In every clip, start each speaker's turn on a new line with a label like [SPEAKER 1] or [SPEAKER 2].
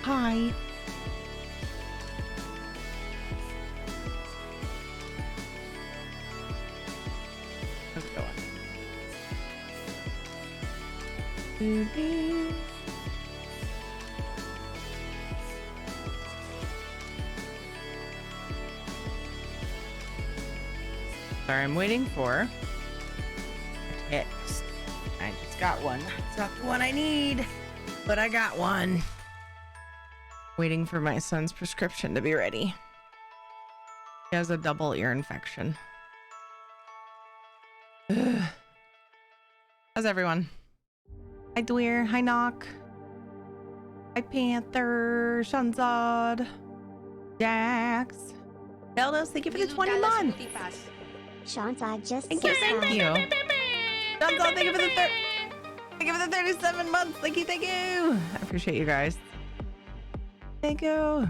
[SPEAKER 1] Hi. How's it going? Sorry, I'm waiting for text. I just got one. It's not the one I need, but I got one. Waiting for my son's prescription to be ready. He has a double ear infection. Ugh. How's everyone? Hi Dweer, hi Knock, hi Panther, Shanzad, Jax, Beldos, thank you for the 20 months.
[SPEAKER 2] Shanzad just
[SPEAKER 1] Thank you. Shanzad, thank you for the 37 months. Thank you. I appreciate you guys. Thank you.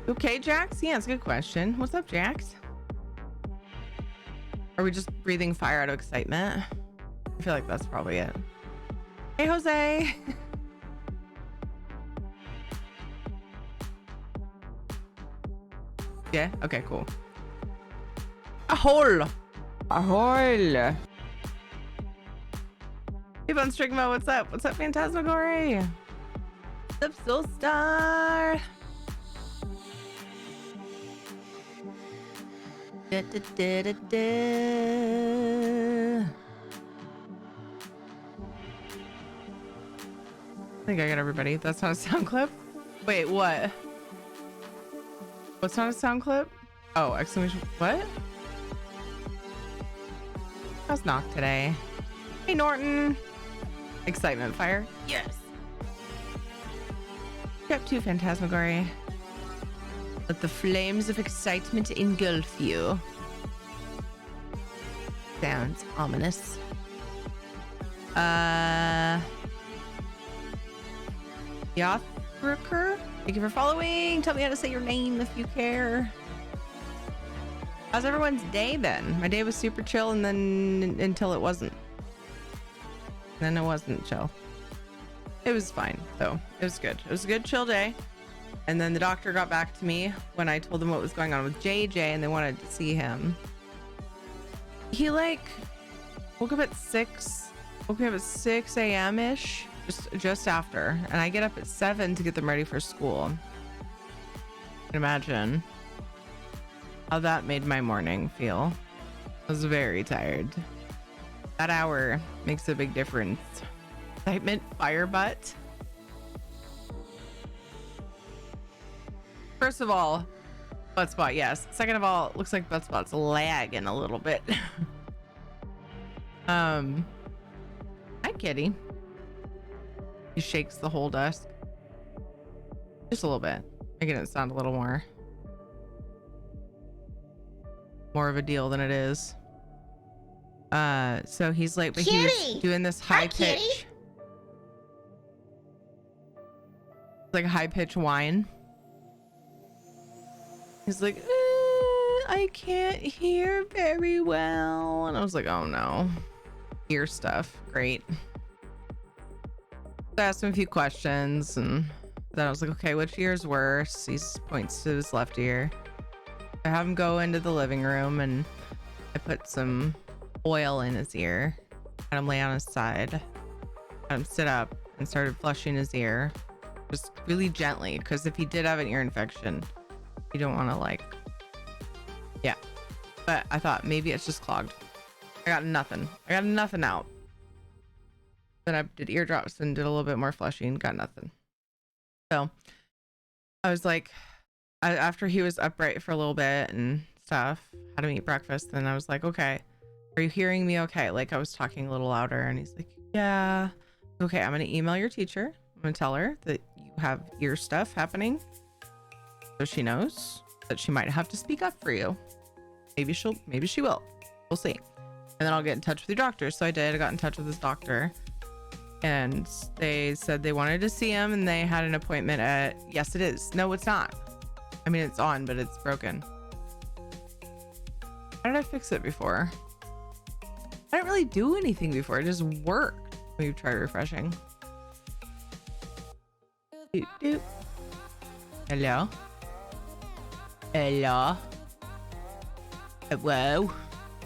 [SPEAKER 1] Okay, Jax? Yeah, it's a good question. What's up, Jax? Are we just breathing fire out of excitement? I feel like that's probably it. Hey, Jose. Yeah? Okay, cool. Ahol! Ahol! Keep on Strigma, what's up? What's up, Phantasmagory? What's up, Soulstar? Da, da, da, da, da. I think I got everybody. That's not a sound clip? Wait, what? What's not a sound clip? Oh, exclamation. What? How's Knock today? Hey, Norton. Excitement fire. Yes. Step 2, Phantasmagory. Let the flames of excitement engulf you. Sounds ominous. Yothruker, thank you for following. Tell me how to say your name if you care. How's everyone's day been? My day was super chill, and then until it wasn't. Then it wasn't chill. It was fine though. It was good. It was a good chill day. And then the doctor got back to me when I told them what was going on with JJ, and they wanted to see him. He like woke up at 6 a.m. ish, just after, and I get up at 7 to get them ready for school. You can imagine how that made my morning feel. I was very tired. That hour makes a big difference. Excitement fire butt. First of all, butt spot, yes. Second of all, looks like butt spot's lagging a little bit. Hi, kitty. He shakes the whole desk. Just a little bit. Making it sound a little more of a deal than it is. So he's like, but he was doing this high pitch. Like a high pitch whine. He's like, I can't hear very well. And I was like, oh no. Ear stuff. Great. So I asked him a few questions, and then I was like, okay, which ear's worse? He points to his left ear. I have him go into the living room, and I put some oil in his ear. Had him lay on his side. Had him sit up and started flushing his ear. Just really gently, because if he did have an ear infection, you don't want to like, yeah. But I thought maybe it's just clogged. I got nothing out. Then I did eardrops and did a little bit more flushing. Got nothing. So I was like, after he was upright for a little bit and stuff, had him eat breakfast. Then I was like, okay, are you hearing me okay? Like I was talking a little louder, and he's like, yeah. Okay, I'm gonna email your teacher. I'm gonna tell her that you have ear stuff happening, so she knows that she might have to speak up for you. Maybe she will. We'll see. And then I'll get in touch with your doctor. So I did. I got in touch with his doctor, and they said they wanted to see him, and they had an appointment at, yes, it is. No, it's not. I mean, it's on, but it's broken. How did I fix it before? I didn't really do anything before. It just worked. Let me try refreshing. Doot, doot. Hello? Hello? Whoa.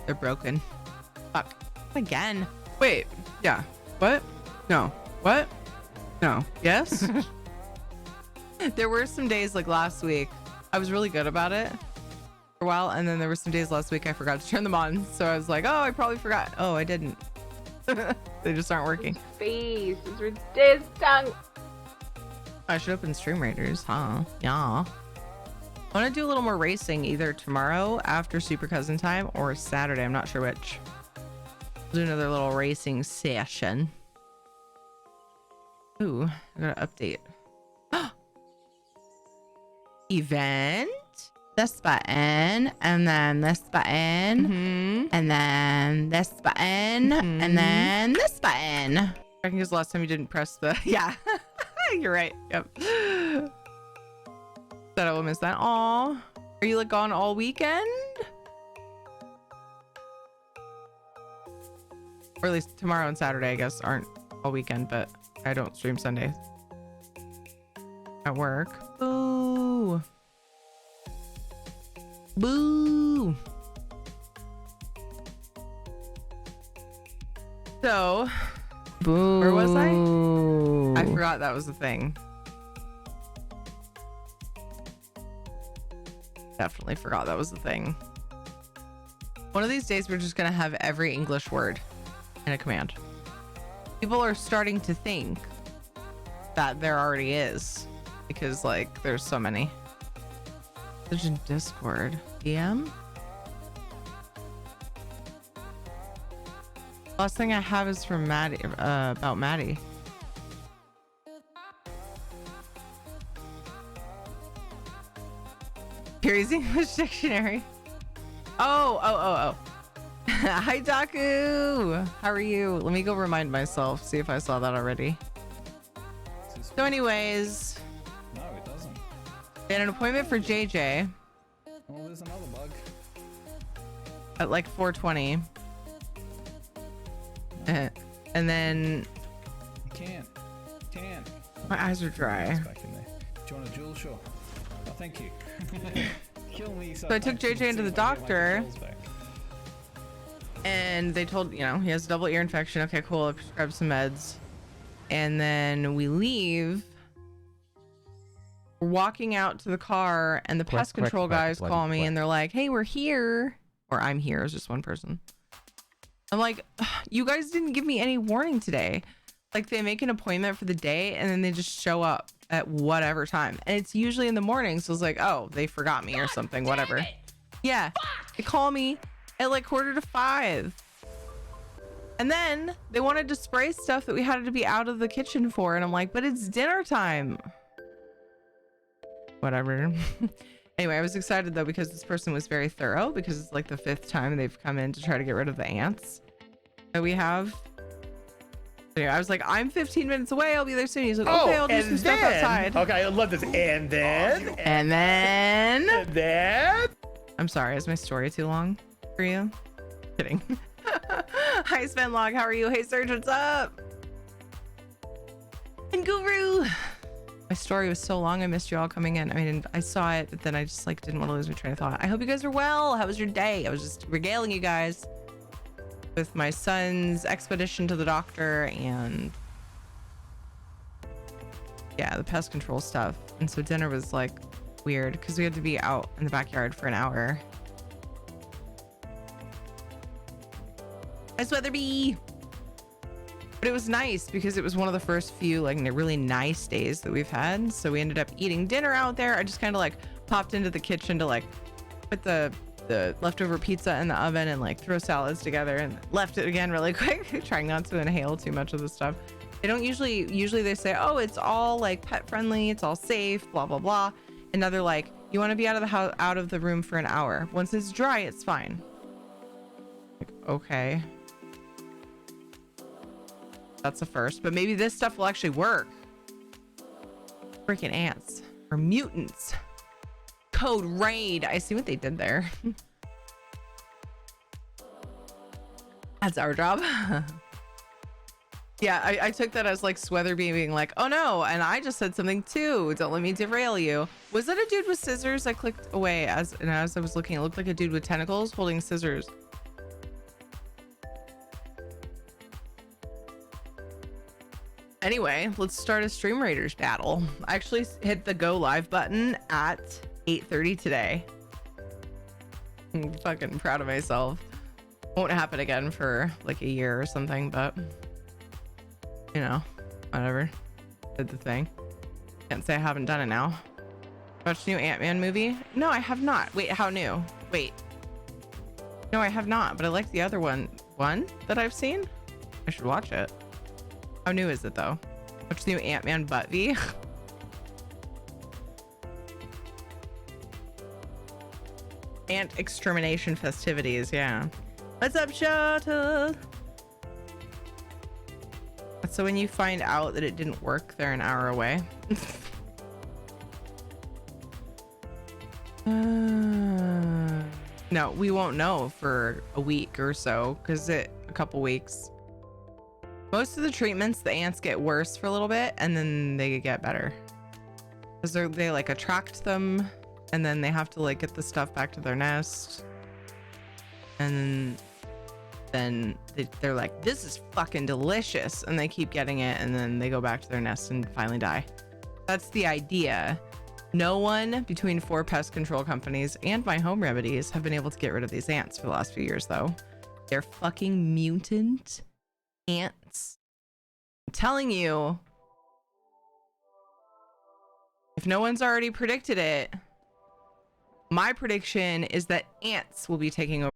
[SPEAKER 1] They're broken. Fuck. Again. Wait. Yeah. What? No. What? No. Yes? There were some days like last week. I was really good about it for a while. And then there were some days last week I forgot to turn them on. So I was like, oh, I probably forgot. Oh, I didn't. They just aren't working.
[SPEAKER 3] Face is resistant.
[SPEAKER 1] I should open Stream Raiders, huh? Yeah. I want to do a little more racing either tomorrow after Super Cousin time or Saturday. I'm not sure which. Do another little racing session. Ooh, I got an update. Event. This button, and then this button, and then this button, and then this button. I think it was the last time you didn't press the. Yeah, you're right. Yep. That I will miss that. Aw, are you like gone all weekend? Or at least tomorrow and Saturday, I guess, aren't all weekend, but I don't stream Sundays at work. Boo. Boo. So,
[SPEAKER 3] Boo.
[SPEAKER 1] where was I? I forgot that was the thing. Definitely forgot that was the thing. One of these days, we're just going to have every English word in a command. People are starting to think that there already is because, like, there's so many. There's in Discord. DM? Last thing I have is from Maddie, about Maddie. Perry's English Dictionary. Oh. Hi, Daku. How are you? Let me go remind myself, see if I saw that already. So anyways.
[SPEAKER 4] No, it doesn't.
[SPEAKER 1] We had an appointment for JJ.
[SPEAKER 4] Oh, there's another bug.
[SPEAKER 1] At like 4:20. And then
[SPEAKER 4] Can't.
[SPEAKER 1] my eyes are dry.
[SPEAKER 4] It's back in there. Do you want a jewel? Sure. Oh, thank you. Kill me.
[SPEAKER 1] So I took JJ into the doctor. And they told, you know, he has a double ear infection. Okay, cool. I prescribed some meds. And then we leave. We're walking out to the car, and the pest control guys call me, and they're like, hey, we're here. Or I'm here as just one person. I'm like, you guys didn't give me any warning today. Like, they make an appointment for the day, and then they just show up at whatever time. And it's usually in the morning. So it's like, oh, they forgot me or something, whatever. Yeah. They call me at like 4:45. And then they wanted to spray stuff that we had to be out of the kitchen for. And I'm like, but it's dinner time. Whatever. Anyway, I was excited though, because this person was very thorough, because it's like the 5th time they've come in to try to get rid of the ants that we have. So yeah, I was like, I'm 15 minutes away. I'll be there soon. He's like, okay, I'll do some stuff outside.
[SPEAKER 5] Okay, I love this. And then.
[SPEAKER 1] And then.
[SPEAKER 5] And then.
[SPEAKER 1] I'm sorry. Is my story too long for you? Kidding. Hi, Svenlog. How are you? Hey, Serge, what's up? And Guru. My story was so long, I missed you all coming in. I mean, I saw it, but then I just like didn't want to lose my train of thought. I hope you guys are well. How was your day? I was just regaling you guys with my son's expedition to the doctor and yeah, the pest control stuff. And so dinner was like weird because we had to be out in the backyard for an hour. Nice Weatherby. But it was nice because it was one of the first few like really nice days that we've had. So we ended up eating dinner out there. I just kind of like popped into the kitchen to like put the leftover pizza in the oven and like throw salads together and left it again really quick, trying not to inhale too much of the stuff. They don't usually they say, oh, it's all like pet friendly, it's all safe, blah, blah, blah. And now they're like, you want to be out of the house, out of the room for an hour. Once it's dry, it's fine. Like, okay. That's a first, but maybe this stuff will actually work. Freaking ants or mutants. Code raid. I see what they did there. That's our job. Yeah, I took that as like Sweatherby being like, oh no, and I just said something too. Don't let me derail you. Was that a dude with scissors? I clicked away as I was looking, it looked like a dude with tentacles holding scissors. Anyway, let's start a Stream Raiders battle. I actually hit the go live button at 8:30 today. I'm fucking proud of myself. Won't happen again for like a year or something, but you know, whatever. Did the thing. Can't say I haven't done it now. Watched new Ant-Man movie? No, I have not. Wait, how new? Wait. No, I have not, but I like the other one. One that I've seen? I should watch it. How new is it though? Watch new Ant-Man butt V. Ant extermination festivities, yeah. What's up, Shuttle? So when you find out that it didn't work, they're an hour away. No, we won't know for a week or so, because a couple weeks. Most of the treatments, the ants get worse for a little bit and then they get better. Because they like attract them and then they have to like get the stuff back to their nest. And then they're like, this is fucking delicious. And they keep getting it and then they go back to their nest and finally die. That's the idea. No one between 4 pest control companies and my home remedies have been able to get rid of these ants for the last few years though. They're fucking mutant ants. I'm telling you, if no one's already predicted it, my prediction is that ants will be taking over.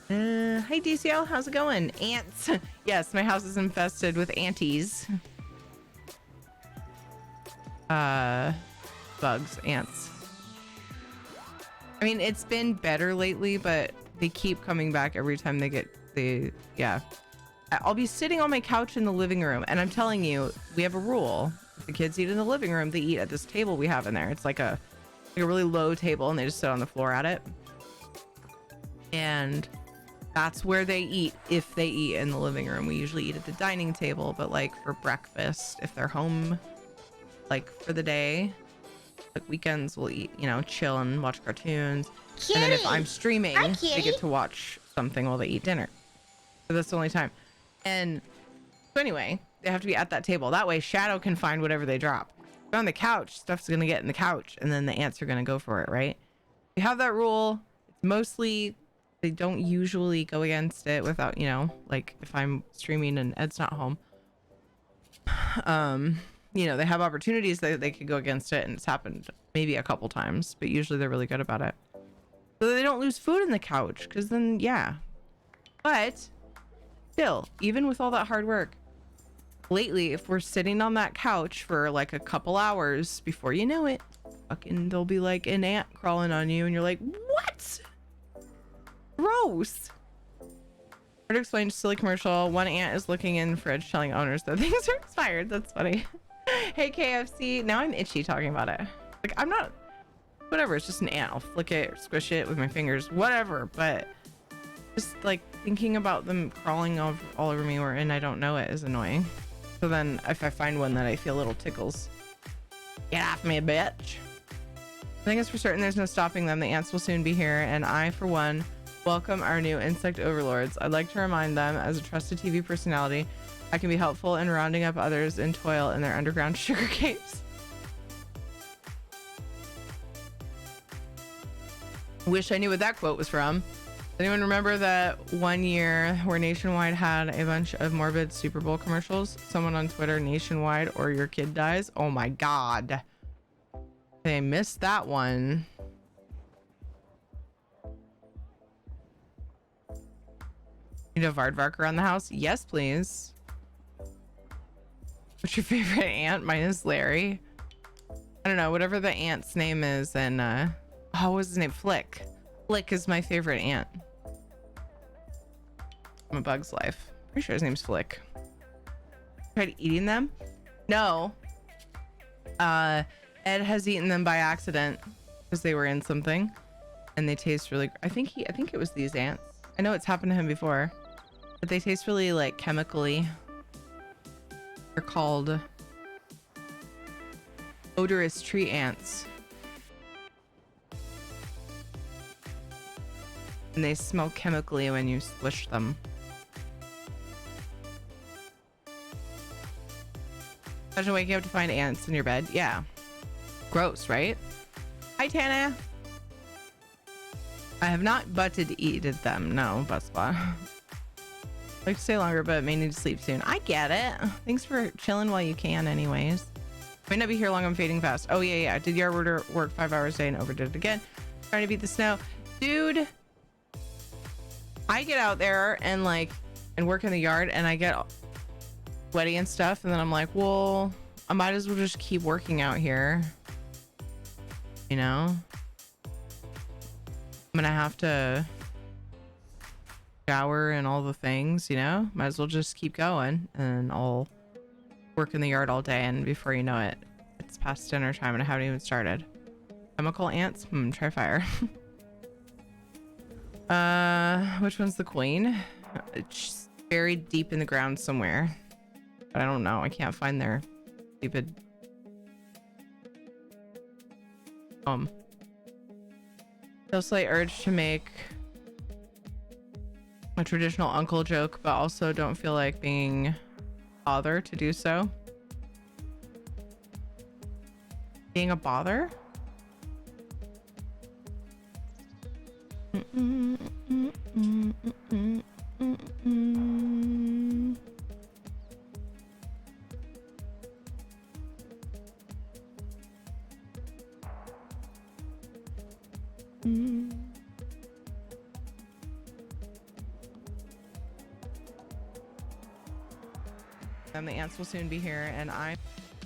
[SPEAKER 1] Hi DCL, how's it going? Ants. Yes, my house is infested with anties. Bugs, ants. I mean, it's been better lately, but they keep coming back every time they get yeah. I'll be sitting on my couch in the living room, and I'm telling you, we have a rule. If the kids eat in the living room, they eat at this table we have in there. It's like a really low table, and they just sit on the floor at it. And that's where they eat if they eat in the living room. We usually eat at the dining table, but like for breakfast, if they're home like for the day, like weekends, we'll eat, you know, chill and watch cartoons.
[SPEAKER 2] Kitty.
[SPEAKER 1] And then if I'm streaming,
[SPEAKER 2] Hi,
[SPEAKER 1] they
[SPEAKER 2] kitty.
[SPEAKER 1] get to watch something while they eat dinner. So that's the only time. And so anyway, they have to be at that table. That way Shadow can find whatever they drop. If on the couch, stuff's gonna get in the couch, and then the ants are gonna go for it, right? We have that rule. It's mostly, they don't usually go against it without, you know, like if I'm streaming and Ed's not home. You know, they have opportunities that they could go against it, and it's happened maybe a couple times, but usually they're really good about it. So they don't lose food in the couch, because then, yeah. But still, even with all that hard work, lately, if we're sitting on that couch for like a couple hours, before you know it, fucking there'll be like an ant crawling on you, and you're like, what? Gross. Hard to explain, silly commercial. One ant is looking in fridge telling owners that things are expired. That's funny. Hey KFC, now I'm itchy talking about it. Like, I'm not, whatever, it's just an ant. I'll flick it or squish it with my fingers, whatever. But just like thinking about them crawling all over me and I don't know it is annoying. So then if I find one that I feel little tickles, get off me, bitch. I think it's for certain there's no stopping them. The ants will soon be here, and I, for one, welcome our new insect overlords. I'd like to remind them, as a trusted TV personality, I can be helpful in rounding up others in toil in their underground sugar capes. Wish I knew what that quote was from. Anyone remember that one year where Nationwide had a bunch of morbid Super Bowl commercials? Someone on Twitter, Nationwide or your kid dies. Oh my God. They missed that one. Need a Vardvark around the house? Yes, please. What's your favorite ant? Mine is Larry. I don't know, whatever the ant's name is. And what was his name? Flick. Flick is my favorite ant from A Bug's Life. Pretty sure his name's Flick. Tried eating them? No. Ed has eaten them by accident because they were in something, and they taste really. I think it was these ants. I know it's happened to him before, but they taste really like chemically. They're called odorous tree ants. And they smell chemically when you squish them. Imagine waking up to find ants in your bed. Yeah. Gross, right? Hi, Tana. I have not butted eated them. No, butt spot. I'd like to stay longer, but may need to sleep soon. I get it. Thanks for chilling while you can anyways. Might not be here long. I'm fading fast. Oh, yeah. Did yard work 5 hours a day and overdid it again. Trying to beat the snow. Dude, I get out there and work in the yard, and I get sweaty and stuff, and then I'm like, well, I might as well just keep working out here. You know? I'm gonna have to shower and all the things, you know? Might as well just keep going, and I'll work in the yard all day, and before you know it, it's past dinner time and I haven't even started. Chemical ants? Try fire. Which one's the queen? It's buried deep in the ground somewhere, but I don't know. I can't find their stupid Feel slight urge to make a traditional uncle joke, but also don't feel like being bother to do so. Being a bother? them. The ants will soon be here, and I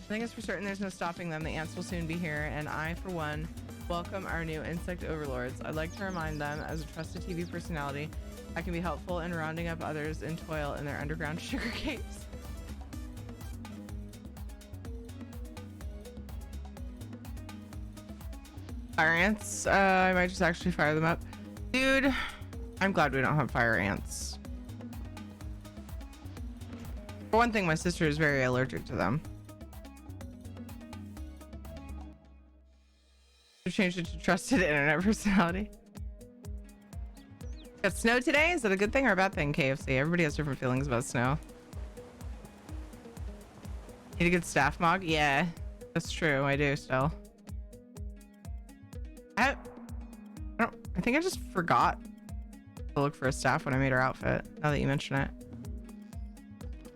[SPEAKER 1] think it's for certain there's no stopping them. The ants will soon be here, and I, for one, welcome our new insect overlords. I'd like to remind them, as a trusted TV personality, I can be helpful in rounding up others in toil in their underground sugar caves. Fire ants. I might just actually fire them up. Dude, I'm glad we don't have fire ants. For one thing, my sister is very allergic to them. I changed it to trusted internet personality. Got snow today? Is that a good thing or a bad thing, KFC? Everybody has different feelings about snow. Need a good staff mog? Yeah, that's true. I do still. I think I just forgot to look for a staff when I made her outfit, now that you mention it.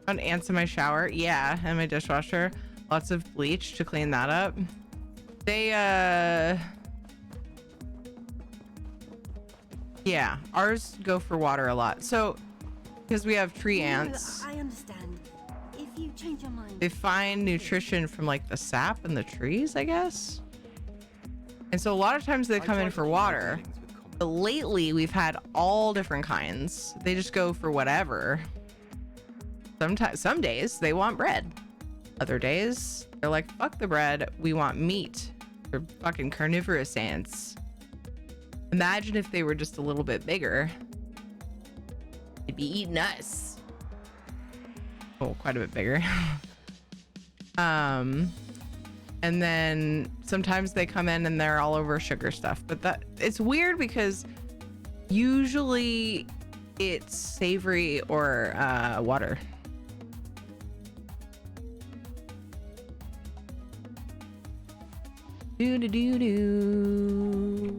[SPEAKER 1] Found ants in my shower. Yeah, and my dishwasher. Lots of bleach to clean that up. They, yeah, ours go for water a lot. So, because we have tree ants.
[SPEAKER 2] I understand. If you change your mind.
[SPEAKER 1] They find nutrition from like the sap in the trees, I guess. And so a lot of times they come in for water. But lately we've had all different kinds. They just go for whatever. Sometimes, some days they want bread. Other days they're like, fuck the bread, we want meat. They're fucking carnivorous ants. Imagine if they were just a little bit bigger. They'd be eating us. Oh, quite a bit bigger. And then sometimes they come in and they're all over sugar stuff, but that it's weird because usually it's savory or water. Do do do do.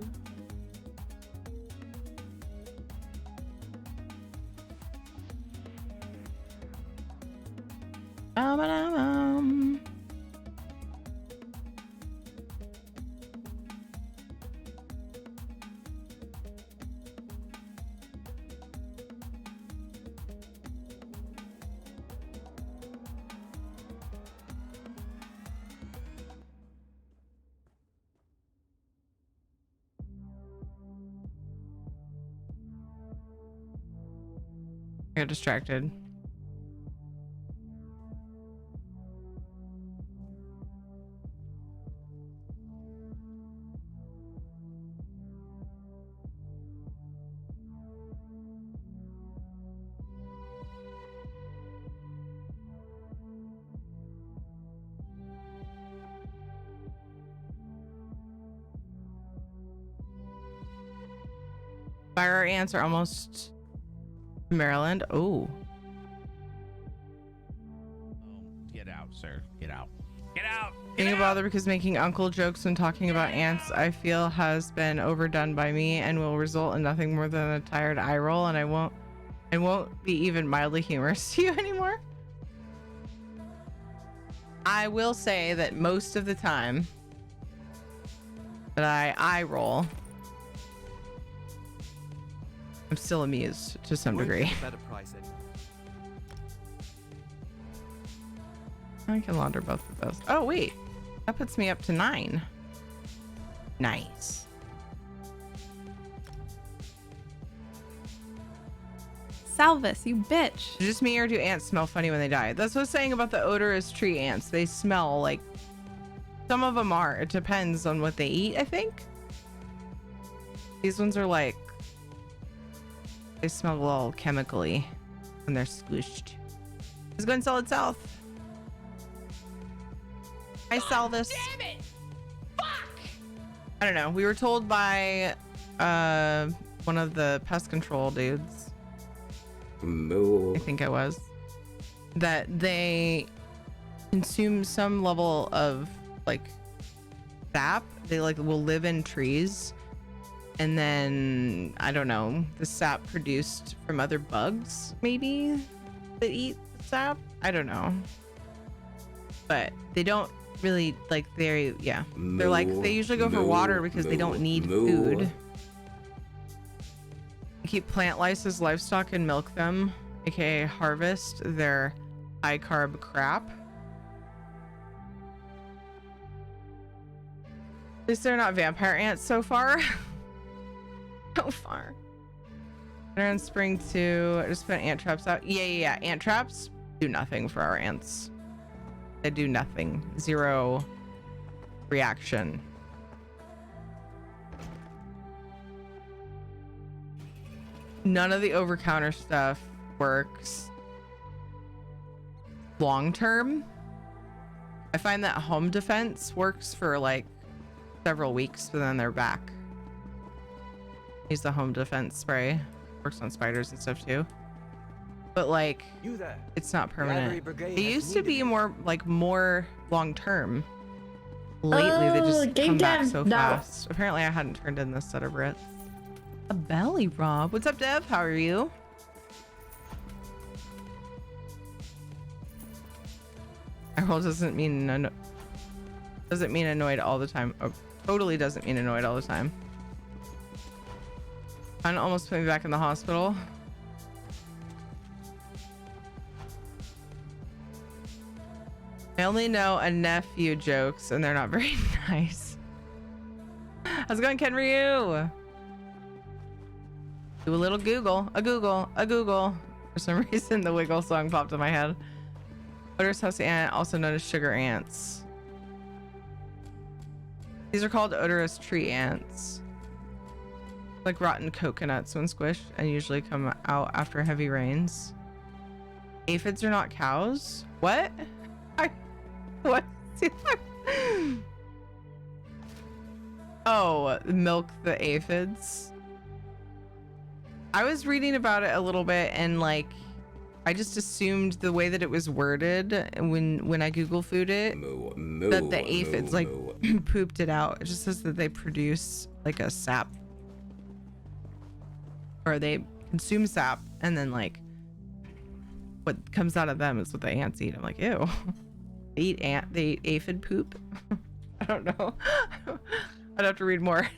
[SPEAKER 1] I got distracted. Fire ants are almost Maryland. Oh.
[SPEAKER 6] Get out, sir. Get out. Get out.
[SPEAKER 1] Getting bother because making uncle jokes when talking about ants, I feel, has been overdone by me and will result in nothing more than a tired eye roll, and I won't be even mildly humorous to you anymore. I will say that most of the time that I eye roll, I'm still amused to some degree. I can launder both of those. Oh wait, that puts me up to 9. Nice.
[SPEAKER 7] Salvis, you bitch.
[SPEAKER 1] Is it just me, or do ants smell funny when they die? That's what I was saying about the odorous tree ants. They smell like, some of them are. It depends on what they eat, I think. These ones are like, they smell a little chemically when they're squished. Let's go and sell it south. I sell this. Damn it! Fuck! I don't know. We were told by one of the pest control dudes.
[SPEAKER 8] Moo.
[SPEAKER 1] I think I was. That they consume some level of like sap. They like will live in trees. And then, I don't know, the sap produced from other bugs, maybe, that eat sap? I don't know. But they don't really, like, they're, yeah. They're like, they usually go for water because they don't need food. They keep plant lice as livestock and milk them, aka harvest their high carb crap. At least they're not vampire ants so far. So far. Winter and spring too. I just put ant traps out. Yeah. Ant traps do nothing for our ants. They do nothing. Zero reaction. None of the over-counter stuff works long term. I find that home defense works for like several weeks, but then they're back. Use the home defense spray. Works on spiders and stuff too. But like, it's not permanent. It used to be more long term. Lately, they just come back so fast. Apparently, I hadn't turned in this set of Brits. A belly rob. What's up, Dev? How are you? I roll doesn't mean annoyed all the time. Oh, totally doesn't mean annoyed all the time. Mine almost put me back in the hospital. I only know a nephew jokes and they're not very nice. How's it going, Ken Ryu? Do a little Google. A Google. For some reason, the Wiggle song popped in my head. Odorous house ant, also known as sugar ants. These are called odorous tree ants. Like rotten coconuts when squished and usually come out after heavy rains. Aphids are not cows? What? What? Oh, milk the aphids. I was reading about it a little bit and like I just assumed the way that it was worded when I Google food it that the aphids like pooped it out. It just says that they produce like a sap or they consume sap and then like what comes out of them is what the ants eat. I'm like, ew. They eat aphid poop. I don't know. I'd have to read more.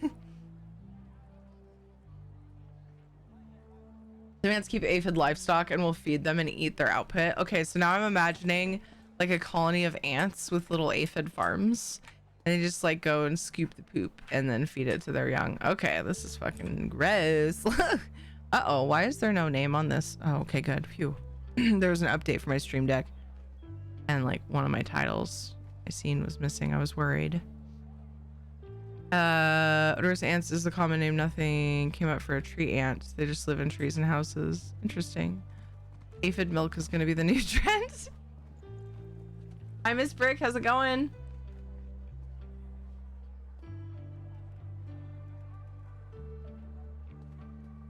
[SPEAKER 1] The ants keep aphid livestock and will feed them and eat their output. Okay, so now I'm imagining like a colony of ants with little aphid farms. And they just like go and scoop the poop and then feed it to their young. Okay, this is fucking gross. Uh-oh, why is there no name on this? Oh, okay, good. Phew. There was an update for my stream deck. And like one of my titles I seen was missing. I was worried. Odorous ants is the common name. Nothing came up for a tree ant. They just live in trees and houses. Interesting. Aphid milk is gonna be the new trend. Hi, Miss Brick. How's it going?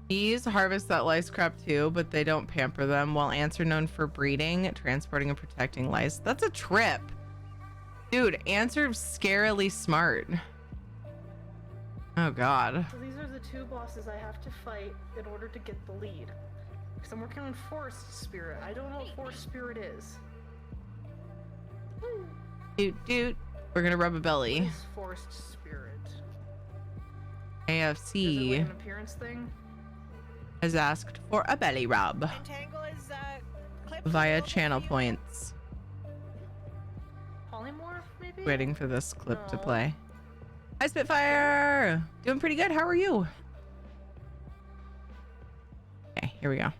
[SPEAKER 1] Bees harvest that lice crap too, but they don't pamper them, while ants are known for breeding, transporting, and protecting lice. That's a trip. Dude, ants are scarily smart. Oh god.
[SPEAKER 9] So these are the two bosses I have to fight in order to get the lead. Because I'm working on Forest Spirit. I don't know what Forest Spirit is.
[SPEAKER 1] Dude. We're gonna rub a belly.
[SPEAKER 9] What is Forest Spirit?
[SPEAKER 1] AFC.
[SPEAKER 9] Is it like an appearance thing?
[SPEAKER 1] Has asked for a belly rub via channel points.
[SPEAKER 9] Polymorph, maybe?
[SPEAKER 1] Waiting for this clip to play. Hi, Spitfire! Doing pretty good. How are you? Okay, here we go.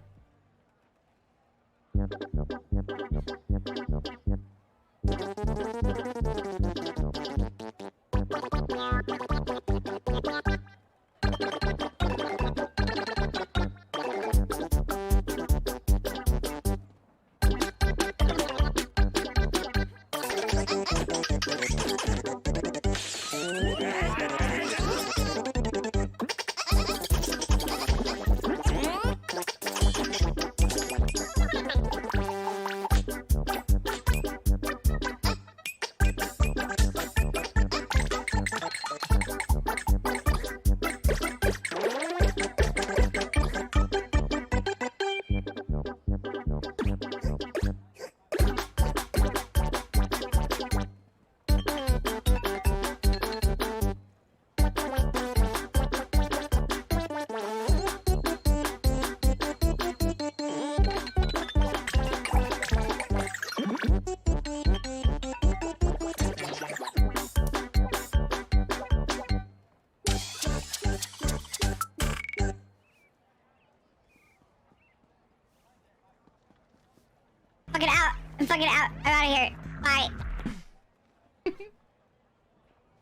[SPEAKER 10] I'm fucking out. I'm out of here. Bye.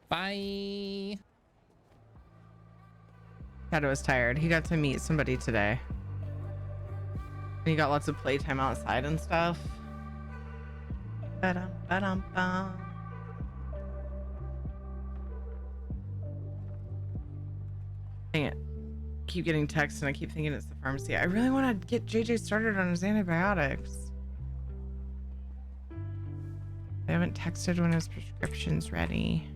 [SPEAKER 6] Bye.
[SPEAKER 1] Shadow was tired. He got to meet somebody today. And he got lots of playtime outside and stuff. Ba-dum, ba-dum, bum. Dang it. Keep getting texts and I keep thinking it's the pharmacy. I really want to get JJ started on his antibiotics. I haven't texted when his prescription's ready.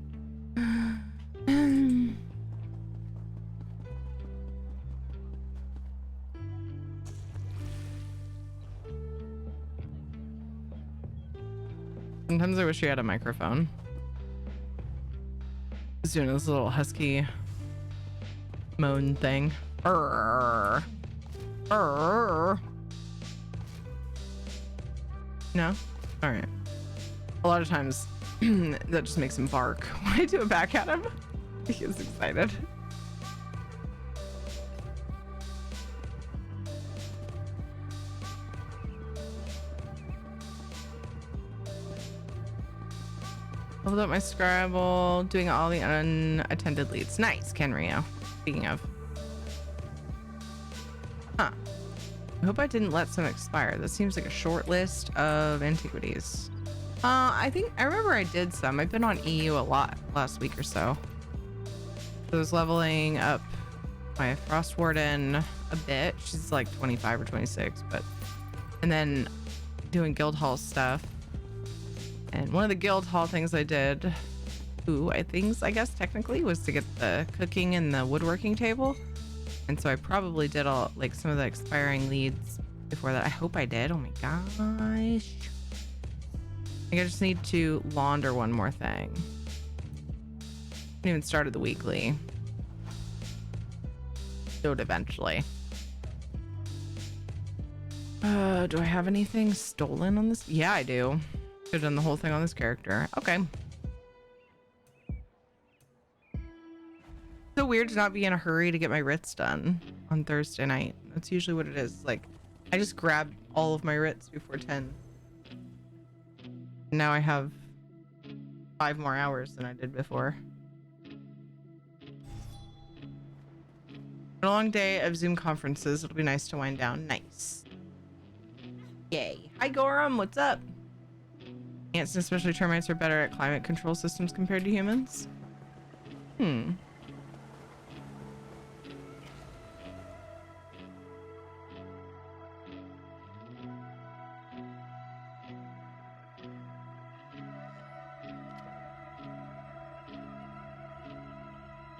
[SPEAKER 1] Sometimes I wish he had a microphone. He's doing this little husky moan thing. No? All right. A lot of times that just makes him bark when I do it back at him. He gets excited. Leveled up my Scrabble, doing all the unattended leads. Nice, Kenrio. Speaking of. Huh. I hope I didn't let some expire. This seems like a short list of antiquities. I think I remember I did some. I've been on EU a lot last week or so. I was leveling up my Frost Warden a bit. She's like 25 or 26, but and then doing guild hall stuff. And one of the guild hall things I did, I guess technically, was to get the cooking and the woodworking table. And so I probably did all like some of the expiring leads before that. I hope I did. Oh my gosh. I think I just need to launder one more thing. I haven't even started the weekly. Do it eventually. Do I have anything stolen on this? Yeah, I do. Could have done the whole thing on this character. Okay. So weird to not be in a hurry to get my writs done on Thursday night. That's usually what it is. Like, I just grab all of my writs before 10. Now I have 5 more hours than I did before. A long day of Zoom conferences. It'll be nice to wind down. Nice. Yay. Hi, Gorham. What's up? Ants and especially termites are better at climate control systems compared to humans.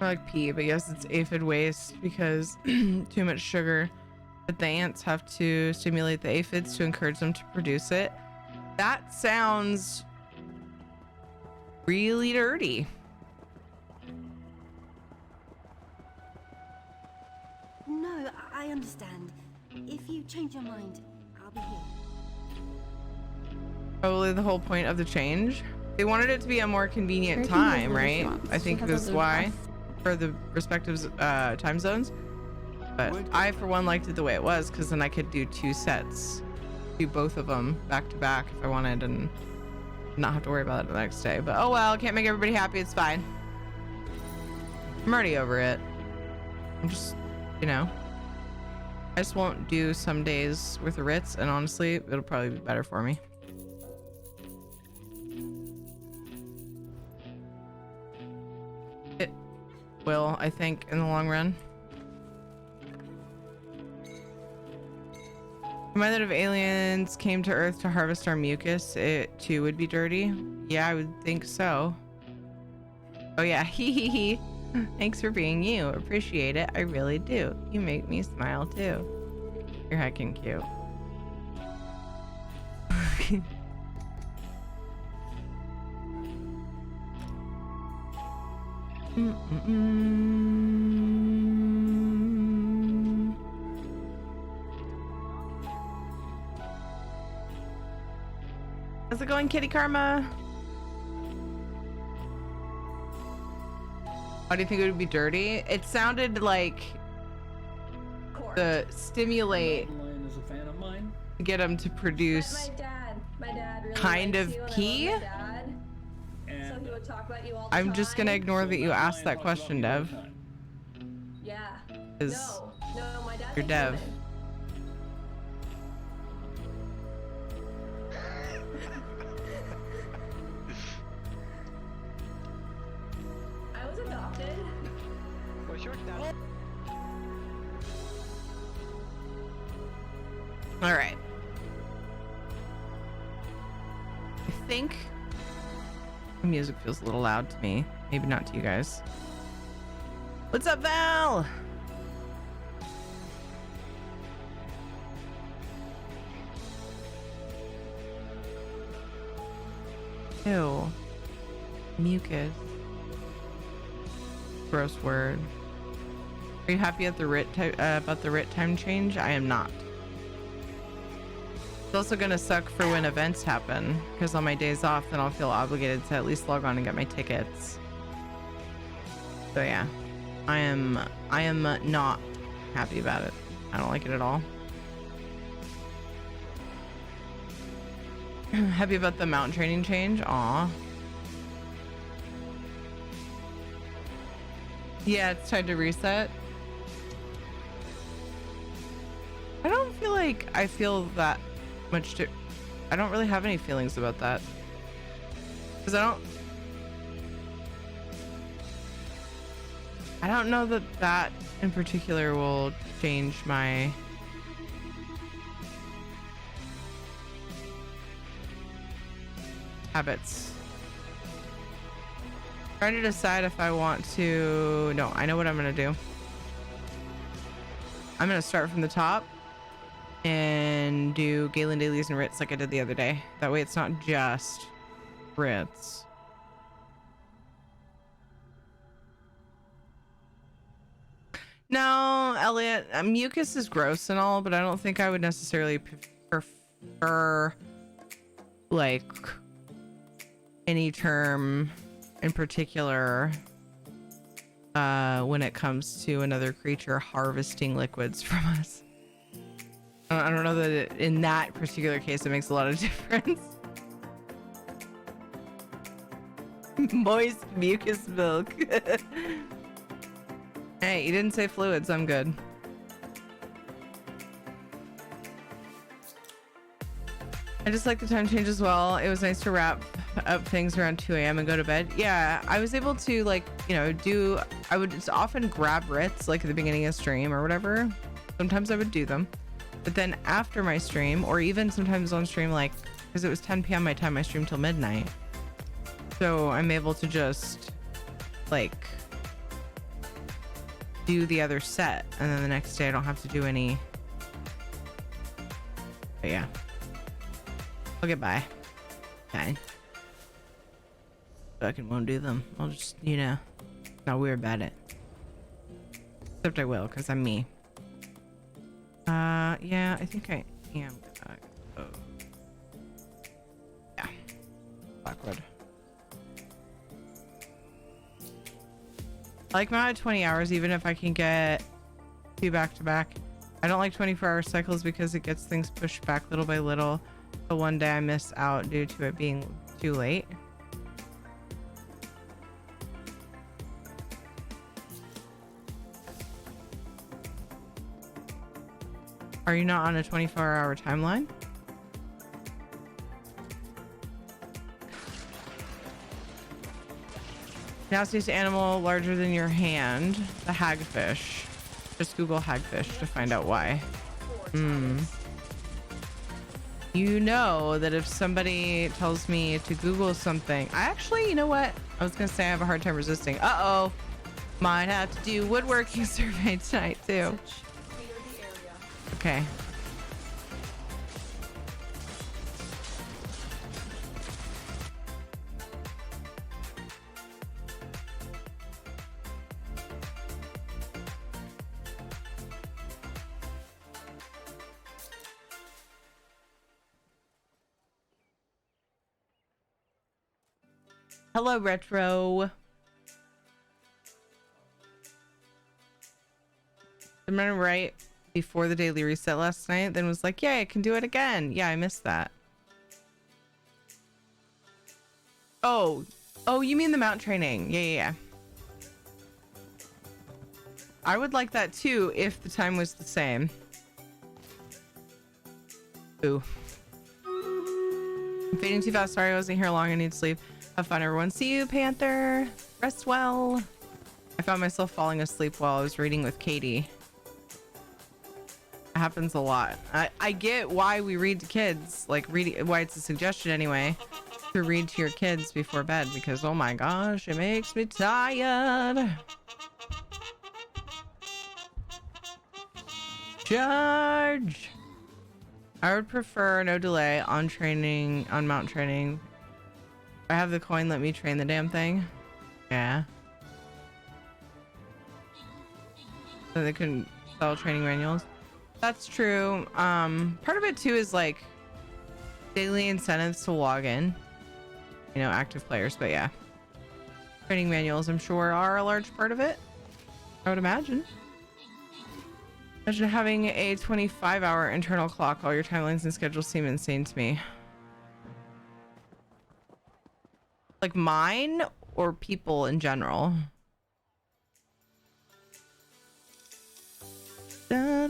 [SPEAKER 1] I like pea, but yes, it's aphid waste because too much sugar. But the ants have to stimulate the aphids to encourage them to produce it. That sounds really dirty.
[SPEAKER 2] No, I understand. If you change your mind, I'll be here.
[SPEAKER 1] Probably the whole point of the change. They wanted it to be a more convenient time, right? I think this is why, for the respective time zones. But I, for one, liked it the way it was because then I could do 2 sets. Do both of them back to back if I wanted and not have to worry about it the next day. But oh well, can't make everybody happy. It's fine. I'm already over it. I'm just, I just won't do some days worth of writs, and honestly, it'll probably be better for me. It will, I think, in the long run. Remind that if aliens came to Earth to harvest our mucus, it too would be dirty. Yeah, I would think so. Oh yeah, hee. Thanks for being you. Appreciate it. I really do. You make me smile too. You're heckin' cute. How's it going, Kitty Karma? Why do you think it would be dirty? It sounded like the stimulate
[SPEAKER 4] Lion is a fan of mine.
[SPEAKER 1] to get them to produce
[SPEAKER 11] My dad really
[SPEAKER 1] kind
[SPEAKER 11] likes
[SPEAKER 1] of
[SPEAKER 11] you, and
[SPEAKER 1] key?
[SPEAKER 11] I love my dad. So he would talk about you all the
[SPEAKER 1] I'm just gonna
[SPEAKER 11] time.
[SPEAKER 1] ignore that you asked that question, Dev.
[SPEAKER 11] Yeah.
[SPEAKER 1] Is
[SPEAKER 11] No, my dad
[SPEAKER 1] you're
[SPEAKER 11] thinks
[SPEAKER 1] Dev.
[SPEAKER 11] women. I was adopted.
[SPEAKER 12] What's your dad?
[SPEAKER 1] All right. I think the music feels a little loud to me. Maybe not to you guys. What's up, Val? Ew. Mucus. Gross word. Are you happy at the about the writ time change? I am not. It's also gonna suck for when events happen, because on my days off, then I'll feel obligated to at least log on and get my tickets. So yeah, I am not happy about it. I don't like it at all. Happy about the mount training change? Aw. Yeah, it's time to reset. I don't feel like I feel that much to... I don't really have any feelings about that. Because I don't know that that in particular will change my... habits. Trying to decide if I want to... No, I know what I'm going to do. I'm going to start from the top and do Galen dailies and writs like I did the other day. That way it's not just writs. No, Elliot, mucus is gross and all, but I don't think I would necessarily prefer like any term in particular when it comes to another creature harvesting liquids from us. I don't know that in that particular case it makes a lot of difference. Moist mucus milk. Hey, you didn't say fluids. I'm good. I just like the time change as well. It was nice to wrap up things around 2 a.m. and go to bed. Yeah, I was able to, like, you know, I would just often grab writs like at the beginning of stream or whatever. Sometimes I would do them. But then after my stream, or even sometimes on stream, like, because it was 10 p.m. my time, I streamed till midnight. So I'm able to just, like, do the other set. And then the next day I don't have to do any. But yeah. I'll get by. Fine. Fucking won't do them. I'll just, you know, not weird about it. Except I will, because I'm me. Yeah, I think I am gonna go. Yeah. Blackwood. I like my 20 hours, even if I can get 2 back-to-back. I don't like 24-hour cycles because it gets things pushed back little by little. So one day I miss out due to it being too late. Are you not on a 24-hour timeline? Nastiest animal larger than your hand. The hagfish. Just Google hagfish to find out why. You know that if somebody tells me to Google something, I actually, you know what? I was gonna say I have a hard time resisting. Uh-oh. Might have to do woodworking survey tonight too. Okay. Hello, Retro. I remember right before the daily reset last night, then was like, yeah, I can do it again. Yeah, I missed that. Oh, you mean the mount training? Yeah. I would like that too if the time was the same. Ooh. I'm fading too fast. Sorry I wasn't here long. I need sleep. Have fun, everyone. See you, Panther. Rest well. I found myself falling asleep while I was reading with Katie. It happens a lot. I get why we read to kids. Like, why it's a suggestion anyway. To read to your kids before bed. Because, oh my gosh, it makes me tired. Charge! I would prefer no delay on mount training. I have the coin, let me train the damn thing. Yeah. So they couldn't sell training manuals. That's true. Part of it too is like daily incentives to log in. You know, active players, but yeah. Training manuals, I'm sure, are a large part of it. I would imagine. Imagine having a 25-hour internal clock. All your timelines and schedules seem insane to me. Like mine or people in general? For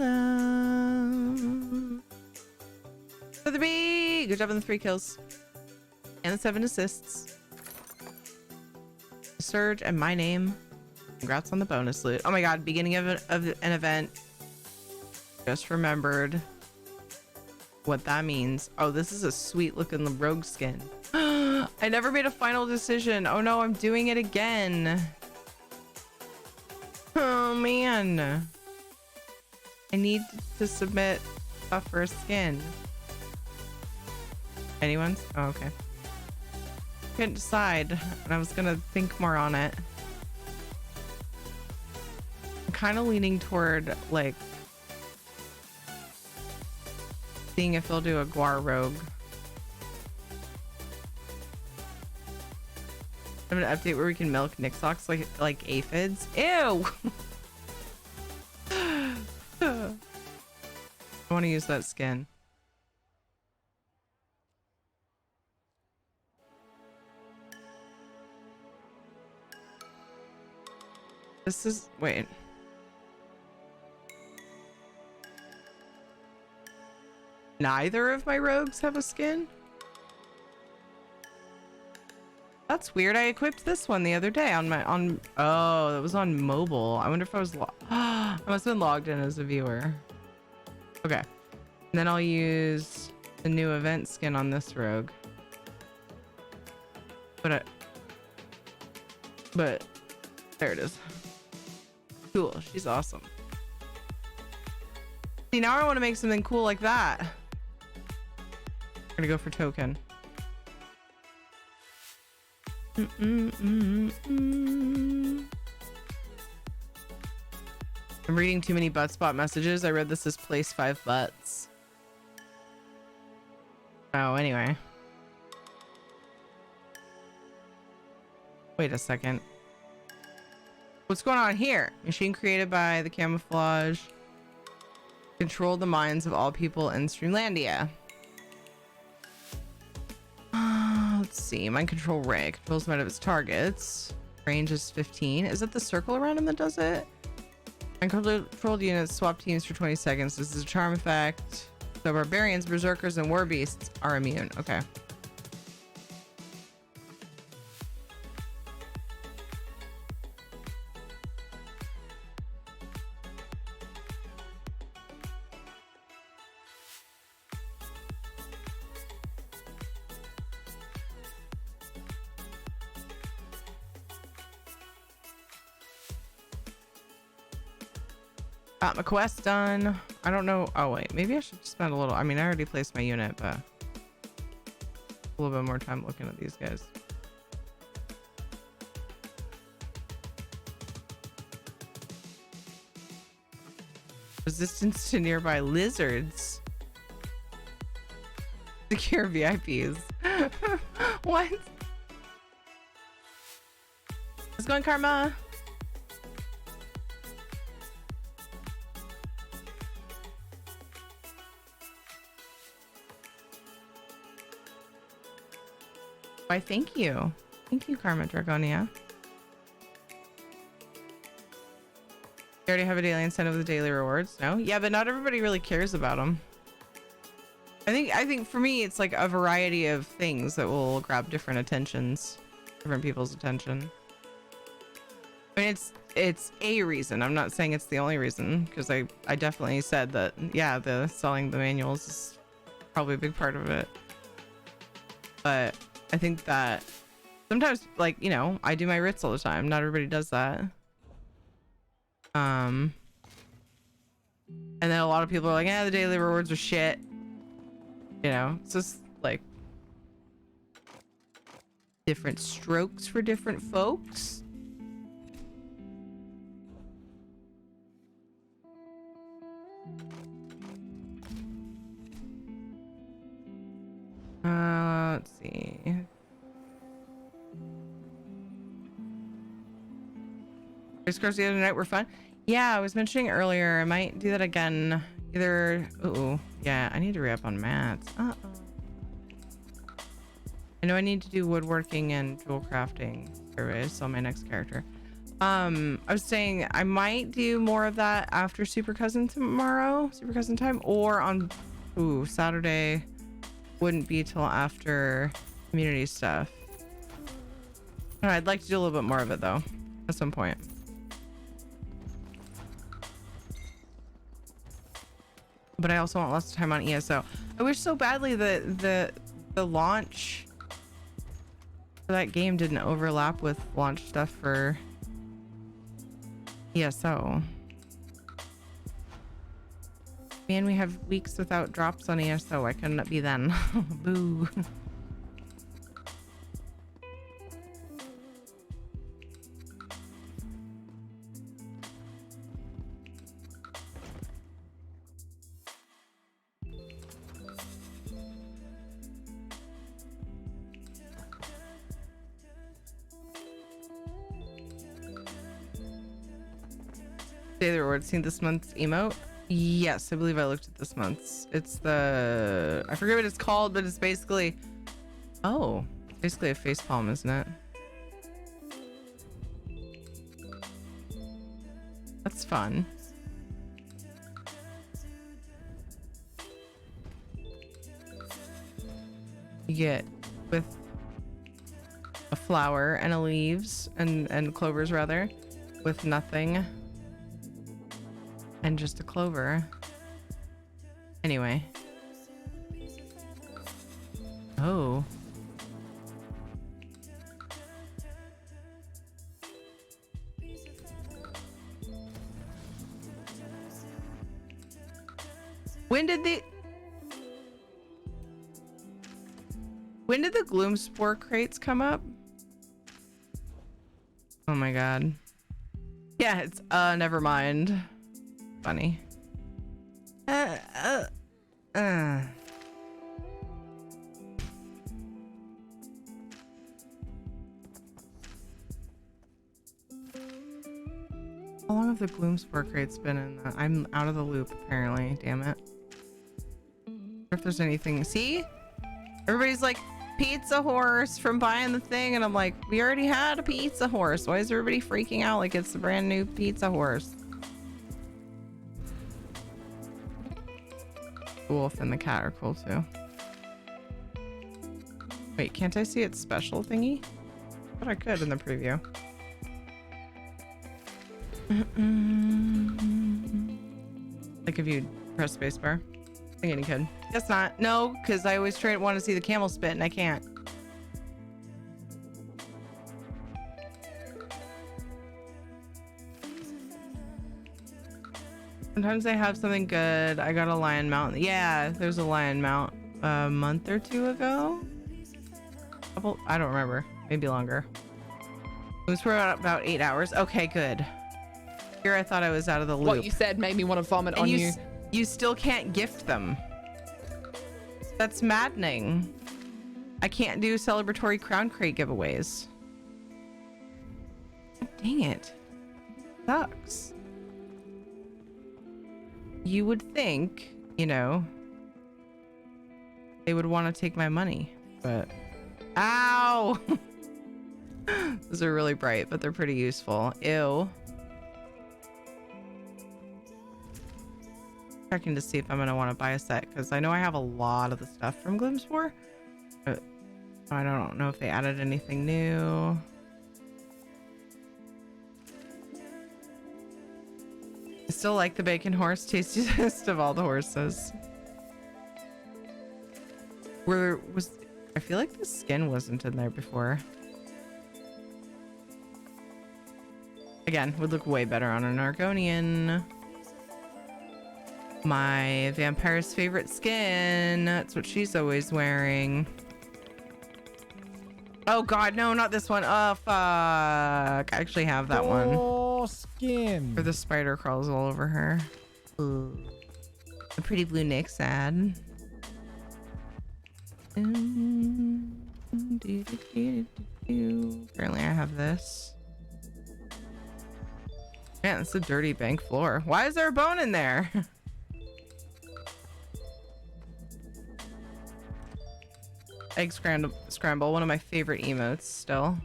[SPEAKER 1] the B! Good job on the 3 kills. And the 7 assists. Surge and my name. Congrats on the bonus loot. Oh my god, beginning of an event. Just remembered what that means. Oh, this is a sweet looking rogue skin. I never made a final decision. Oh no, I'm doing it again. Oh man. I need to submit stuff for a skin. Anyone's? Oh, okay. Couldn't decide, and I was gonna think more on it. I'm kind of leaning toward like seeing if they'll do a Guar Rogue. I'm gonna update where we can milk Nixox like aphids. Ew! I want to use that skin. This is... wait. Neither of my rogues have a skin? That's weird. I equipped this one the other day on my... oh, that was on mobile. I wonder if I was... I must have been logged in as a viewer. Okay. And then I'll use the new event skin on this rogue. But there it is. Cool. She's awesome. See, now I want to make something cool like that. I'm gonna go for token. I'm reading too many butt spot messages. I read this as place 5 butts. Oh, anyway. Wait a second. What's going on here? Machine created by the camouflage. Control the minds of all people in Streamlandia. Let's see. Mind control ray. Controls the mind of its targets. Range is 15. Is it the circle around him that does it? Mind controlled units swap teams for 20 seconds. This is a charm effect. So barbarians, berserkers, and war beasts are immune. Okay. Got my quest done. I don't know. Oh, wait. Maybe I should spend a little... I mean, I already placed my unit, but... a little bit more time looking at these guys. Resistance to nearby lizards. Secure VIPs. What? How's it going, Karma? Why, thank you. Thank you, Karma Dragonia. You already have a daily incentive with the daily rewards? No? Yeah, but not everybody really cares about them. I think for me, it's like a variety of things that will grab different people's attention. I mean, it's a reason. I'm not saying it's the only reason, because I definitely said that, yeah, the selling the manuals is probably a big part of it. But I think that sometimes, like, you know, I do my writs all the time. Not everybody does that. And then a lot of people are like, yeah, the daily rewards are shit. You know, it's just like different strokes for different folks. Let's see. Race cars the other night were fun. Yeah, I was mentioning earlier, I might do that again. Either, ooh, yeah, I need to re-up on mats. Uh-oh. I know I need to do woodworking and jewel crafting surveys, so my next character. I was saying I might do more of that after Super Cousin tomorrow, Super Cousin time, or on, Saturday wouldn't be till after community stuff. I'd like to do a little bit more of it though, at some point. But I also want lots of time on ESO. I wish so badly that the launch for that game didn't overlap with launch stuff for ESO. Man, we have weeks without drops on ESO. Why couldn't it be then? Boo. Daily reward. Seen this month's emote? Yes, I believe I looked at this month's. It's the, I forget what it's called, but it's basically, oh, basically a face palm, isn't it? That's fun. You get with a flower and a leaves and clovers rather, with nothing. And just a clover. Anyway. Oh. When did the gloom spore crates come up? Oh my god. Yeah, it's never mind. Funny. How long have the gloom spore crates been in the, I'm out of the loop apparently, damn it. I wonder if there's anything. See? Everybody's like, pizza horse from buying the thing, and I'm like, we already had a pizza horse. Why is everybody freaking out like it's the brand new pizza horse? The wolf and the cat are cool too. Wait, can't I see its special thingy? I thought I could in the preview. Like if you press spacebar. I think you could. Guess not. No, because I always want to see the camel spit and I can't. Sometimes they have something good. I got a lion mount. Yeah, there's a lion mount a month or two ago. I don't remember. Maybe longer. It was for about 8 hours. Okay, good. Here I thought I was out of the loop.
[SPEAKER 13] What you said made me want to vomit on you.
[SPEAKER 1] You still can't gift them. That's maddening. I can't do celebratory crown crate giveaways. Dang it. Sucks. You would think, you know, they would want to take my money, but ow. Those are really bright, but they're pretty useful. Ew. Checking to see if I'm gonna want to buy a set because I know I have a lot of the stuff from Glimspore. But I don't know if they added anything new. I still like the bacon horse, tastiest of all the horses. I feel like the skin wasn't in there before. Again, would look way better on an Argonian. My vampire's favorite skin. That's what she's always wearing. Oh god, no, not this one. Oh fuck. I actually have that one.
[SPEAKER 14] Oh, skin.
[SPEAKER 1] Where the spider crawls all over her. Ooh. A pretty blue Nick's ad. Apparently I have this. Man, it's a dirty bank floor. Why is there a bone in there? Egg scramble, one of my favorite emotes still.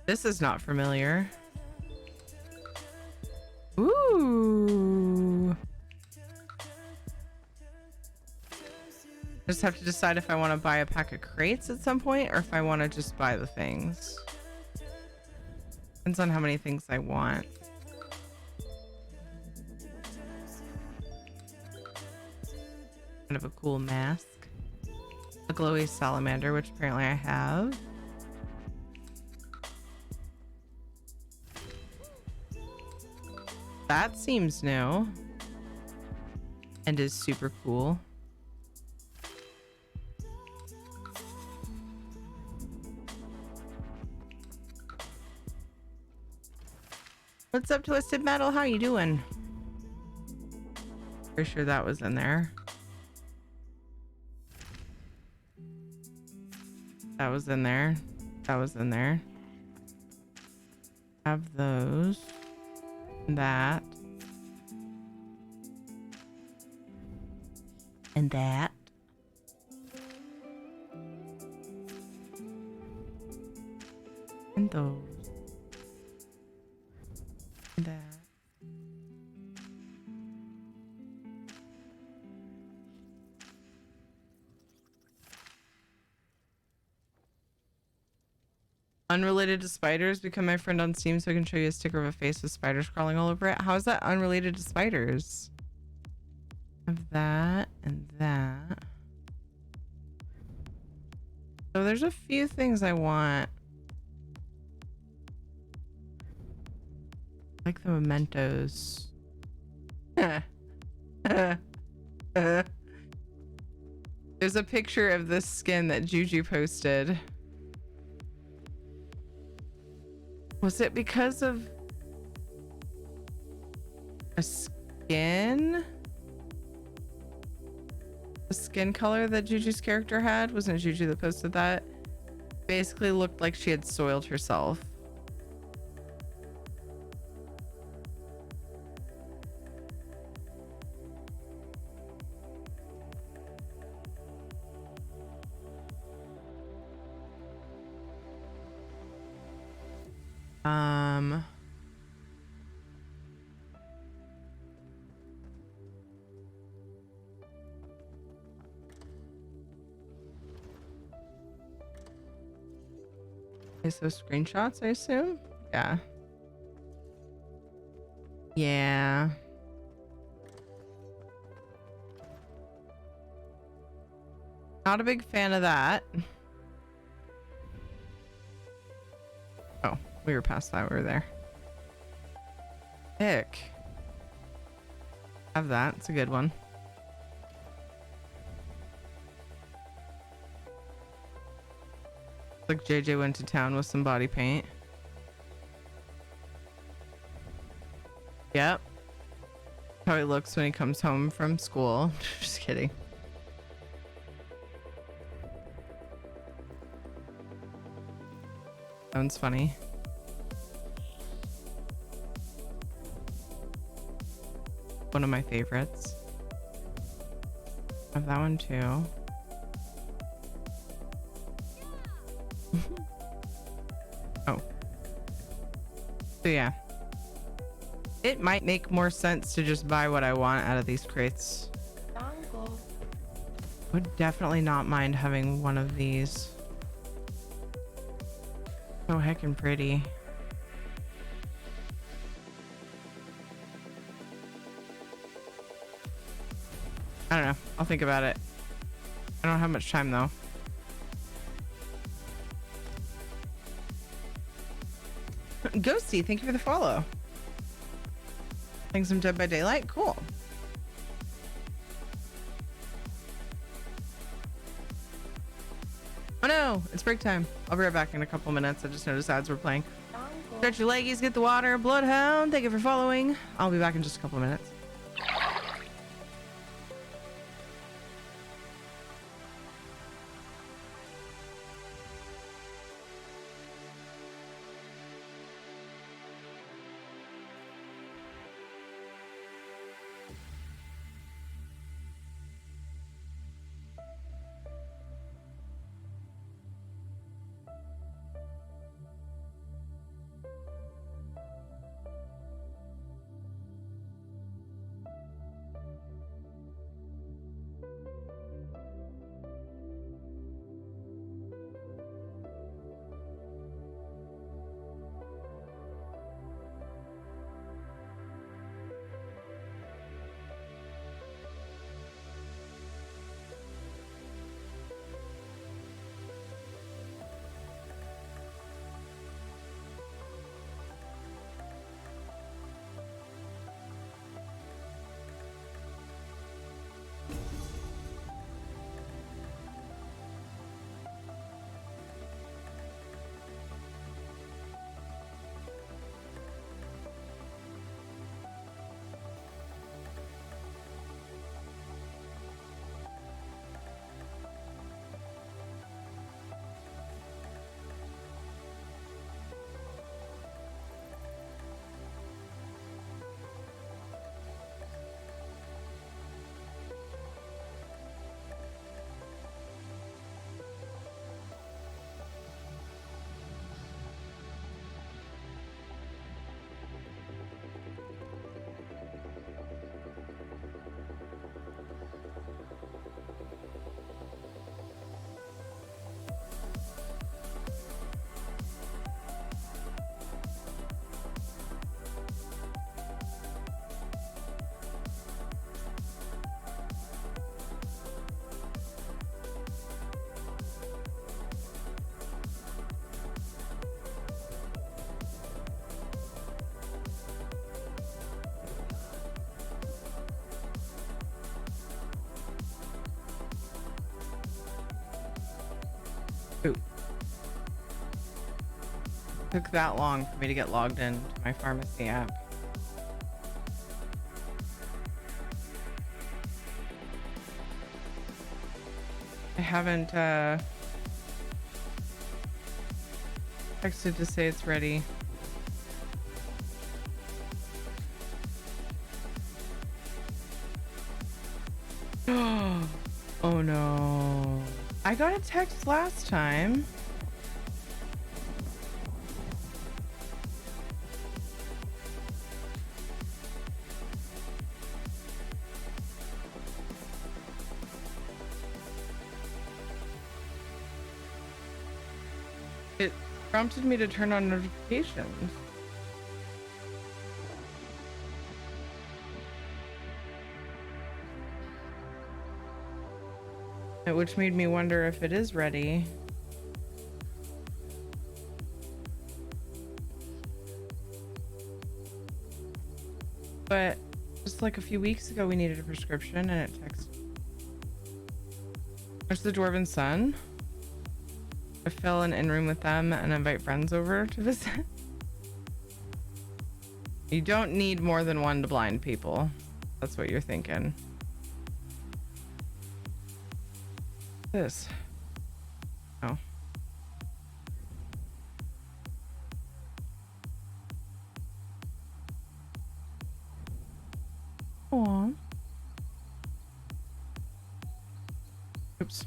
[SPEAKER 1] This is not familiar. Ooh. Just have to decide if I want to buy a pack of crates at some point or if I want to just buy the things. Depends on how many things I want. Kind of a cool mask. A glowy salamander, which apparently I have. That seems new and is super cool. What's up, Twisted Metal? How you doing? Pretty sure that was in there. That was in there. That was in there. Have those. That. And that. And those. And that. Unrelated to spiders, become my friend on Steam so I can show you a sticker of a face with spiders crawling all over it. How is that unrelated to spiders? Have that and that. So there's a few things I want. Like the mementos. There's a picture of this skin that Juju posted. Was it because of a skin? The skin color that Juju's character had? Wasn't it Juju that posted that? Basically looked like she had soiled herself. Okay, so screenshots, I assume? Yeah. Yeah. Not a big fan of that. Oh, we were past that. We were there. Pick. Have that. It's a good one. Like JJ went to town with some body paint. Yep. How he looks when he comes home from school. Just kidding. Sounds funny. One of my favorites. I have that one too. So yeah. It might make more sense to just buy what I want out of these crates. Would definitely not mind having one of these. So heckin' pretty. I don't know. I'll think about it. I don't have much time though. Ghosty, thank you for the follow. Playing some Dead by Daylight? Cool. Oh no, it's break time. I'll be right back in a couple minutes. I just noticed ads were playing. Stretch your leggies, get the water. Bloodhound, thank you for following. I'll be back in just a couple minutes. Ooh. Took that long for me to get logged into my pharmacy app. I haven't texted to say it's ready. Oh no. I got a text last time. It prompted me to turn on notifications. Which made me wonder if it is ready. But just like a few weeks ago, we needed a prescription and it texted. There's the Dwarven Sun. I fill an in-room with them and invite friends over to visit. You don't need more than one to blind people. That's what you're thinking. This. Oh. Aw. Oops.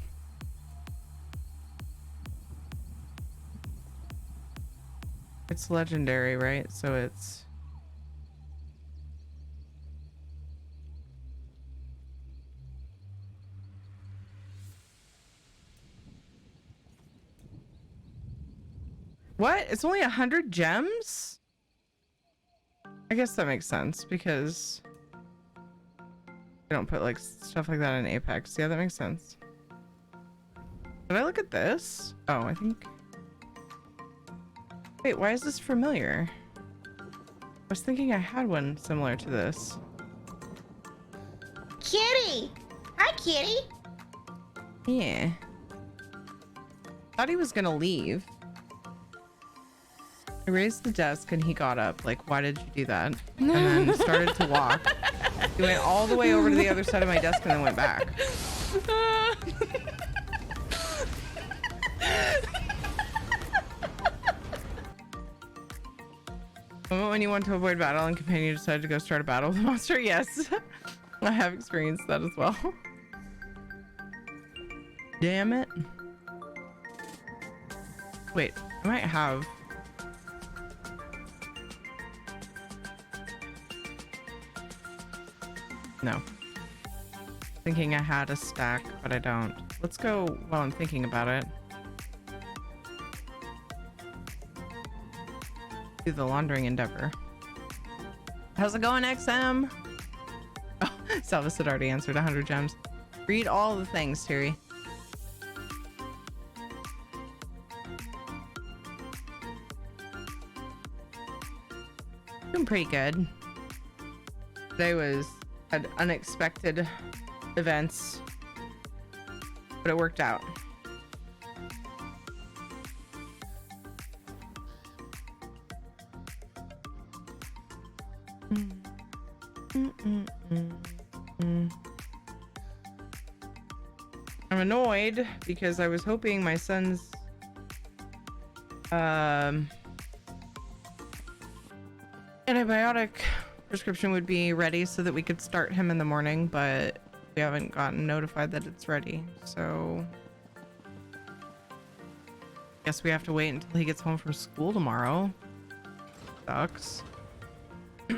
[SPEAKER 1] It's legendary, right? So it's... What? It's only 100 gems? I guess that makes sense because they don't put like stuff like that in Apex. Yeah, that makes sense. Did I look at this? Oh, I think... Wait, why is this familiar? I was thinking I had one similar to this.
[SPEAKER 10] Kitty! Hi, Kitty!
[SPEAKER 1] Yeah. Thought he was gonna leave. I raised the desk and he got up. Like, why did you do that? And then started to walk. He went all the way over to the other side of my desk and then went back. Moment when you want to avoid battle and companion decided to go start a battle with a monster? Yes. I have experienced that as well. Damn it. Wait, I might have... No. Thinking I had a stack, but I don't. Let's go while I'm thinking about it. Do the laundering endeavor. How's it going, XM? Oh, Salvis had already answered 100 gems. Read all the things, Terry. Doing pretty good. Today had unexpected events, but it worked out. I'm annoyed because I was hoping my son's antibiotic prescription would be ready so that we could start him in the morning, but we haven't gotten notified that it's ready, so guess we have to wait until he gets home from school tomorrow. Sucks.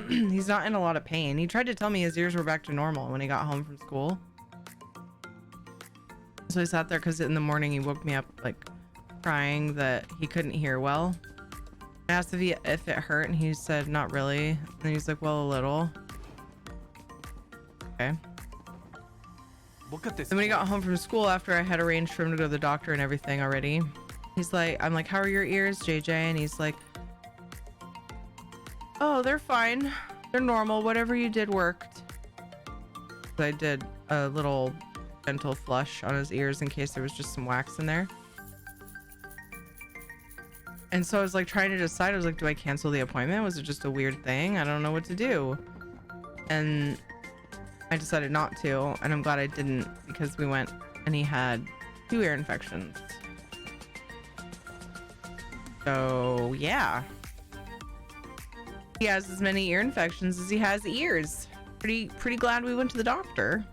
[SPEAKER 1] He's not in a lot of pain. He tried to tell me his ears were back to normal when he got home from school, so he sat there because in the morning he woke me up like crying that he couldn't hear well. I asked if it hurt and he said not really, and he's like, well, a little. Okay.
[SPEAKER 6] Look at this.
[SPEAKER 1] Then when he got home from school after I had arranged for him to go to the doctor and everything already, he's like, I'm like, how are your ears, JJ? And he's like, oh, they're fine, they're normal, whatever you did worked. So I did a little gentle flush on his ears in case there was just some wax in there. And so I was like trying to decide, I was like, do I cancel the appointment? Was it just a weird thing? I don't know what to do. And I decided not to, and I'm glad I didn't, because we went and he had 2 ear infections. So yeah. He has as many ear infections as he has ears. Pretty glad we went to the doctor.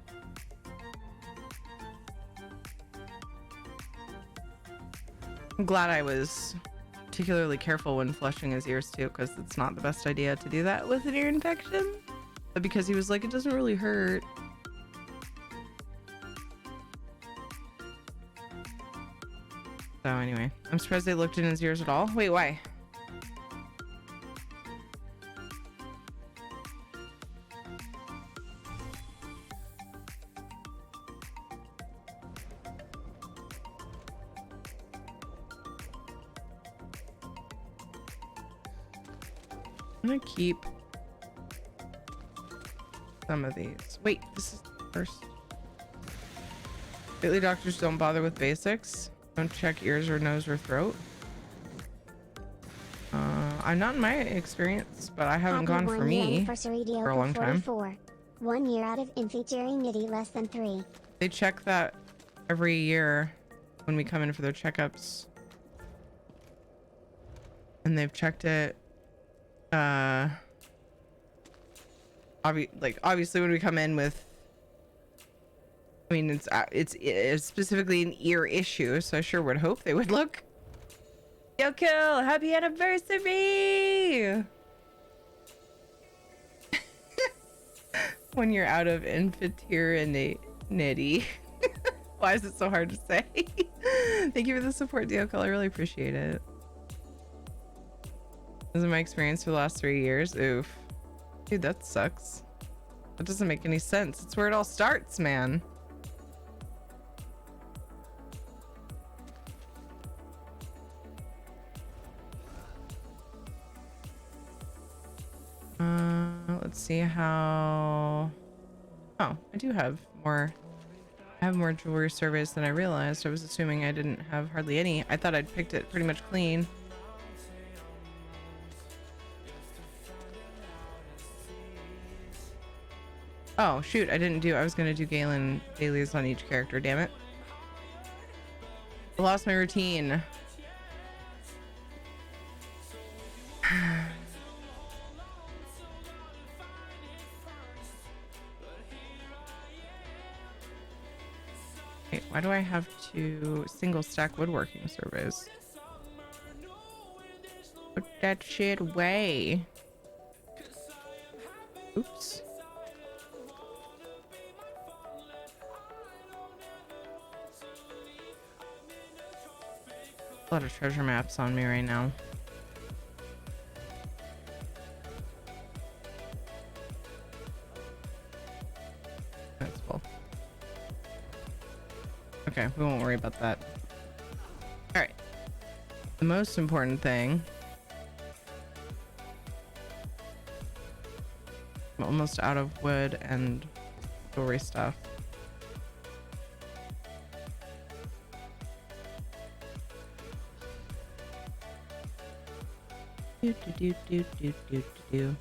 [SPEAKER 1] I'm glad I was particularly careful when flushing his ears too, because it's not the best idea to do that with an ear infection. But because he was like, it doesn't really hurt. So anyway, I'm surprised they looked in his ears at all. Wait, why? I'm gonna keep some of these. Wait, this is first. Lately, doctors don't bother with basics. Don't check ears or nose or throat. I'm not in my experience, but I haven't gone for me for a long time.
[SPEAKER 10] 1 year out of inferiority less than 3.
[SPEAKER 1] They check that every year when we come in for their checkups, and they've checked it. Obviously when we come in with, I mean, it's specifically an ear issue, so I sure would hope they would look. Yo, Kill, happy anniversary! When you're out of infanterinity. Why is it so hard to say? Thank you for the support, Diokal. I really appreciate it. This is my experience for the last 3 years. Oof. Dude, that sucks. That doesn't make any sense. It's where it all starts, man. Let's see how... Oh, I do have more... I have more jewelry surveys than I realized. I was assuming I didn't have hardly any. I thought I'd picked it pretty much clean. Oh, shoot. I was going to do Galen dailies on each character. Damn it. I lost my routine. Wait, why do I have to single stack woodworking surveys? Put that shit away. Oops. A lot of treasure maps on me right now. That's cool. Okay, we won't worry about that. All right. The most important thing. I'm almost out of wood and jewelry stuff. Do.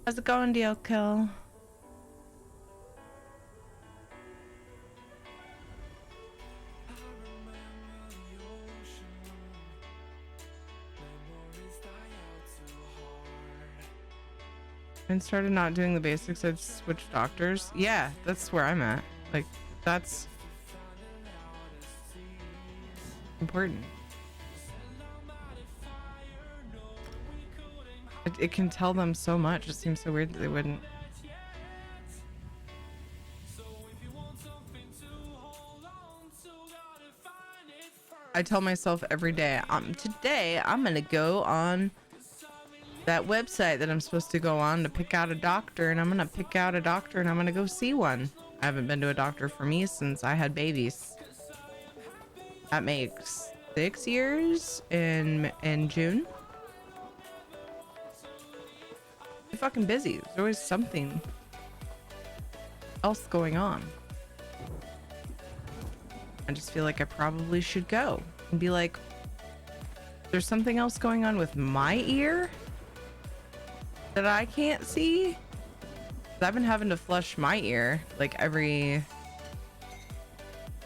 [SPEAKER 1] How's it going, DL Kill? And started not doing the basics. I'd switch doctors. Yeah, that's where I'm at. Like, that's important. It can tell them so much. It seems so weird that they wouldn't. I tell myself every day, today I'm gonna go on that website that I'm supposed to go on to pick out a doctor, and I'm gonna pick out a doctor and I'm gonna go see one. I haven't been to a doctor for me since I had babies. That makes 6 years in June. I'm fucking busy. There's always something else going on. I just feel like I probably should go and be like, there's something else going on with my ear that I can't see. I've been having to flush my ear like every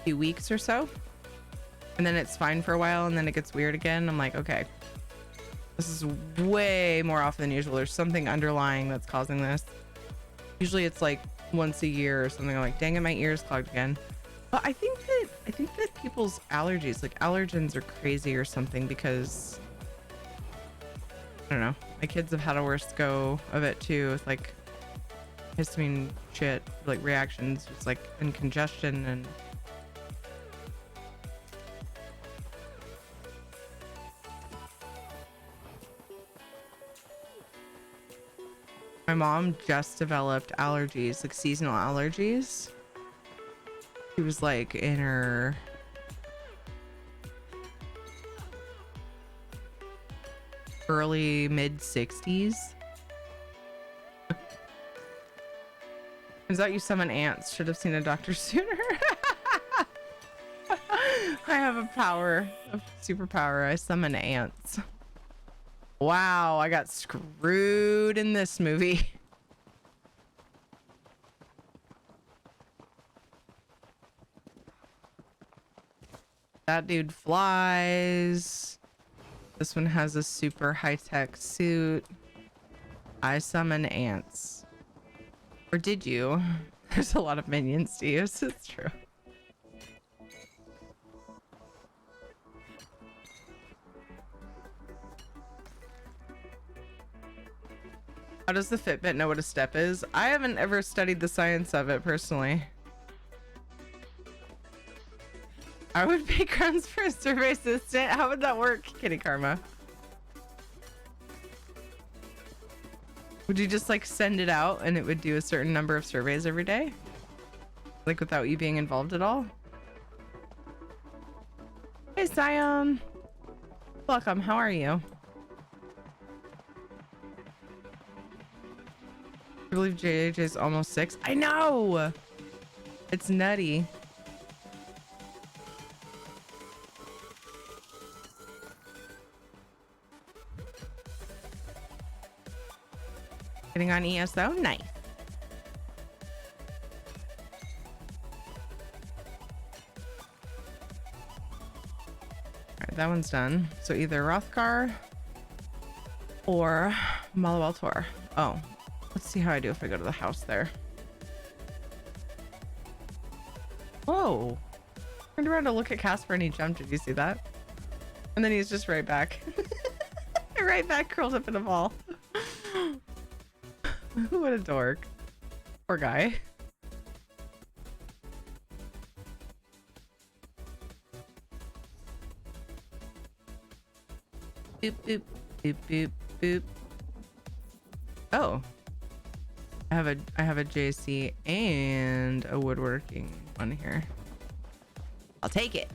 [SPEAKER 1] few weeks or so, and then it's fine for a while and then it gets weird again. I'm like, okay, this is way more often than usual. There's something underlying that's causing this. Usually it's like once a year or something. I'm like, dang it, my ear's clogged again. But I think that people's allergies, like allergens, are crazy or something, because I don't know, my kids have had a worse go of it too, with like histamine shit, like reactions, just like, and congestion. And my mom just developed allergies, like seasonal allergies. She was like in her early mid 60s. Turns out you summon ants. Should have seen a doctor sooner. I have a superpower. I summon ants. Wow, I got screwed in this movie. That dude flies. This one has a super high-tech suit. I summon ants. Or did you? There's a lot of minions to use. It's true. How does the Fitbit know what a step is? I haven't ever studied the science of it personally. I would pay crumbs for a survey assistant. How would that work, Kitty Karma? Would you just like send it out and it would do a certain number of surveys every day? Like without you being involved at all? Hey, Zion. Welcome. How are you? I believe JJ's almost 6. I know! It's nutty. Getting on ESO? Nice. Alright, that one's done. So either Rothgar or Malawaltor. Oh, let's see how I do if I go to the house there. Whoa. Turned around to look at Casper and he jumped. Did you see that? And then he's just right back. Right back, curled up in a ball. What a dork. Poor guy. Boop, boop, boop, boop, boop. Oh. I have a JC and a woodworking one here. I'll take it.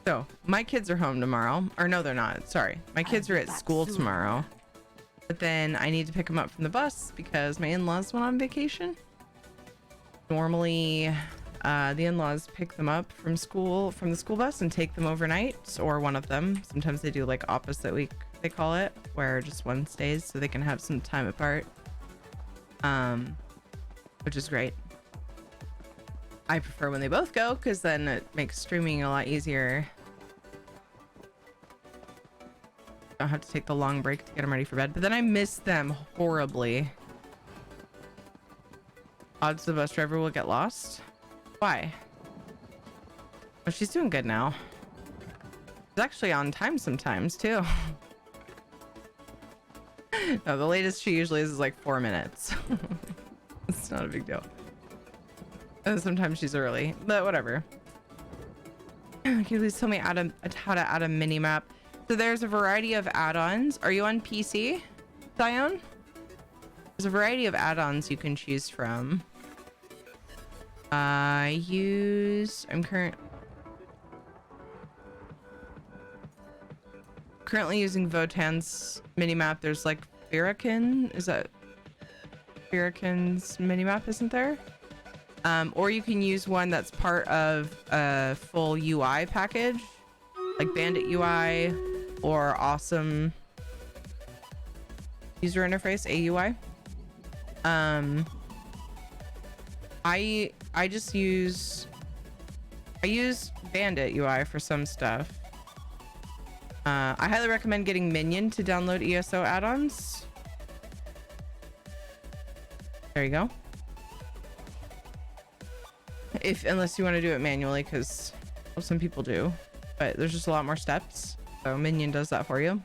[SPEAKER 1] So my kids are home tomorrow, or no, they're not. Sorry, my kids are at school tomorrow, but then I need to pick them up from the bus because my in-laws went on vacation. Normally, the in-laws pick them up from the school bus and take them overnight, or one of them. Sometimes they do like opposite week, they call it, where just one stays so they can have some time apart, which is great. I prefer when they both go because then it makes streaming a lot easier. Don't have to take the long break to get them ready for bed, but then I miss them horribly. Odds the bus driver will get lost. Why? Oh, she's doing good now. She's actually on time sometimes too. No, the latest she usually is like 4 minutes. It's not a big deal. And sometimes she's early, but whatever. Can you please tell me how to add a mini map? So there's a variety of add-ons. Are you on PC, Zion? There's a variety of add-ons you can choose from. I'm currently using Votan's minimap. There's like Firakin. Is that Firakin's minimap, isn't there? Or you can use one that's part of a full UI package, like Bandit UI or Awesome User Interface, AUI. I use Bandit UI for some stuff. I highly recommend getting Minion to download ESO add-ons. There you go. Unless you want to do it manually, because some people do, but there's just a lot more steps, so Minion does that for you.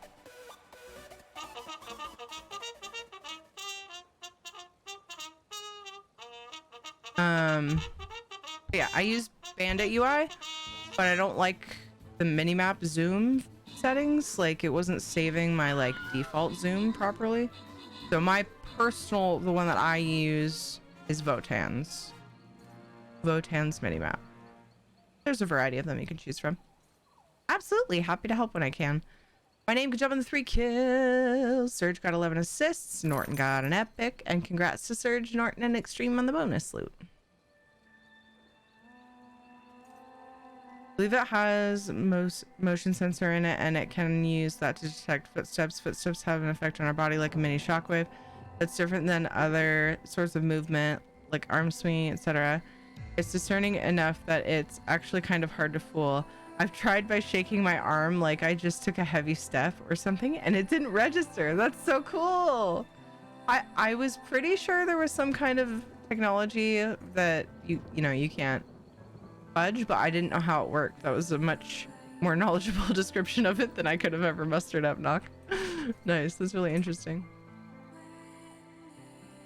[SPEAKER 1] Yeah, I use Bandit UI, but I don't like the minimap zoom settings. Like, it wasn't saving my like default zoom properly, so my personal, the one that I use is Votan's minimap. There's a variety of them you can choose from. Absolutely happy to help when I can. My name could jump on the 3 kills. Surge got 11 assists. Norton got an epic, and congrats to Surge, Norton, and Extreme on the bonus loot. I believe it has motion sensor in it, and it can use that to detect footsteps. Footsteps have an effect on our body like a mini shockwave. That's different than other sorts of movement like arm swinging, etc. It's discerning enough that it's actually kind of hard to fool. I've tried by shaking my arm like I just took a heavy step or something, and it didn't register. That's so cool. I was pretty sure there was some kind of technology that you can't fudge, but I didn't know how it worked. That was a much more knowledgeable description of it than I could have ever mustered up, Knock. Nice, that's really interesting.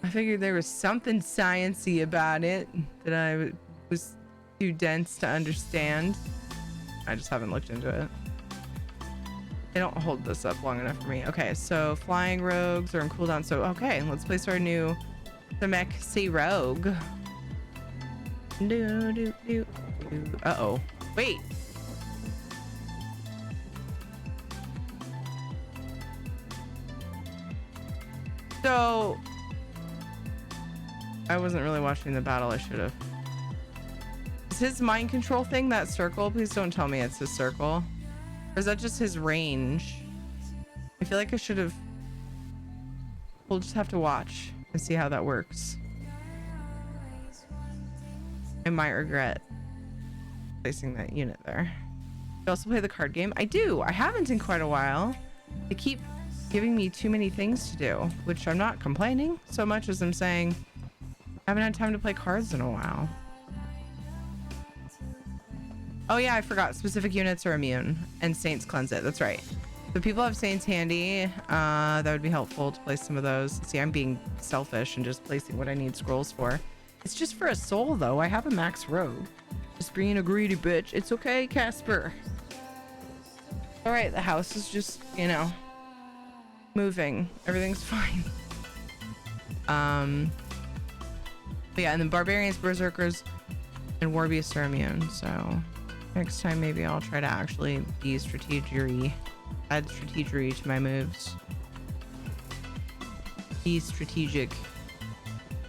[SPEAKER 1] I figured there was something sciencey about it that I was too dense to understand. I just haven't looked into it. They don't hold this up long enough for me. Okay, so flying rogues are in cooldown. So, okay, let's place our new Namek Sea Rogue. Uh-oh. Wait. So, I wasn't really watching the battle. I should have. Is his mind control thing that circle? Please don't tell me it's his circle. Or is that just his range? I feel like I should have... We'll just have to watch and see how that works. I might regret placing that unit there. You also play the card game? I do. I haven't in quite a while. They keep giving me too many things to do, which I'm not complaining so much as I'm saying I haven't had time to play cards in a while. Oh yeah, I forgot. Specific units are immune and Saints cleanse it. That's right. If people have Saints handy, that would be helpful to place some of those. See, I'm being selfish and just placing what I need scrolls for. It's just for a soul though. I have a max rogue. Just being a greedy bitch. It's okay, Casper. All right, the house is just, you know, moving. Everything's fine. But yeah, and then barbarians, berserkers, and war beasts are immune. So next time maybe I'll try to actually be strategery, add strategery to my moves. Be strategic.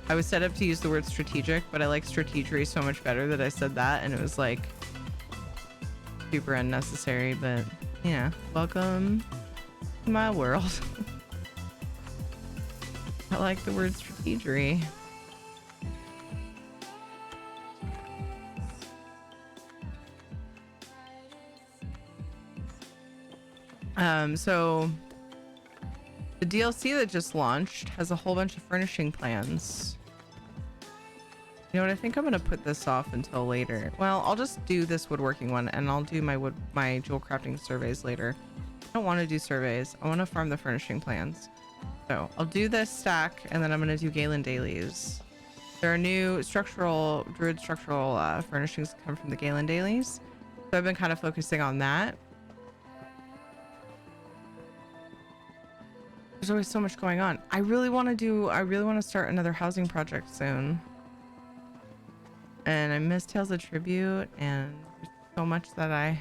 [SPEAKER 1] I was set up to use the word strategic, but I like strategery so much better that I said that, and it was like super unnecessary. But yeah, welcome to my world. I like the word strategery. So the DLC that just launched has a whole bunch of furnishing plans. You know what? I think I'm gonna put this off until later. Well, I'll just do this woodworking one, and I'll do my jewel crafting surveys later. I don't want to do surveys. I want to farm the furnishing plans. So I'll do this stack, and then I'm gonna do Galen dailies. There are new druid structural furnishings that come from the Galen dailies, so I've been kind of focusing on that. There's always so much going on. I really want to start another housing project soon. And I miss Tales of Tribute, and there's so much that I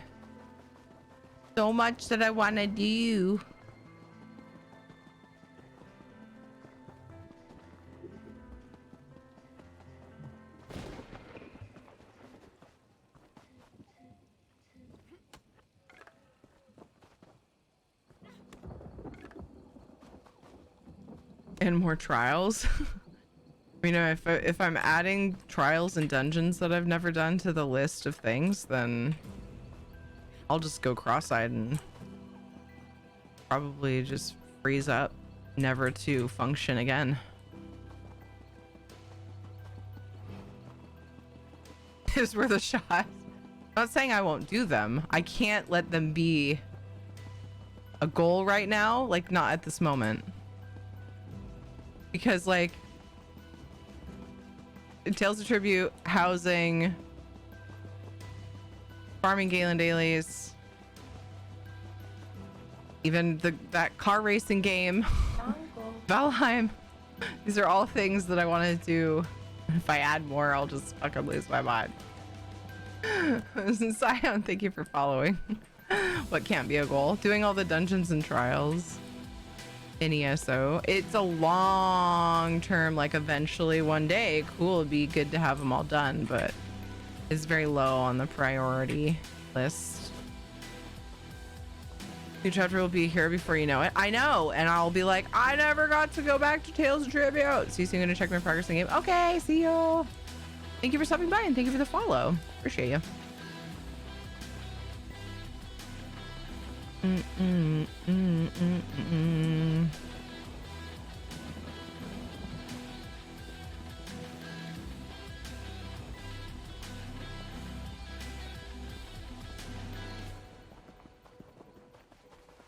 [SPEAKER 1] want to do. And more trials. You know, if I'm adding trials and dungeons that I've never done to the list of things, then I'll just go cross-eyed and probably just freeze up, never to function again. It's worth a shot. I'm not saying I won't do them. I can't let them be a goal right now, like not at this moment. Because like Tales of Tribute, housing, farming Galen dailies, even that car racing game, Valheim. These are all things that I want to do. If I add more, I'll just fucking lose my mind. Sion, thank you for following. What can't be a goal? Doing all the dungeons and trials in ESO. It's a long term, like eventually one day, cool, it'd be good to have them all done, but it's very low on the priority list. New chapter will be here before you know it. I know, and I'll be like, I never got to go back to Tales of Tribute. See you soon. Gonna check my progress in the game. Okay, see you. Thank you for stopping by and thank you for the follow. Appreciate you.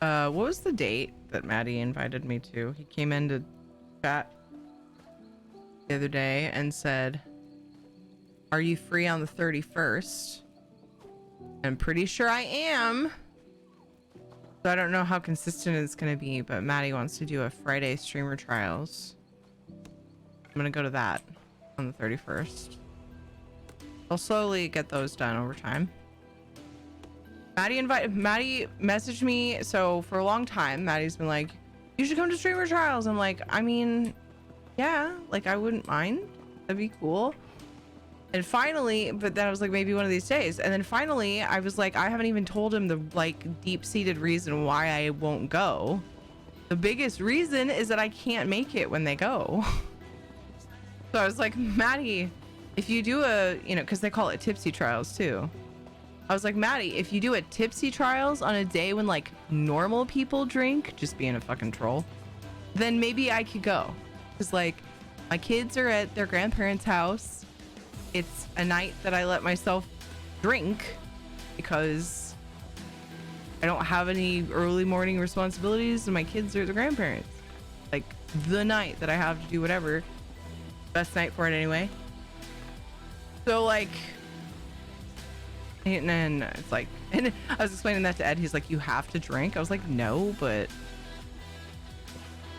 [SPEAKER 1] What was the date that Maddie invited me to? He came in to chat the other day and said, "Are you free on the 31st?" I'm pretty sure I am. So I don't know how consistent it's gonna be, but Maddie wants to do a Friday streamer trials. I'm gonna go to that on the 31st. I'll slowly get those done over time. Maddie messaged me. So for a long time, Maddie's been like, "You should come to streamer trials." I'm like, I mean, yeah, like I wouldn't mind. That'd be cool. And finally, but then I was like, maybe one of these days. And then finally, I was like, I haven't even told him the like deep-seated reason why I won't go. The biggest reason is that I can't make it when they go. So I was like, Maddie, if you do a, you know, because they call it tipsy trials too. I was like, Maddie, if you do a tipsy trials on a day when like normal people drink, just being a fucking troll, then maybe I could go. Because like my kids are at their grandparents' house. It's a night that I let myself drink because I don't have any early morning responsibilities and my kids are the grandparents. Like the night that I have to do whatever. Best night for it anyway. So like, and then it's like, and I was explaining that to Ed. He's like, "You have to drink?" I was like, "No, but it'd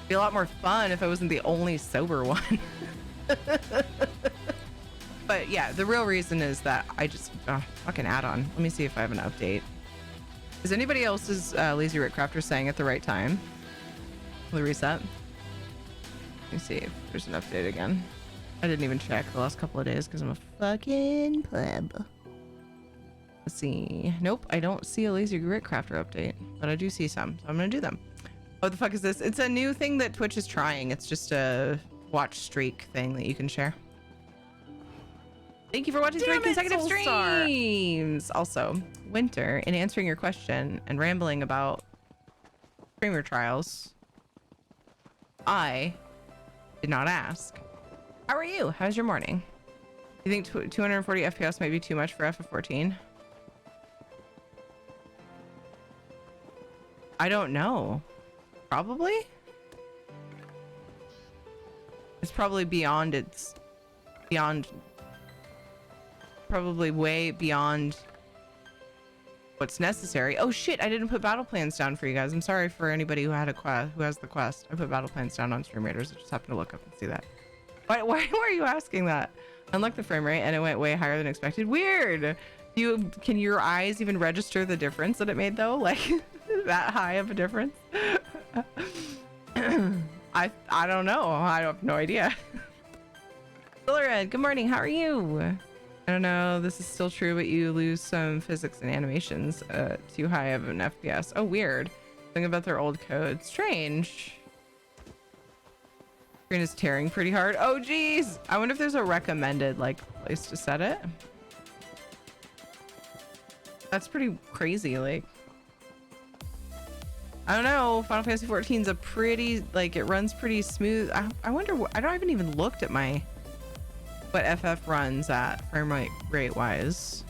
[SPEAKER 1] be a lot more fun if I wasn't the only sober one." But yeah, the real reason is that I just fucking add-on. Let me see if I have an update. Is anybody else's Lazy Rick Crafter saying at the right time? The reset. Let me see if there's an update again. I didn't even check the last couple of days because I'm a fucking pleb. Let's see. Nope, I don't see a Lazy Rick Crafter update, but I do see some, so I'm gonna do them. What the fuck is this? It's a new thing that Twitch is trying. It's just a watch streak thing that you can share. Thank you for watching 3 consecutive streams. Also, Winter, in answering your question and rambling about streamer trials, I did not ask. How are you? How's your morning? You think 240 FPS might be too much for FF14? I don't know. Probably? It's probably beyond its... beyond... probably way beyond what's necessary. Oh shit, I didn't put battle plans down for you guys. I'm sorry for anybody who had a quest, who has the quest. I put battle plans down on Stream Raiders. I just happened to look up and see that. Why are you asking that? Unlocked the frame rate and it went way higher than expected. Weird. Can your eyes even register the difference that it made though? Like that high of a difference? I don't know. I have no idea. Red, good morning. How are you? I don't know. This is still true, but you lose some physics and animations. Too high of an FPS. Oh, weird. Think about their old code. Strange. Screen is tearing pretty hard. Oh, geez. I wonder if there's a recommended like place to set it. That's pretty crazy. Like, I don't know. Final Fantasy 14 is a pretty, like, it runs pretty smooth. I wonder what, I haven't even looked at what FF runs at frame rate wise.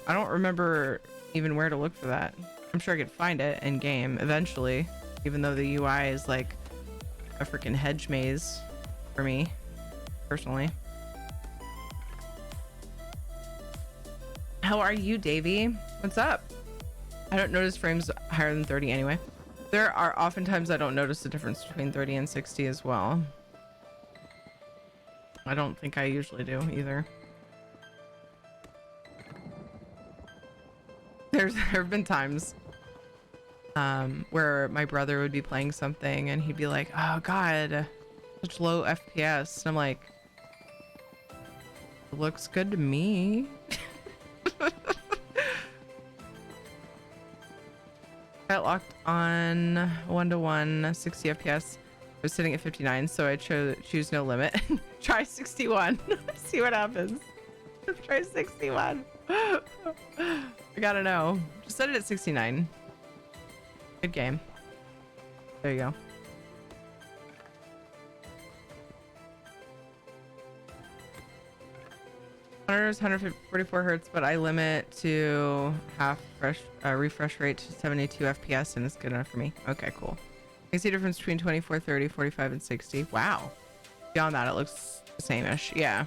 [SPEAKER 1] I don't remember even where to look for that. I'm sure I could find it in game eventually, even though the UI is like a freaking hedge maze for me personally. How are you, Davey? What's up? I don't notice frames higher than 30 anyway. There are oftentimes I don't notice the difference between 30 and 60 as well. I don't think I usually do either. There have been times where my brother would be playing something and he'd be like, "Oh God, such low FPS." And I'm like, "It looks good to me." Got locked on 1:1 60 FPS. I was sitting at 59, so I choose no limit. Try 61. See what happens. Try 61. I gotta know. Just set it at 69. Good game. There you go. Monitor is 144 hertz, but I limit to half refresh rate to 72 FPS, and it's good enough for me. Okay, cool. I can see the difference between 24, 30, 45, and 60. Wow. Beyond that, it looks the same-ish. Yeah,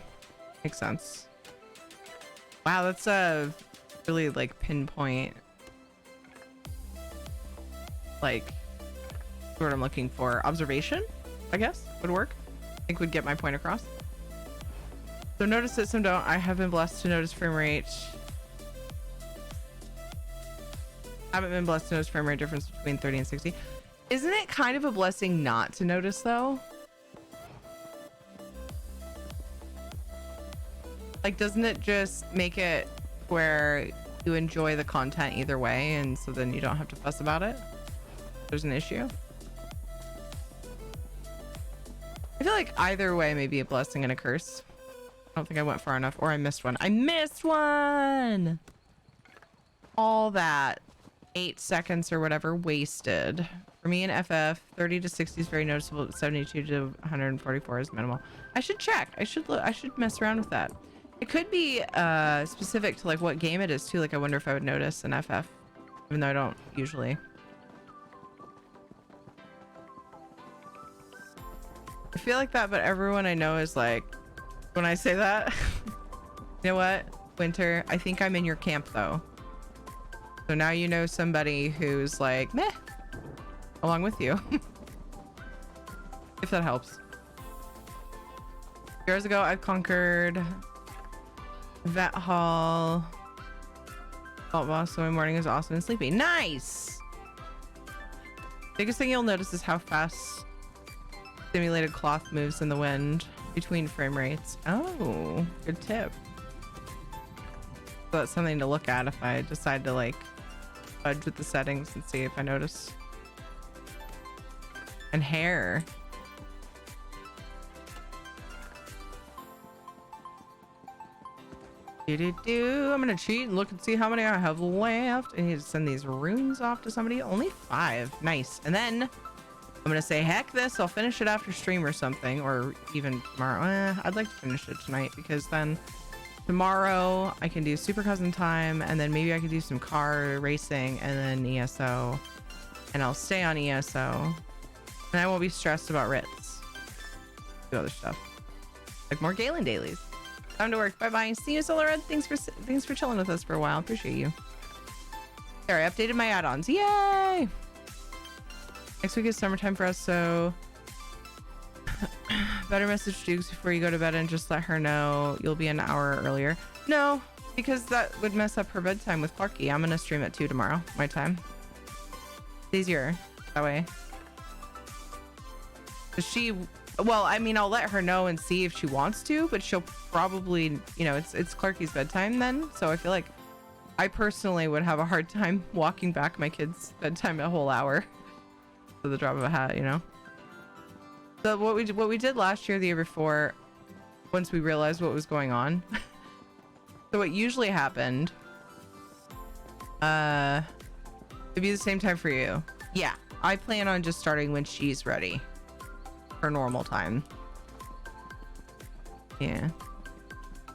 [SPEAKER 1] makes sense. Wow, that's a really like pinpoint, like what I'm looking for. Observation, I guess, would work. I think would get my point across. So notice it, some don't. I have been blessed to notice frame rate. Haven't been blessed to notice frame rate difference between 30 and 60. Isn't it kind of a blessing not to notice though? Like, doesn't it just make it where you enjoy the content either way, and so then you don't have to fuss about it? There's an issue. I feel like either way may be a blessing and a curse. I don't think I went far enough, or I missed one. I missed one! All that 8 seconds or whatever wasted. For me in FF, 30 to 60 is very noticeable, but 72 to 144 is minimal. I should check. I should mess around with that. It could be specific to like what game it is too. Like I wonder if I would notice in FF, even though I don't usually. I feel like that, but everyone I know is like, when I say that, you know what, Winter, I think I'm in your camp though. So now you know somebody who's like, meh, along with you. If that helps. Years ago, I conquered Vet Hall. Vault Boss, so my morning is awesome and sleepy. Nice! Biggest thing you'll notice is how fast simulated cloth moves in the wind between frame rates. Oh, good tip. So that's something to look at if I decide to like fudge with the settings and see if I notice. And hair. I'm gonna cheat and look and see how many I have left. I need to send these runes off to somebody. Only 5. Nice. And then I'm gonna say, heck this, I'll finish it after stream or something, or even tomorrow. I'd like to finish it tonight, because then tomorrow I can do Super Cousin time, and then maybe I could do some car racing, and then ESO, and I'll stay on ESO, and I won't be stressed about Ritz. Do other stuff, like more Galen dailies. Time to work. Bye bye. See you, Solar Red. Thanks for chilling with us for a while. Appreciate you. There, I updated my add-ons. Yay! Next week is summertime for us, so better message Dukes before you go to bed and just let her know you'll be an hour earlier. No, because that would mess up her bedtime with Clarky. I'm gonna stream at 2 tomorrow, my time. It's easier that way. Well, I mean, I'll let her know and see if she wants to, but she'll probably, you know, it's Clarky's bedtime then, so I feel like I personally would have a hard time walking back my kids' bedtime a whole hour. To the drop of a hat, you know. So what we did last year, the year before, once we realized what was going on. So what usually happened, it'd be the same time for you. Yeah, I plan on just starting when she's ready. Her normal time. Yeah.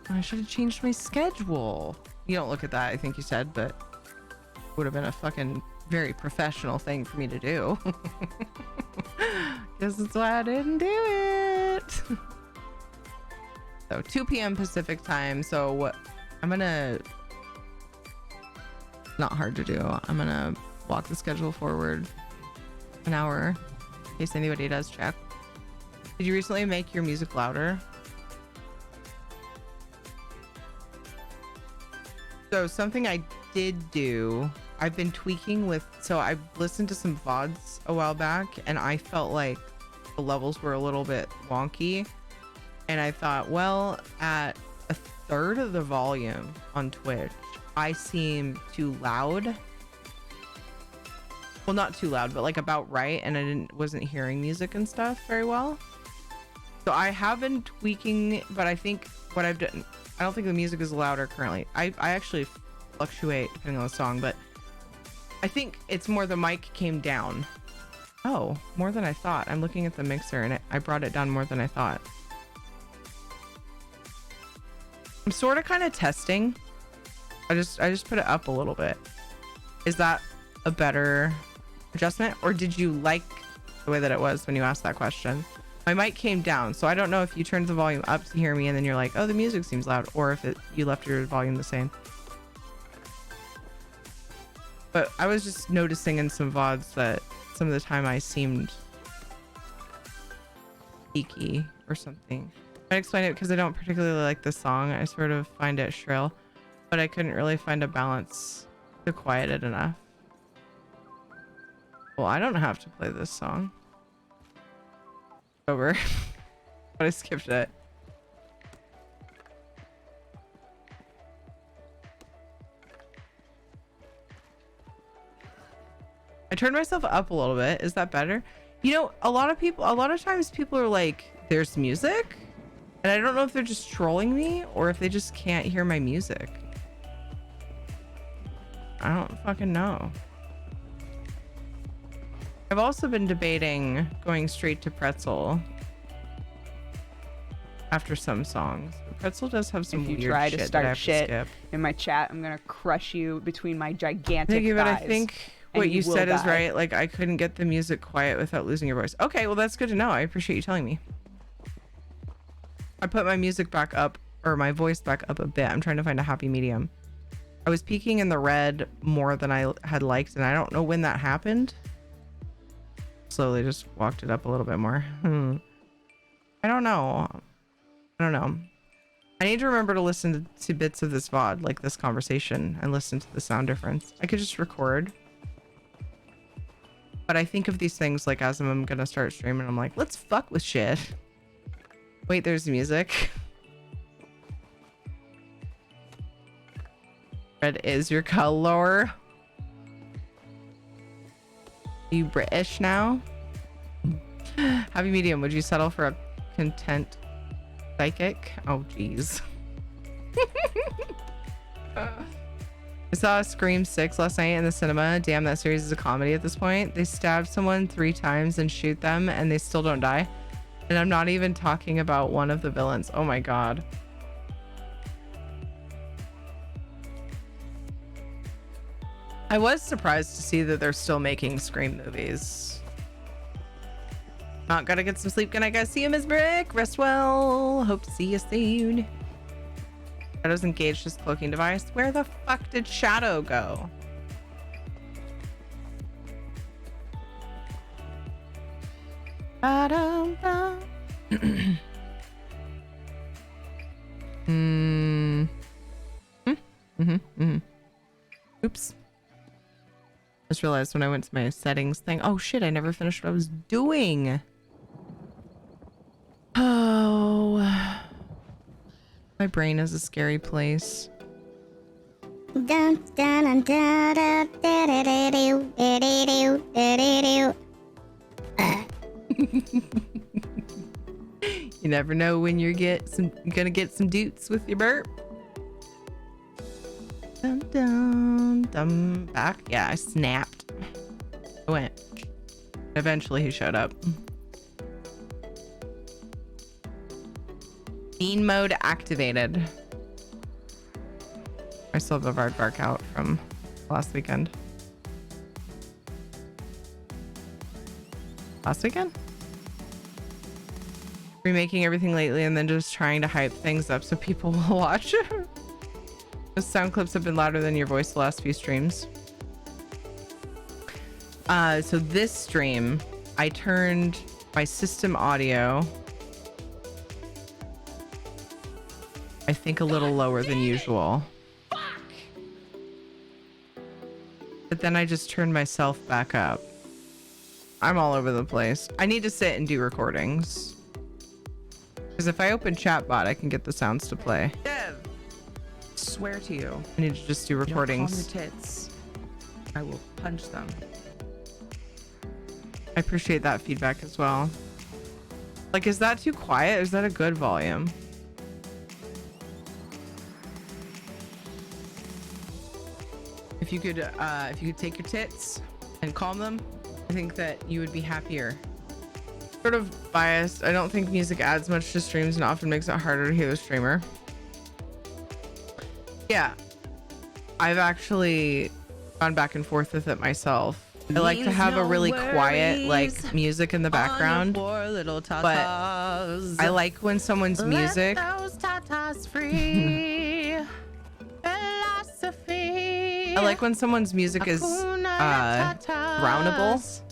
[SPEAKER 1] I should have changed my schedule. You don't look at that, I think you said, but would have been a fucking very professional thing for me to do. Guess that's why I didn't do it. So 2 p.m. Pacific time. So what I'm gonna, not hard to do, I'm gonna walk the schedule forward an hour in case anybody does check. Did you recently make your music louder? So something I did do, I've been tweaking with, so I listened to some VODs a while back and I felt like the levels were a little bit wonky. And I thought, well, at 1/3 of the volume on Twitch, I seem too loud. Well, not too loud, but like about right. And I wasn't hearing music and stuff very well. So I have been tweaking, but I think what I've done, I don't think the music is louder currently. I actually fluctuate depending on the song, but I think it's more the mic came down. Oh, more than I thought. I'm looking at the mixer and I brought it down more than I thought. I'm sort of kind of testing. I just put it up a little bit. Is that a better adjustment, or did you like the way that it was when you asked that question? My mic came down, so I don't know if you turned the volume up to hear me and then you're like, oh, the music seems loud, or if you left your volume the same. But I was just noticing in some VODs that some of the time I seemed peaky or something. I explain it because I don't particularly like the song. I sort of find it shrill, but I couldn't really find a balance to quiet it enough. Well, I don't have to play this song. Over. But I skipped it. I turned myself up a little bit. Is that better? You know, a lot of times people are like, there's music, and I don't know if they're just trolling me or if they just can't hear my music. I don't fucking know. I've also been debating going straight to Pretzel after some songs. Pretzel does have some weird shit. If you try to start shit
[SPEAKER 14] in my chat, I'm gonna crush you between my gigantic thighs.
[SPEAKER 1] But I think what you said is right. Like, I couldn't get the music quiet without losing your voice. Okay, well, that's good to know. I appreciate you telling me. I put my music back up, or my voice back up a bit. I'm trying to find a happy medium. I was peaking in the red more than I had liked, and I don't know when that happened. Slowly just walked it up a little bit more. I don't know. I need to remember to listen to bits of this VOD, like this conversation, and listen to the sound difference. I could just record. But I think of these things like as I'm gonna start streaming, I'm like, let's fuck with shit. Wait, there's music. Red is your color. Are you British now? Happy medium. Would you settle for a content psychic? Oh, jeez. I saw Scream 6 last night in the cinema. Damn, that series is a comedy at this point. They stab someone 3 times and shoot them, and they still don't die. And I'm not even talking about one of the villains. Oh my god. I was surprised to see that they're still making Scream movies. Not gotta get some sleep. Good night, guys. See you, Ms. Brick. Rest well. Hope to see you soon. Shadow's engaged his cloaking device. Where the fuck did Shadow go? Oops. Just realized when I went to my settings thing. Oh shit, I never finished what I was doing. Oh. My brain is a scary place. You never know when you're gonna get some doots with your burp. Dum dum dum. Back. Yeah, I snapped. I went. Eventually he showed up. Bean mode activated. I still have a Aardvark out from last weekend. Last weekend? Remaking everything lately and then just trying to hype things up so people will watch. Those sound clips have been louder than your voice the last few streams. So this stream, I turned my system audio, I think, a little lower than usual. But then I just turned myself back up. I'm all over the place. I need to sit and do recordings. Because if I open chatbot, I can get the sounds to play. Dev! Swear to you. I need to just do recordings. Call me tits. I will punch them. I appreciate that feedback as well. Like, is that too quiet? Or is that a good volume? If you could take your tits and calm them, I think that you would be happier. Sort of biased. I don't think music adds much to streams and often makes it harder to hear the streamer. Yeah, I've actually gone back and forth with it myself. I like to have a really quiet like music in the background, but I like when someone's music free. Philosophy. I like when someone's music is drownable,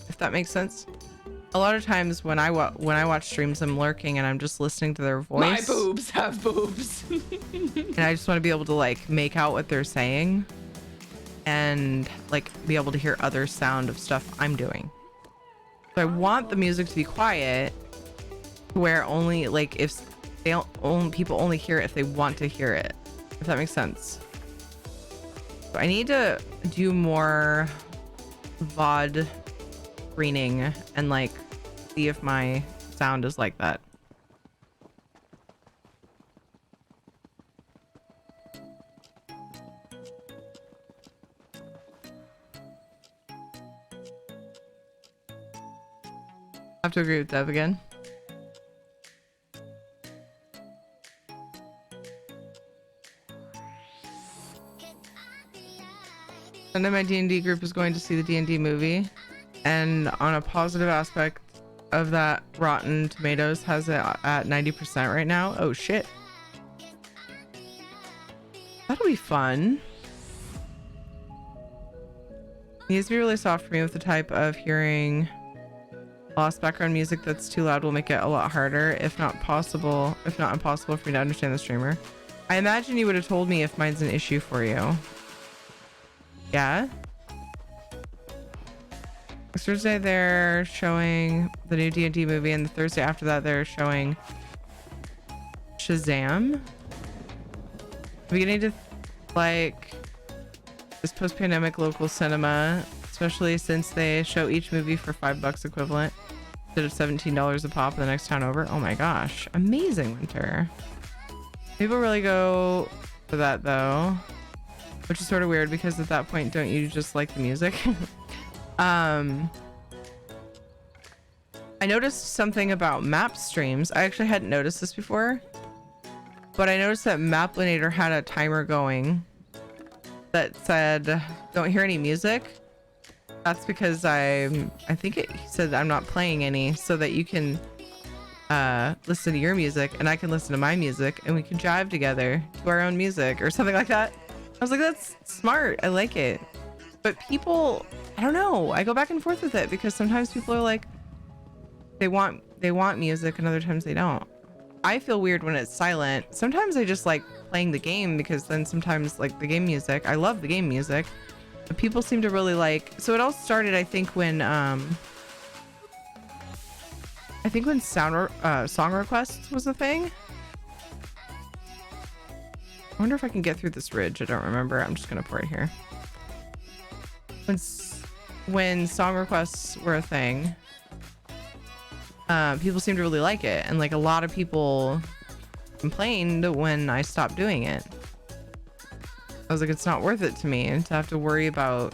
[SPEAKER 1] if that makes sense. A lot of times when I watch streams, I'm lurking and I'm just listening to their voice.
[SPEAKER 13] My boobs have boobs.
[SPEAKER 1] And I just want to be able to like make out what they're saying and like be able to hear other sound of stuff I'm doing. So I want the music to be quiet, where only like if they don't, only people only hear it if they want to hear it, if that makes sense. So I need to do more VOD screening and like see if my sound is like that. I have to agree with Dev again. Sunday my D&D group is going to see the D&D movie, and on a positive aspect of that, Rotten Tomatoes has it at 90% right now. Oh shit. That'll be fun. It needs to be really soft for me with the type of hearing lost background music that's too loud will make it a lot harder, if not impossible for me to understand the streamer. I imagine you would have told me if mine's an issue for you. Yeah? Next Thursday they're showing the new D&D movie, and the Thursday after that they're showing Shazam. I'm beginning to like this post-pandemic local cinema, especially since they show each movie for $5 equivalent instead of $17 a pop in the next town over. Oh my gosh, amazing, Winter. People really go for that though, which is sort of weird because at that point, don't you just like the music? I noticed something about map streams. I actually hadn't noticed this before, but I noticed that Maplinator had a timer going that said don't hear any music. That's because I think it said I'm not playing any, so that you can listen to your music and I can listen to my music and we can jive together to our own music or something like that. I was like, that's smart. I like it. But people, I don't know. I go back and forth with it because sometimes people are like, they want music and other times they don't. I feel weird when it's silent. Sometimes I just like playing the game because then sometimes like the game music, I love the game music. But people seem to really like, so it all started I think when song requests was a thing. I wonder if I can get through this ridge. I don't remember. I'm just gonna pour it here. When song requests were a thing, people seemed to really like it, and like a lot of people complained when I stopped doing it. I was like, it's not worth it to me and to have to worry about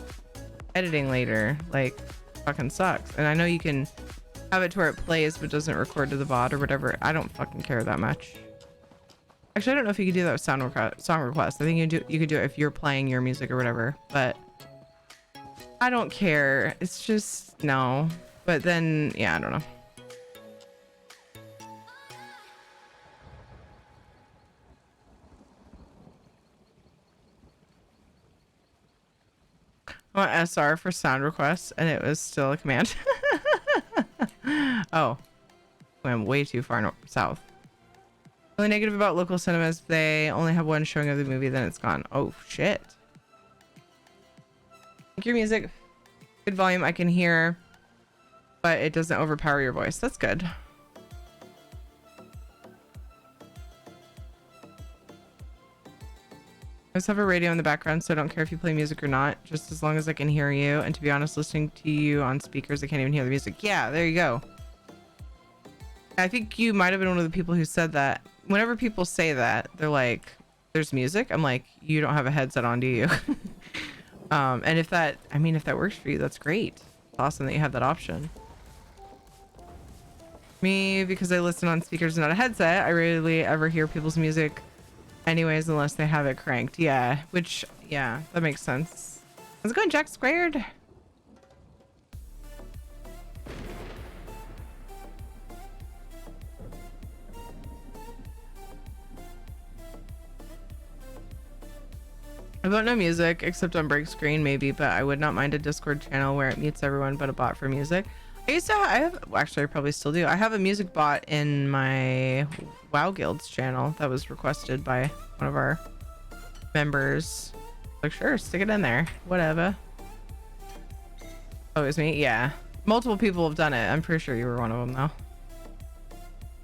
[SPEAKER 1] editing later. Like, fucking sucks. And I know you can have it to where it plays but doesn't record to the bot or whatever. I don't fucking care that much. Actually, I don't know if you could do that with song request. I think you could do it if you're playing your music or whatever, but I don't care. It's just no. But then, yeah, I don't know. I want SR for sound requests, and it was still a command. Oh, I'm way too far south. Really negative about local cinemas. They only have one showing of the movie, then it's gone. Oh shit. Your music, good volume. I can hear, but it doesn't overpower your voice. That's good. I just have a radio in the background, so I don't care if you play music or not, just as long as I can hear you. And to be honest, listening to you on speakers, I can't even hear the music. Yeah, there you go. I think you might have been one of the people who said that. Whenever people say that, they're like, there's music. I'm like, you don't have a headset on, do you? And if that works for you, that's great. It's awesome that you have that option. Me, because I listen on speakers and not a headset, I rarely ever hear people's music anyways, unless they have it cranked. Yeah, which, yeah, that makes sense. How's it going, Jack Squared? About no music except on break screen maybe, but I would not mind a Discord channel where it mutes everyone but a bot for music. I used to well, actually I probably still do. I have a music bot in my WoW Guild's channel that was requested by one of our members. Like, sure, stick it in there, whatever. Oh, it was me? Yeah, multiple people have done it. I'm pretty sure you were one of them though.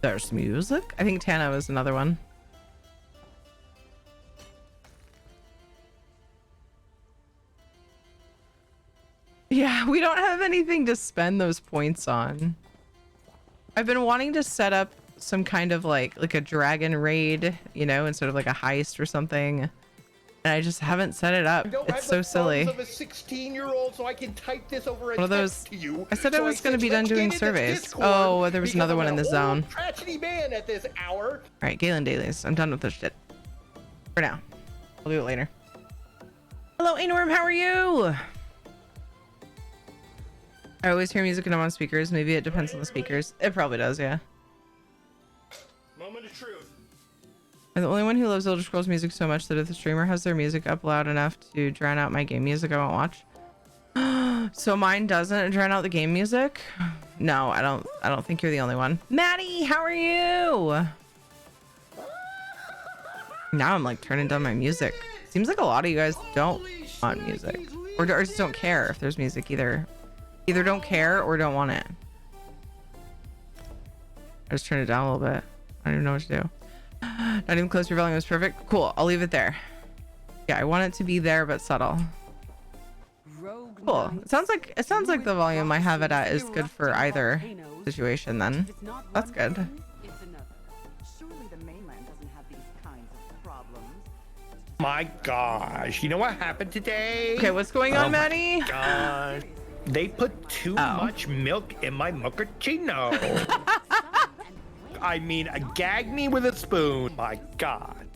[SPEAKER 1] There's music. I think Tana was another one. Yeah, we don't have anything to spend those points on. I've been wanting to set up some kind of like a dragon raid, you know, instead of like a heist or something. And I just haven't set it up. It's so silly.
[SPEAKER 5] Of a 16-year-old, so I can type this over a
[SPEAKER 1] One of those.
[SPEAKER 5] text to you.
[SPEAKER 1] I said I was going to be done doing surveys.
[SPEAKER 5] Discord,
[SPEAKER 1] Oh, there was another one in the zone.
[SPEAKER 5] Tragedy man at this hour.
[SPEAKER 1] All right, Galen dailies. I'm done with this shit for now. I'll do it later. Hello, Anorm. How are you? I always hear music when I'm on speakers. Maybe it depends on the speakers. It probably does, yeah.
[SPEAKER 5] Moment of truth.
[SPEAKER 1] I'm the only one who loves Elder Scrolls music so much that if the streamer has their music up loud enough to drown out my game music, I won't watch. So mine doesn't drown out the game music? No, I don't think you're the only one. Maddie, how are you? Now I'm like turning down my music. Seems like a lot of you guys don't want music. Or just don't care if there's music either. Either don't care or don't want it. I just turned it down a little bit. I don't even know what to do. Not even close. Your volume is perfect. Cool. I'll leave it there. Yeah, I want it to be there but subtle. Cool. It sounds like the volume I have it at is good for either situation then. That's good.
[SPEAKER 15] Surely the mainland doesn't have these kinds of problems.
[SPEAKER 5] My gosh, you know what happened today?
[SPEAKER 1] Okay, what's going on, Maddie?
[SPEAKER 5] Gosh. They put too much milk in my mochaccino. I mean, gag me with a spoon. My God.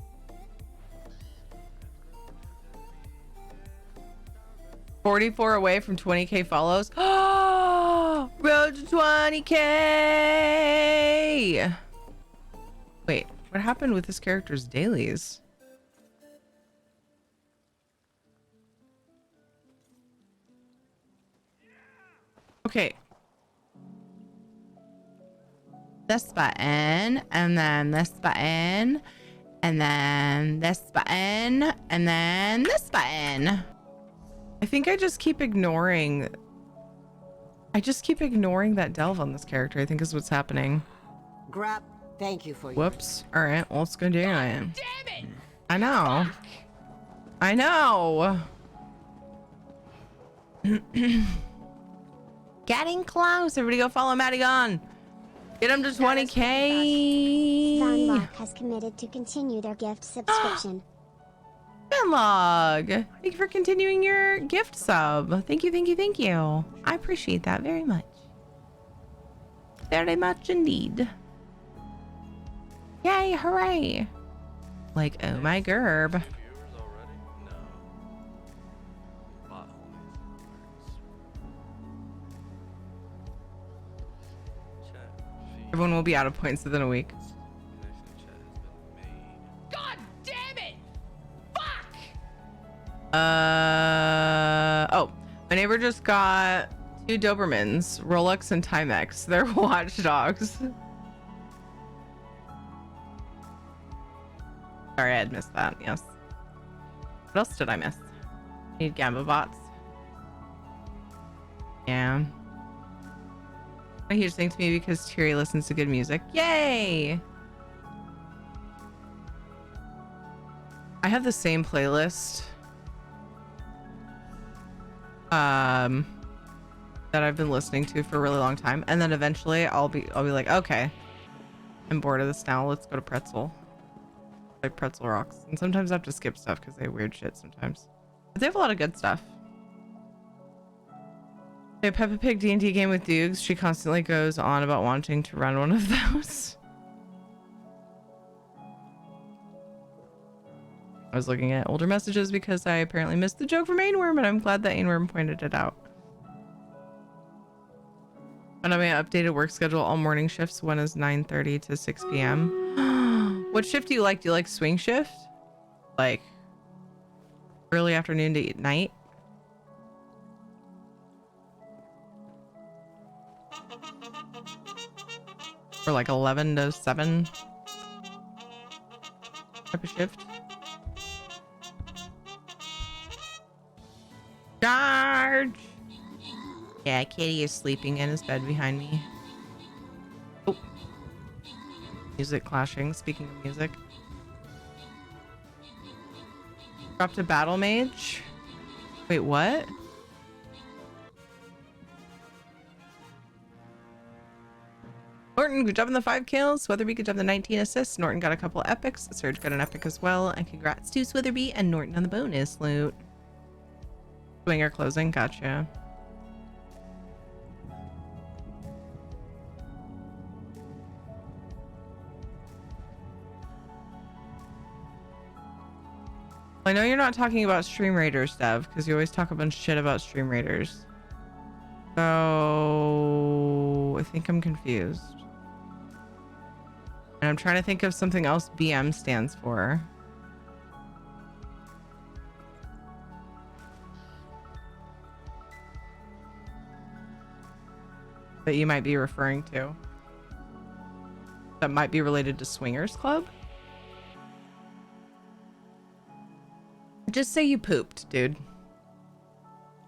[SPEAKER 5] $44 away from 20k follows. Oh, road to 20k. Wait, what happened with this character's dailies? Okay. This button, and then this button, and then this button, and then this button. I think I just keep ignoring that delve on this character, I think is what's happening.
[SPEAKER 15] Grab, thank you for
[SPEAKER 1] Whoops. All right, well, let's go do it.
[SPEAKER 6] Damn it!
[SPEAKER 1] I know. I know. Getting close. Everybody go follow Maddie on. Get him to 20k.
[SPEAKER 10] Vanlock has committed to continue their gift subscription.
[SPEAKER 1] Vanlog, thank you for continuing your gift sub. Thank you, thank you, thank you. I appreciate that very much. Very much indeed. Yay, hooray. Like, oh my gerb. Everyone will be out of points within a week.
[SPEAKER 6] God damn it! Fuck!
[SPEAKER 1] Oh, my neighbor just got 2 Dobermans, Rolex and Timex. They're watchdogs. Sorry, I had missed that. Yes. What else did I miss? Need Gamba bots. Yeah. A huge thing to me because Terry listens to good music. Yay! I have the same playlist that I've been listening to for a really long time, and then eventually I'll be like, okay, I'm bored of this now. Let's go to Pretzel. Like Pretzel Rocks. And sometimes I have to skip stuff because they have weird shit sometimes. But they have a lot of good stuff. A Peppa Pig D&D game with Dukes. She constantly goes on about wanting to run one of those. I was looking at older messages because I apparently missed the joke from Ainworm, and I'm glad that Ainworm pointed it out. And I mean, updated work schedule, all morning shifts. One is 9:30 to 6 p.m. What shift do you like? Do you like swing shift? Like early afternoon to night? Or like 11 to 7 type of shift? Charge! Yeah, Kitty is sleeping in his bed behind me. Oh. Music clashing. Speaking of music. Dropped a battle mage. Wait, what? Norton, good job on the 5 kills. Switherby, good job on the 19 assists. Norton got a couple epics. Surge got an epic as well. And congrats to Switherby and Norton on the bonus loot. Swinger closing, gotcha. I know you're not talking about Stream Raiders, Dev, because you always talk a bunch of shit about Stream Raiders. So I think I'm confused. And I'm trying to think of something else BM stands for. That you might be referring to. That might be related to Swingers Club. Just say you pooped, dude.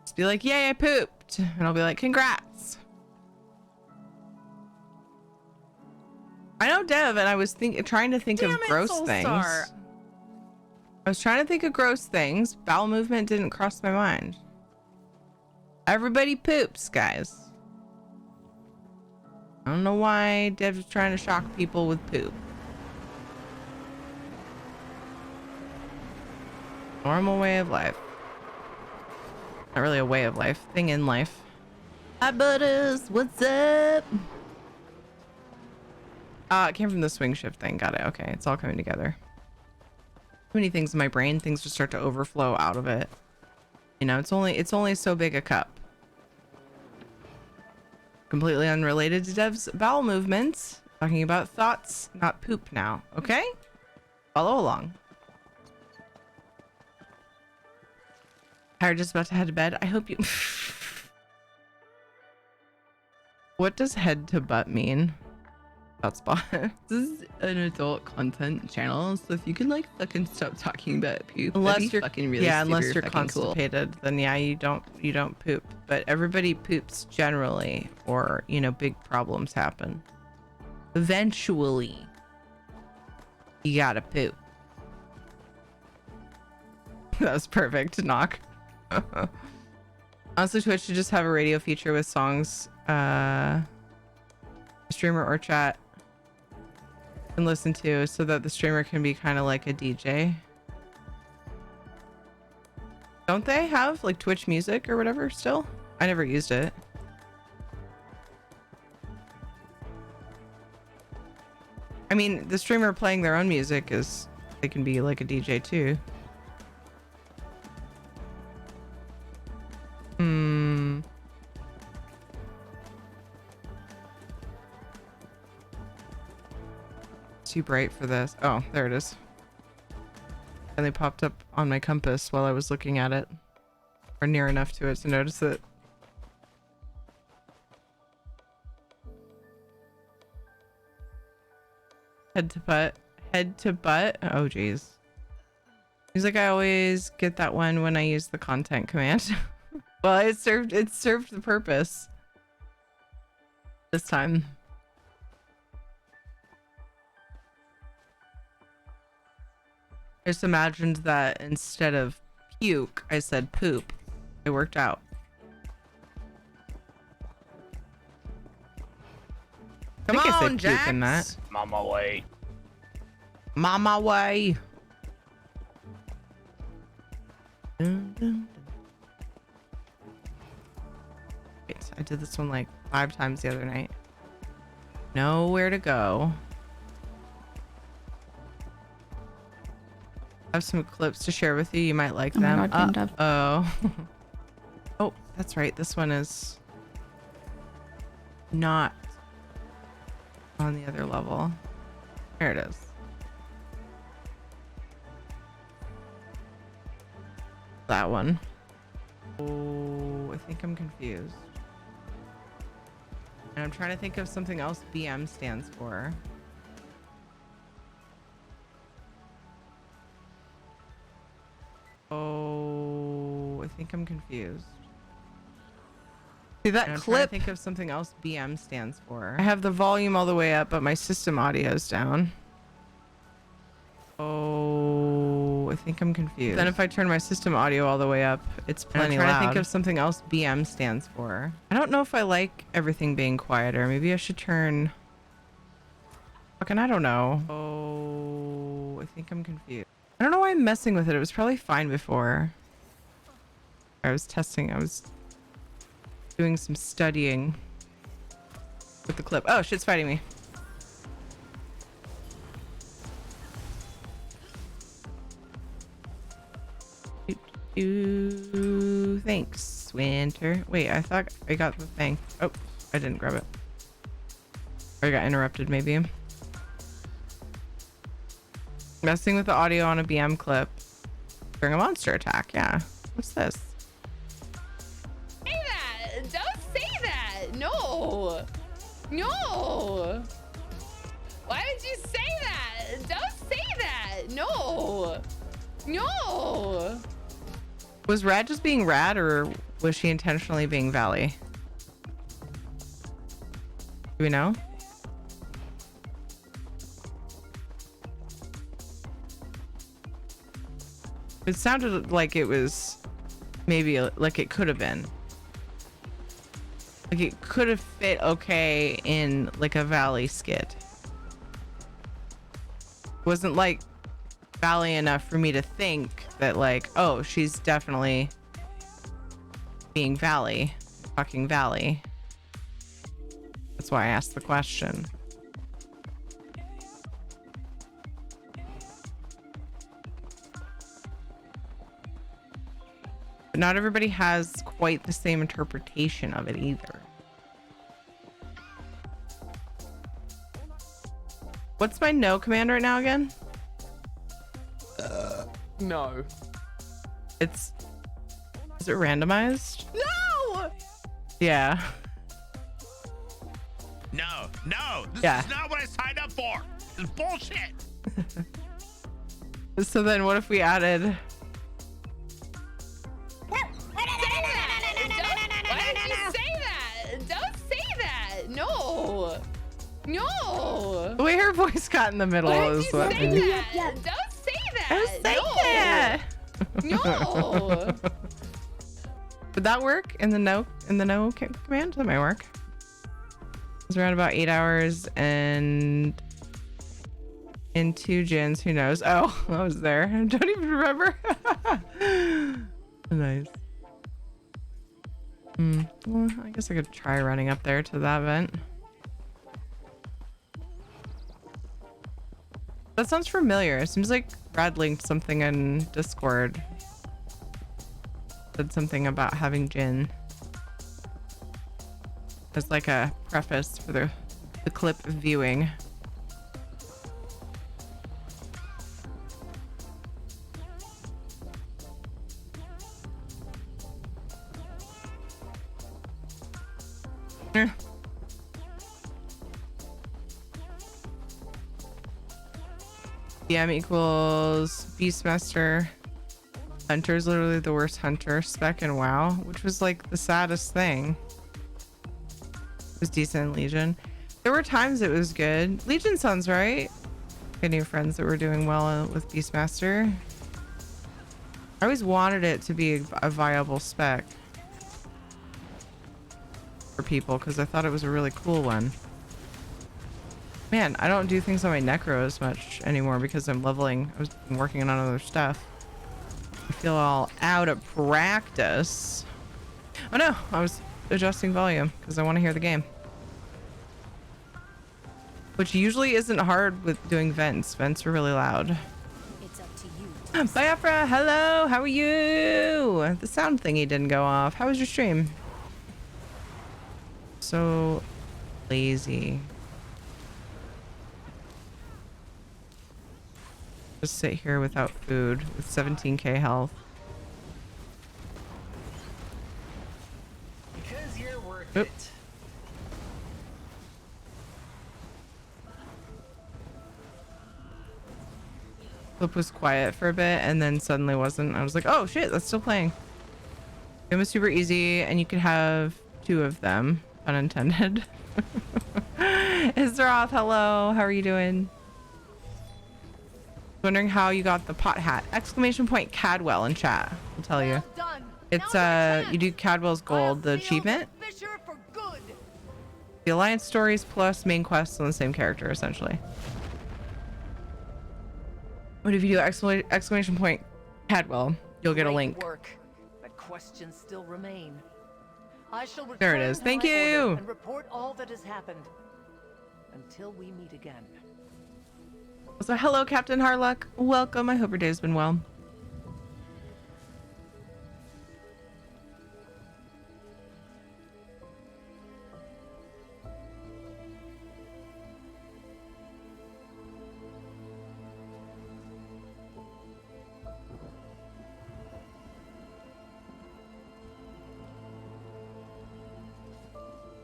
[SPEAKER 1] Just be like, yay, I pooped. And I'll be like, congrats. I know, Dev, and I was trying to think of gross things. I was trying to think of gross things. Bowel movement didn't cross my mind. Everybody poops, guys. I don't know why Dev's trying to shock people with poop. Normal way of life. Not really a way of life. Thing in life. Hi, butters. What's up? It came from the swing shift thing. Got it. Okay. It's all coming together. Too many things in my brain. Things just start to overflow out of it. You know, it's only so big a cup. Completely unrelated to Dev's bowel movements. Talking about thoughts, not poop now. Okay? Follow along. Tired, just about to head to bed. I hope you... What does head to butt mean? Spot. This is an adult content channel, so if you can like fucking stop talking about poop, unless you're fucking really unless you're constipated, cool. Then yeah, you don't poop. But everybody poops generally, or you know, big problems happen. Eventually, you gotta poop. That was perfect. Knock. Honestly, Twitch should just have a radio feature with songs, streamer or chat can listen to, so that the streamer can be kind of like a DJ. Don't they have like Twitch music or whatever still? I never used it. I mean, the streamer playing their own music is, they can be like a DJ too. Too bright for this. Oh, there it is. And they popped up on my compass while I was looking at it, or near enough to it to notice it. Head to butt. Head to butt. Oh, geez. Seems like I always get that one when I use the content command. Well, it served the purpose this time. I just imagined that instead of puke, I said poop. It worked out. Come on, Jax. Puke in that.
[SPEAKER 6] Mama way.
[SPEAKER 1] Mama way. Dun, dun, dun. Wait, I did this one like 5 times the other night. Nowhere to go. have some clips to share with you. You might like
[SPEAKER 7] Oh my
[SPEAKER 1] them.
[SPEAKER 7] God, Grim Dub.
[SPEAKER 1] Oh. Oh, that's right. This one is not on the other level. There it is. That one. Oh, I think I'm confused. And I'm trying to think of something else BM stands for. Oh, I think I'm confused. See that clip? Think of something else BM stands for. I have the volume all the way up, but my system audio is down. Oh, I think I'm confused. Then if I turn my system audio all the way up, it's plenty loud. I'm trying to think of something else BM stands for. I don't know if I like everything being quieter. Maybe I should turn... Fucking, I don't know. Oh, I think I'm confused. I don't know why I'm messing with it. It was probably fine before. I was testing. I was doing some studying with the clip. Oh, shit's fighting me. Thanks, Winter. Wait, I thought I got the thing. Oh, I didn't grab it. Or I got interrupted, maybe. Messing with the audio on a BM clip during a monster attack. Yeah. What's this?
[SPEAKER 5] Say that! Don't say that! No! No! Why would you say that? Don't say that! No! No!
[SPEAKER 1] Was Rad just being Rad, or was she intentionally being Valley? Do we know? It sounded like it was maybe like it could have been. Like it could have fit okay in like a Valley skit. Wasn't like Valley enough for me to think that like, oh, she's definitely being Valley, fucking Valley. That's why I asked the question. But not everybody has quite the same interpretation of it either. What's my no command right now again?
[SPEAKER 13] No.
[SPEAKER 1] Is it randomized?
[SPEAKER 5] No!
[SPEAKER 1] Yeah.
[SPEAKER 6] No, this
[SPEAKER 1] Yeah.
[SPEAKER 6] is not what I signed up for. This is bullshit.
[SPEAKER 1] So then what if we added...
[SPEAKER 5] Why did you say that? Don't say that! No! No!
[SPEAKER 1] The way her voice got in the middle
[SPEAKER 5] Why did
[SPEAKER 1] is
[SPEAKER 5] you
[SPEAKER 1] what...
[SPEAKER 5] say that? Don't say that!
[SPEAKER 1] Don't say
[SPEAKER 5] No!
[SPEAKER 1] that!
[SPEAKER 5] No!
[SPEAKER 1] Would that work in the no command? That might work. It's around about 8 hours and in 2 gins. Who knows? Oh, I was there. I don't even remember. Nice. Well, I guess I could try running up there to that vent. That sounds familiar. It seems like Brad linked something in Discord. Said something about having gin as like a preface for the clip viewing. BM equals Beastmaster. Hunter's literally the worst hunter. Spec and WoW, which was like the saddest thing. It was decent in Legion. There were times it was good. Legion sounds right. Got new friends that were doing well with Beastmaster. I always wanted it to be a viable spec for people because I thought it was a really cool one. Man, I don't do things on my Necro as much anymore because I'm leveling. I was working on other stuff. I feel all out of practice. Oh no, I was adjusting volume because I want to hear the game. Which usually isn't hard with doing vents. Vents are really loud.
[SPEAKER 2] It's up to you.
[SPEAKER 5] Biafra, hello, how are you? The sound thingy didn't go off. How was your stream? So lazy. Just sit here without food with 17k health.
[SPEAKER 16] Because you're worth
[SPEAKER 5] Oop.
[SPEAKER 16] it.
[SPEAKER 5] Flip was quiet for a bit and then suddenly wasn't. I was like, oh shit, that's still playing. It was super easy and you could have 2 of them, unintended. Isroth, hello, how are you doing? Wondering how you got the pot hat. Exclamation point Cadwell in chat. I'll tell you. It's you do Cadwell's gold, the achievement. The alliance stories plus main quests on the same character essentially. What if you do exclamation point Cadwell? You'll get a link.
[SPEAKER 16] Work, but questions still remain. I shall return
[SPEAKER 5] There it is.
[SPEAKER 16] to
[SPEAKER 5] Thank
[SPEAKER 16] my
[SPEAKER 5] you.
[SPEAKER 16] order and report all that has happened. Until we meet again.
[SPEAKER 5] So hello, Captain Harlock. Welcome. I hope your day's been well.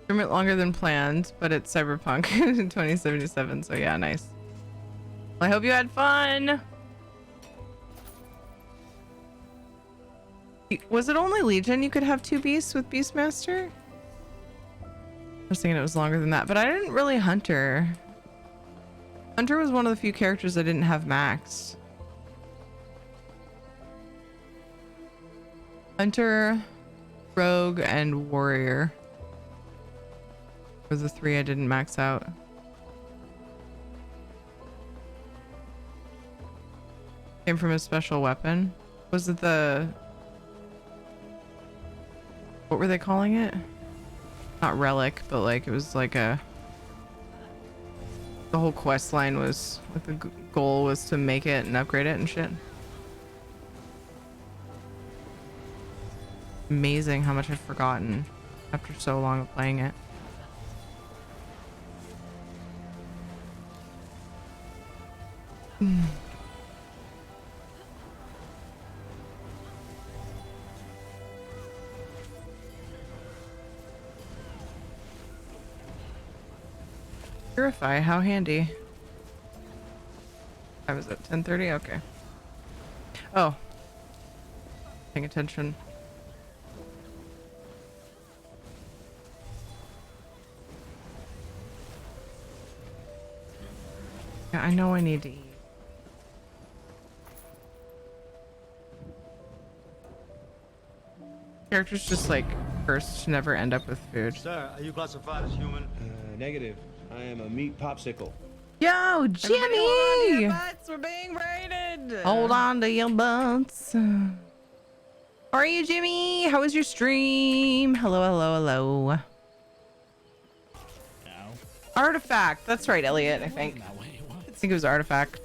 [SPEAKER 5] Tournament longer than planned, but it's Cyberpunk 2077, so yeah, nice. Well, I hope you had fun. Was it only Legion you could have 2 beasts with Beastmaster? I was thinking it was longer than that, but I didn't really Hunter. Hunter was one of the few characters I didn't have maxed. Hunter, Rogue, and Warrior were the 3 I didn't max out. Came from a special weapon. Was it the... What were they calling it? Not relic, but like it was like a... The whole quest line was... Like the goal was to make it and upgrade it and shit. Amazing how much I've forgotten after so long of playing it. Purify, how handy. I was at 10:30. Okay. Oh, paying attention. Yeah, I know I need to eat. Characters just like cursed to never end up with food.
[SPEAKER 17] Sir, are you classified as human? Negative. I am a meat popsicle.
[SPEAKER 5] Yo, Jimmy!
[SPEAKER 1] We're being raided.
[SPEAKER 5] Hold on to your butts. How are you, Jimmy? How was your stream? Hello, hello, hello.
[SPEAKER 6] No.
[SPEAKER 5] Artifact. That's right, Elliot, I think. I think it was Artifact.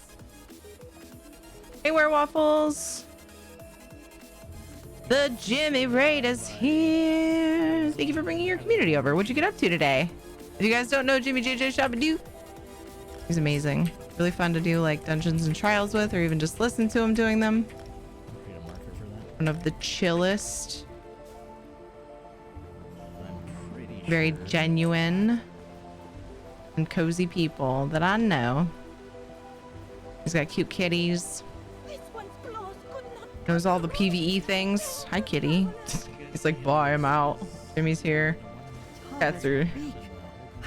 [SPEAKER 5] Hey, Waffles. The Jimmy Raid is here. Thank you for bringing your community over. What'd you get up to today? If you guys don't know Jimmy JJ Shabadoo, he's amazing. Really fun to do like dungeons and trials with, or even just listen to him doing them. One of the chillest, very genuine and cozy people that I know. He's got cute kitties. Knows all the PvE things. Hi, kitty. He's like, bye, I'm out. Jimmy's here. Cats are...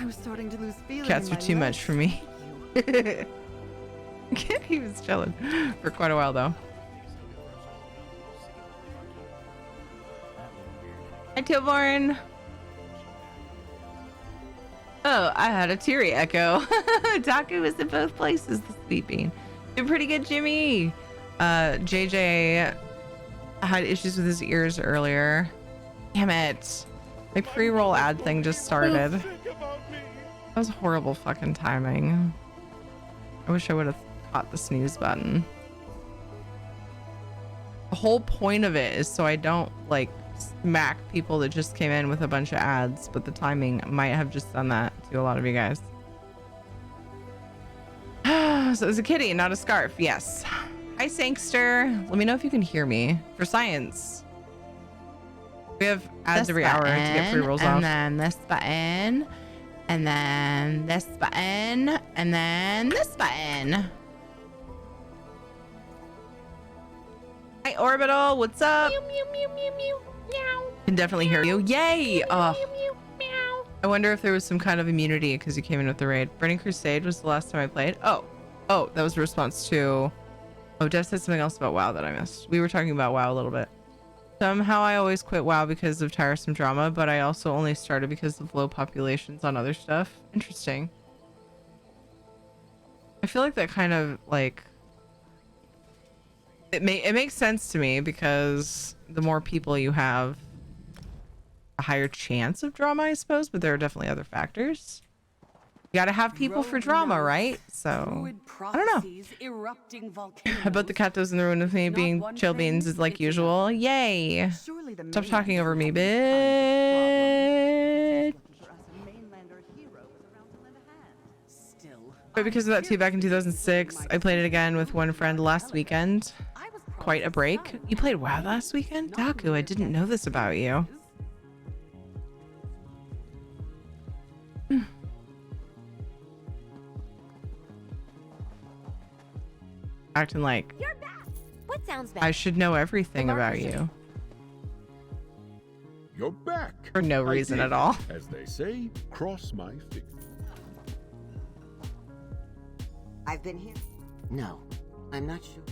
[SPEAKER 15] I was starting to lose feeling.
[SPEAKER 5] Cats are too much for me. He was chilling for quite a while though. Hi, Tilborn. Oh, I had a teary echo. Taku was in both places this sleeping. Doing pretty good, Jimmy. JJ had issues with his ears earlier. Damn it. My pre-roll ad thing just started. That was horrible fucking timing. I wish I would have caught the snooze button.
[SPEAKER 1] The whole point of it is so I don't like smack people that just came in with a bunch of ads, but the timing might have just done that to a lot of you guys. So it's a kitty, not a scarf. Yes. Hi, Sankster. Let me know if you can hear me for science. We have ads every hour to get free rolls off.
[SPEAKER 5] And then this button. And then this button. And then this button. Hi, Orbital. What's up?
[SPEAKER 3] Mew, mew, mew, mew, mew. Meow.
[SPEAKER 1] Can definitely hear you. Yay!
[SPEAKER 3] Mew, mew, mew, meow.
[SPEAKER 1] I wonder if there was some kind of immunity because you came in with the raid. Burning Crusade was the last time I played. Oh, that was a response to... Oh, Dev said something else about WoW that I missed. We were talking about WoW a little bit. Somehow I always quit WoW because of tiresome drama, but I also only started because of low populations on other stuff. Interesting. I feel like that kind of like... It makes sense to me because the more people you have, a higher chance of drama, I suppose, but there are definitely other factors. You gotta have people for drama, right? So, I don't know. How about the cat does in the room with me being chill beans is like usual? Yay! Stop talking over me, bitch! But because of that too, back in 2006, I played it again with one friend last weekend. Quite a break. You played WoW last weekend? Daku, I didn't know this about you. Acting like
[SPEAKER 18] You're back. What sounds bad?
[SPEAKER 1] I should know everything about you.
[SPEAKER 19] You're back.
[SPEAKER 1] For no reason at all.
[SPEAKER 19] As they say, cross my fingers.
[SPEAKER 15] I've been here. No, I'm not sure.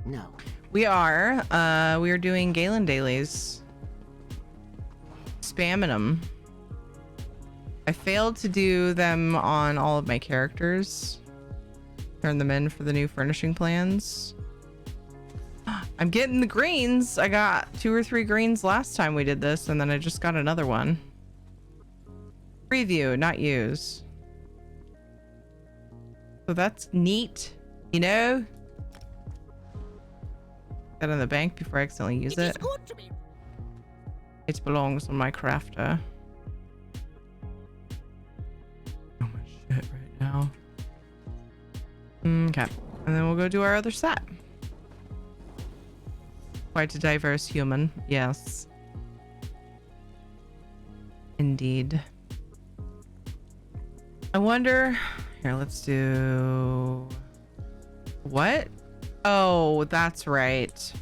[SPEAKER 15] No.
[SPEAKER 1] We are doing Galen dailies. Spamming them. I failed to do them on all of my characters. Turn them in for the new furnishing plans. I'm getting the greens. I got 2 or 3 greens last time we did this, and then I just got another one. Preview, not use. So that's neat, you know? That in the bank before I accidentally use it. It belongs on my crafter. So much shit right now. Okay, and then we'll go do our other set. Quite a diverse human, yes. Indeed. I wonder... Here, let's do... What? Oh, that's right.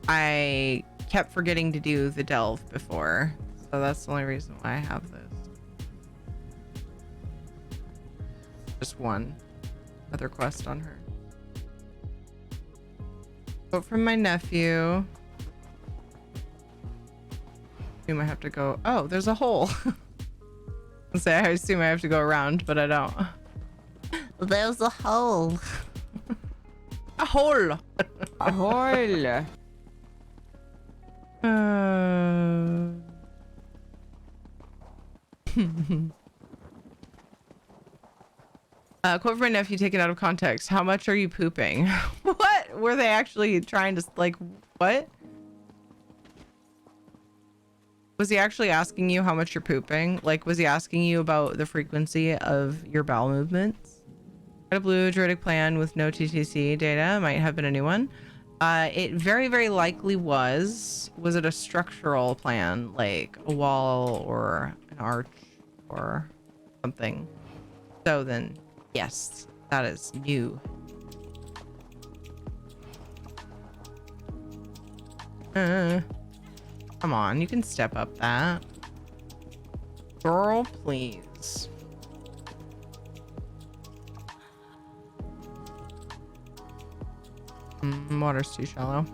[SPEAKER 1] I kept forgetting to do the delve before. So that's the only reason why I have this. Just one other quest on her. Vote from my nephew. Assume I have to go. Oh, there's a hole. I assume I have to go around, but I don't. There's a hole. A hole.
[SPEAKER 14] A hole.
[SPEAKER 1] Quote from my nephew taken out of context. How much are you pooping? What? Were they actually trying to, like, what? Was he actually asking you how much you're pooping? Like, was he asking you about the frequency of your bowel movements? Red, blue, druidic plan with no TTC data. Might have been a new one. It very, very likely was. Was it a structural plan? Like a wall or an arch or something? So then... Yes, that is new. Come on, you can step up that. Girl, please. Water's too shallow.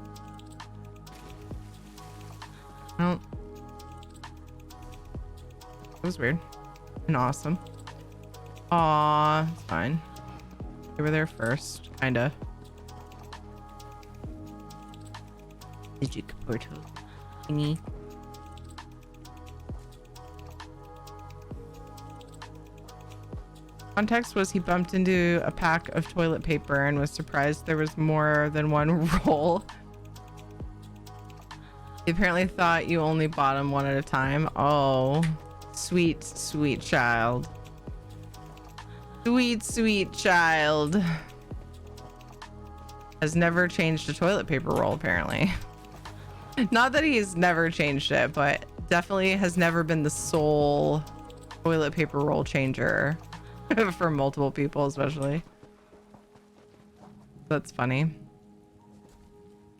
[SPEAKER 1] Well, that was weird and awesome. Aw, it's fine. They were there first, kinda. Magic portal thingy.
[SPEAKER 5] Context was he bumped into a pack of toilet paper and was surprised there was more than one roll. He apparently thought you only bought him one at a time. Oh, sweet, sweet child. Sweet, sweet child. Has never changed a toilet paper roll, apparently. Not that he's never changed it, but definitely has never been the sole toilet paper roll changer for multiple people, especially. That's funny.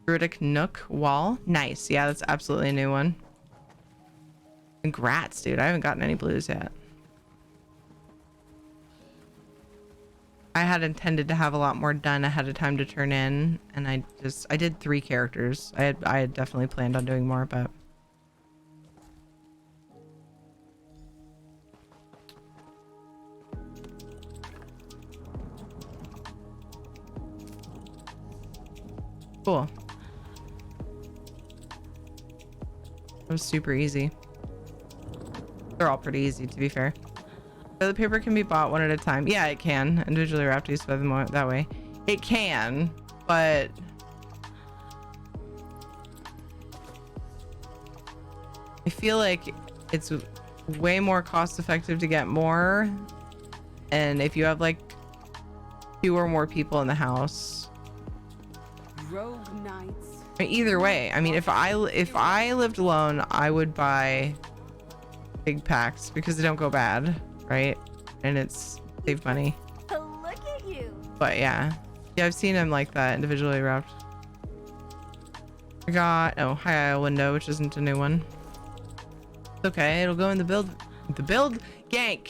[SPEAKER 5] Druidic Nook wall. Nice. Yeah, that's absolutely a new one. Congrats, dude. I haven't gotten any blues yet. I had intended to have a lot more done ahead of time to turn in, and I did 3 characters. I had definitely planned on doing more, but cool. It was super easy. They're all pretty easy, to be fair. Toilet paper can be bought one at a time. Yeah, it can. Individually wrapped, used by them that way. It can, but I feel like it's way more cost effective to get more. And if you have like 2 or more people in the house.
[SPEAKER 15] Rogue knights.
[SPEAKER 5] Either way, I mean, if I lived alone, I would buy big packs because they don't go bad. Right, and it's save money.
[SPEAKER 2] Look at you.
[SPEAKER 5] But yeah, I've seen them like that, individually wrapped. I got high aisle window, which isn't a new one. It's okay, it'll go in the build gank.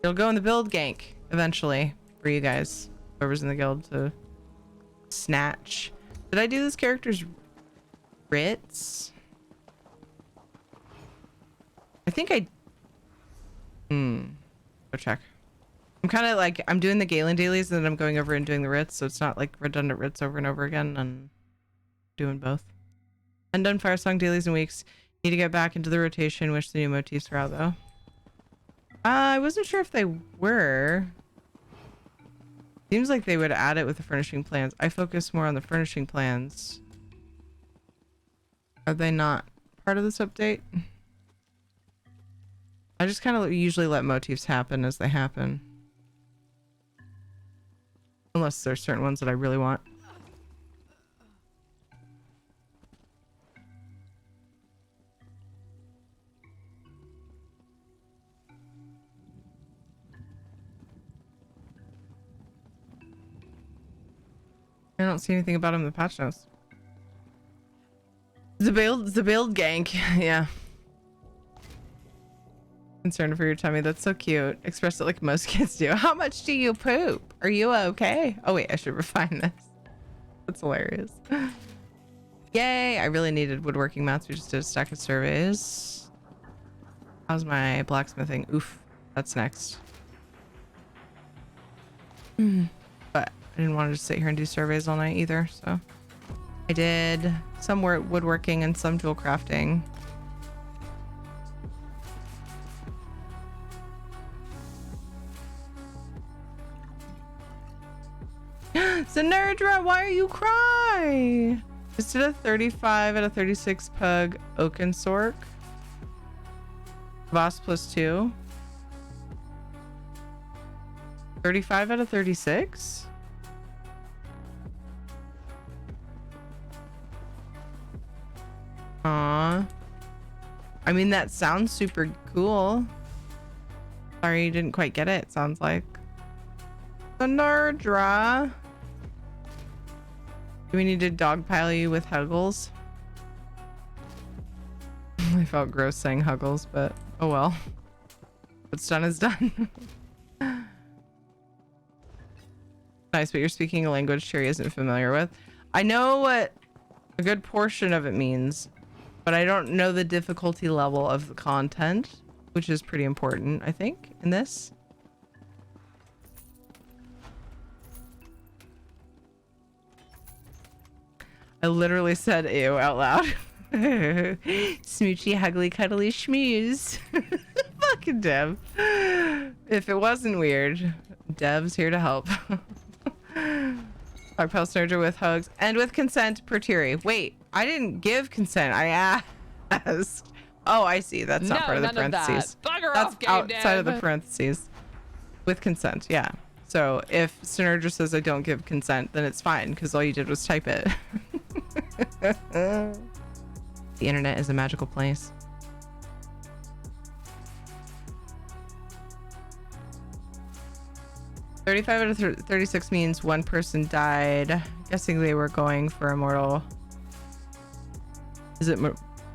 [SPEAKER 5] It'll go in the build gank eventually for you guys, whoever's in the guild, to snatch. Did I do this character's writs? I think I. Go check. I'm kind of like, I'm doing the Galen dailies and then I'm going over and doing the writs, so it's not like redundant writs over and over again. And doing both. Undone Firesong dailies in weeks. Need to get back into the rotation. Wish the new motifs were out though. I wasn't sure if they were. Seems like they would add it with the furnishing plans. I focus more on the furnishing plans. Are they not part of this update? I just kind of usually let motifs happen as they happen. Unless there's certain ones that I really want. I don't see anything about him in the patch notes. The build gank. Yeah. Concerned for your tummy. That's so cute. Express it like most kids do. How much do you poop? Are you okay? Oh wait, I should refine this. That's hilarious. Yay! I really needed woodworking mats. We just did a stack of surveys. How's my blacksmithing? Oof. That's next. But I didn't want to just sit here and do surveys all night either, so I did some woodworking and some dual crafting. Zenerdra, why are you crying? Just did a 35 out of 36 pug Oakensork. Voss +2. 35 out of 36? Aw. I mean, that sounds super cool. Sorry you didn't quite get it, sounds like. Zenerdra. Do we need to dogpile you with Huggles? I felt gross saying Huggles, but oh well. What's done is done. Nice, but you're speaking a language Cherry isn't familiar with. I know what a good portion of it means, but I don't know the difficulty level of the content, which is pretty important, I think, in this. I literally said ew out loud. Smoochy, huggly, cuddly schmooze. Fucking Deb. If it wasn't weird,
[SPEAKER 1] Devs here to help. Dogpile Snurger with hugs and with consent per Tiri. Wait, I didn't give consent. I asked. Oh, I see. That's not part of the parentheses. That's outside of the parentheses. With consent, yeah. So if Snurger says I don't give consent, then it's fine because all you did was type it. The internet is a magical place. $35 out of 36 means one person died. Guessing they were going for Immortal. Is it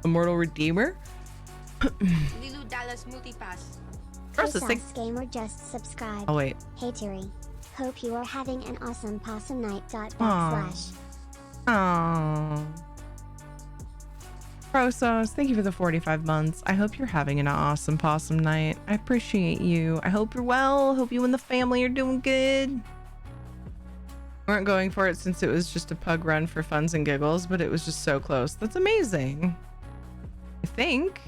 [SPEAKER 1] Immortal Redeemer?
[SPEAKER 18] Lilu Dallas Multipass.
[SPEAKER 10] Processing. Gamer just subscribe.
[SPEAKER 1] Oh wait.
[SPEAKER 10] Hey Terry. Hope you are having an awesome possum night.
[SPEAKER 1] Oh. Prosos, thank you for the 45 months. I hope you're having an awesome possum night. I appreciate you. I hope you're well. Hope you and the family are doing good. We weren't going for it since it was just a pug run for funs and giggles, but it was just so close. That's amazing. I think.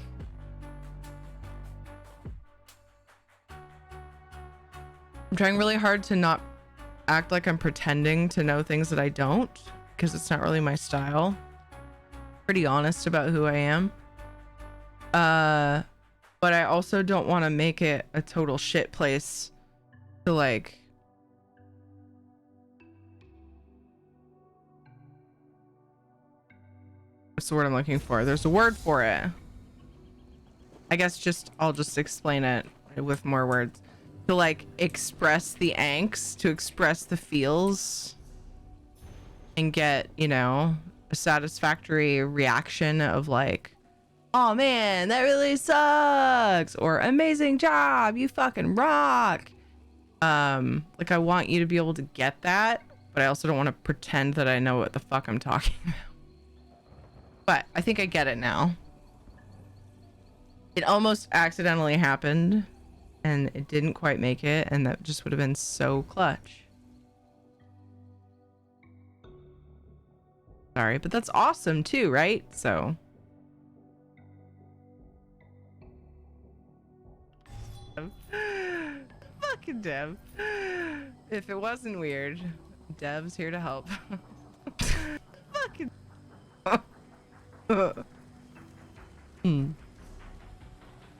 [SPEAKER 1] I'm trying really hard to not act like I'm pretending to know things that I don't, because it's not really my style. Pretty honest about who I am. But I also don't want to make it a total shit place to like what's the word I'm looking for? There's a word for it. I guess I'll just explain it with more words. To like express the angst, to express the feels and get, you know, a satisfactory reaction of like, oh man, that really sucks, or amazing job, you fucking rock. Like I want you to be able to get that, but I also don't want to pretend that I know what the fuck I'm talking about. But I think I get it now. It almost accidentally happened and it didn't quite make it, and that just would have been so clutch. Sorry, but that's awesome too, right? So fucking Dev. If it wasn't weird, Dev's here to help. Fucking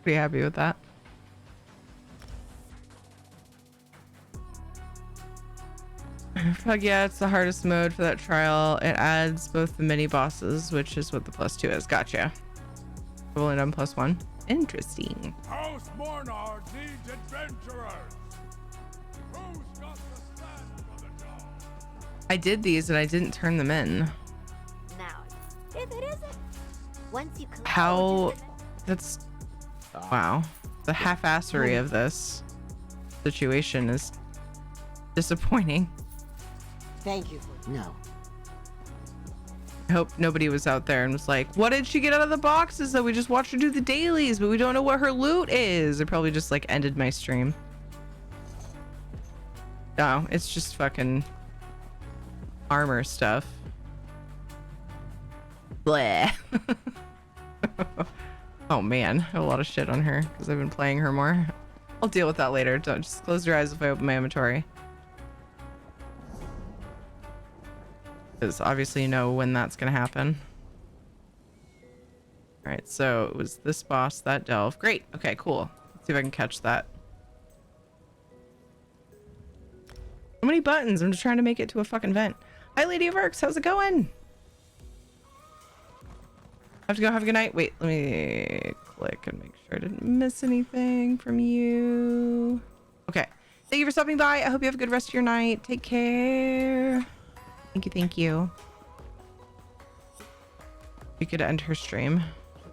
[SPEAKER 1] pretty happy with that. Fuck yeah, it's the hardest mode for that trial. It adds both the mini bosses, which is what the +2 is. Gotcha. We've only done +1. Interesting.
[SPEAKER 19] House Mornar needs adventurers. Who's got the stand for the job?
[SPEAKER 1] I did these and I didn't turn them in.
[SPEAKER 18] Now, if it isn't, once you
[SPEAKER 1] How? That's wow. The half-assery of this situation is disappointing.
[SPEAKER 20] Thank you for no.
[SPEAKER 1] I hope nobody was out there and was like, what did she get out of the boxes that we just watched her do the dailies, but we don't know what her loot is? It probably just like ended my stream. No, it's just fucking armor stuff. Bleh. Oh man, I have a lot of shit on her because I've been playing her more. I'll deal with that later. Don't just close your eyes if I open my inventory. Because obviously you know when that's gonna happen. All right, so it was this boss, that delve. Great. Okay, cool. Let's see if I can catch that. So many buttons. I'm just trying to make it to a fucking vent. Hi, Lady of Arcs. How's it going? I have to go. Have a good night. Wait, let me click and make sure I didn't miss anything from you. Okay. Thank you for stopping by. I hope you have a good rest of your night. Take care. Thank you. Thank you. You could end her stream.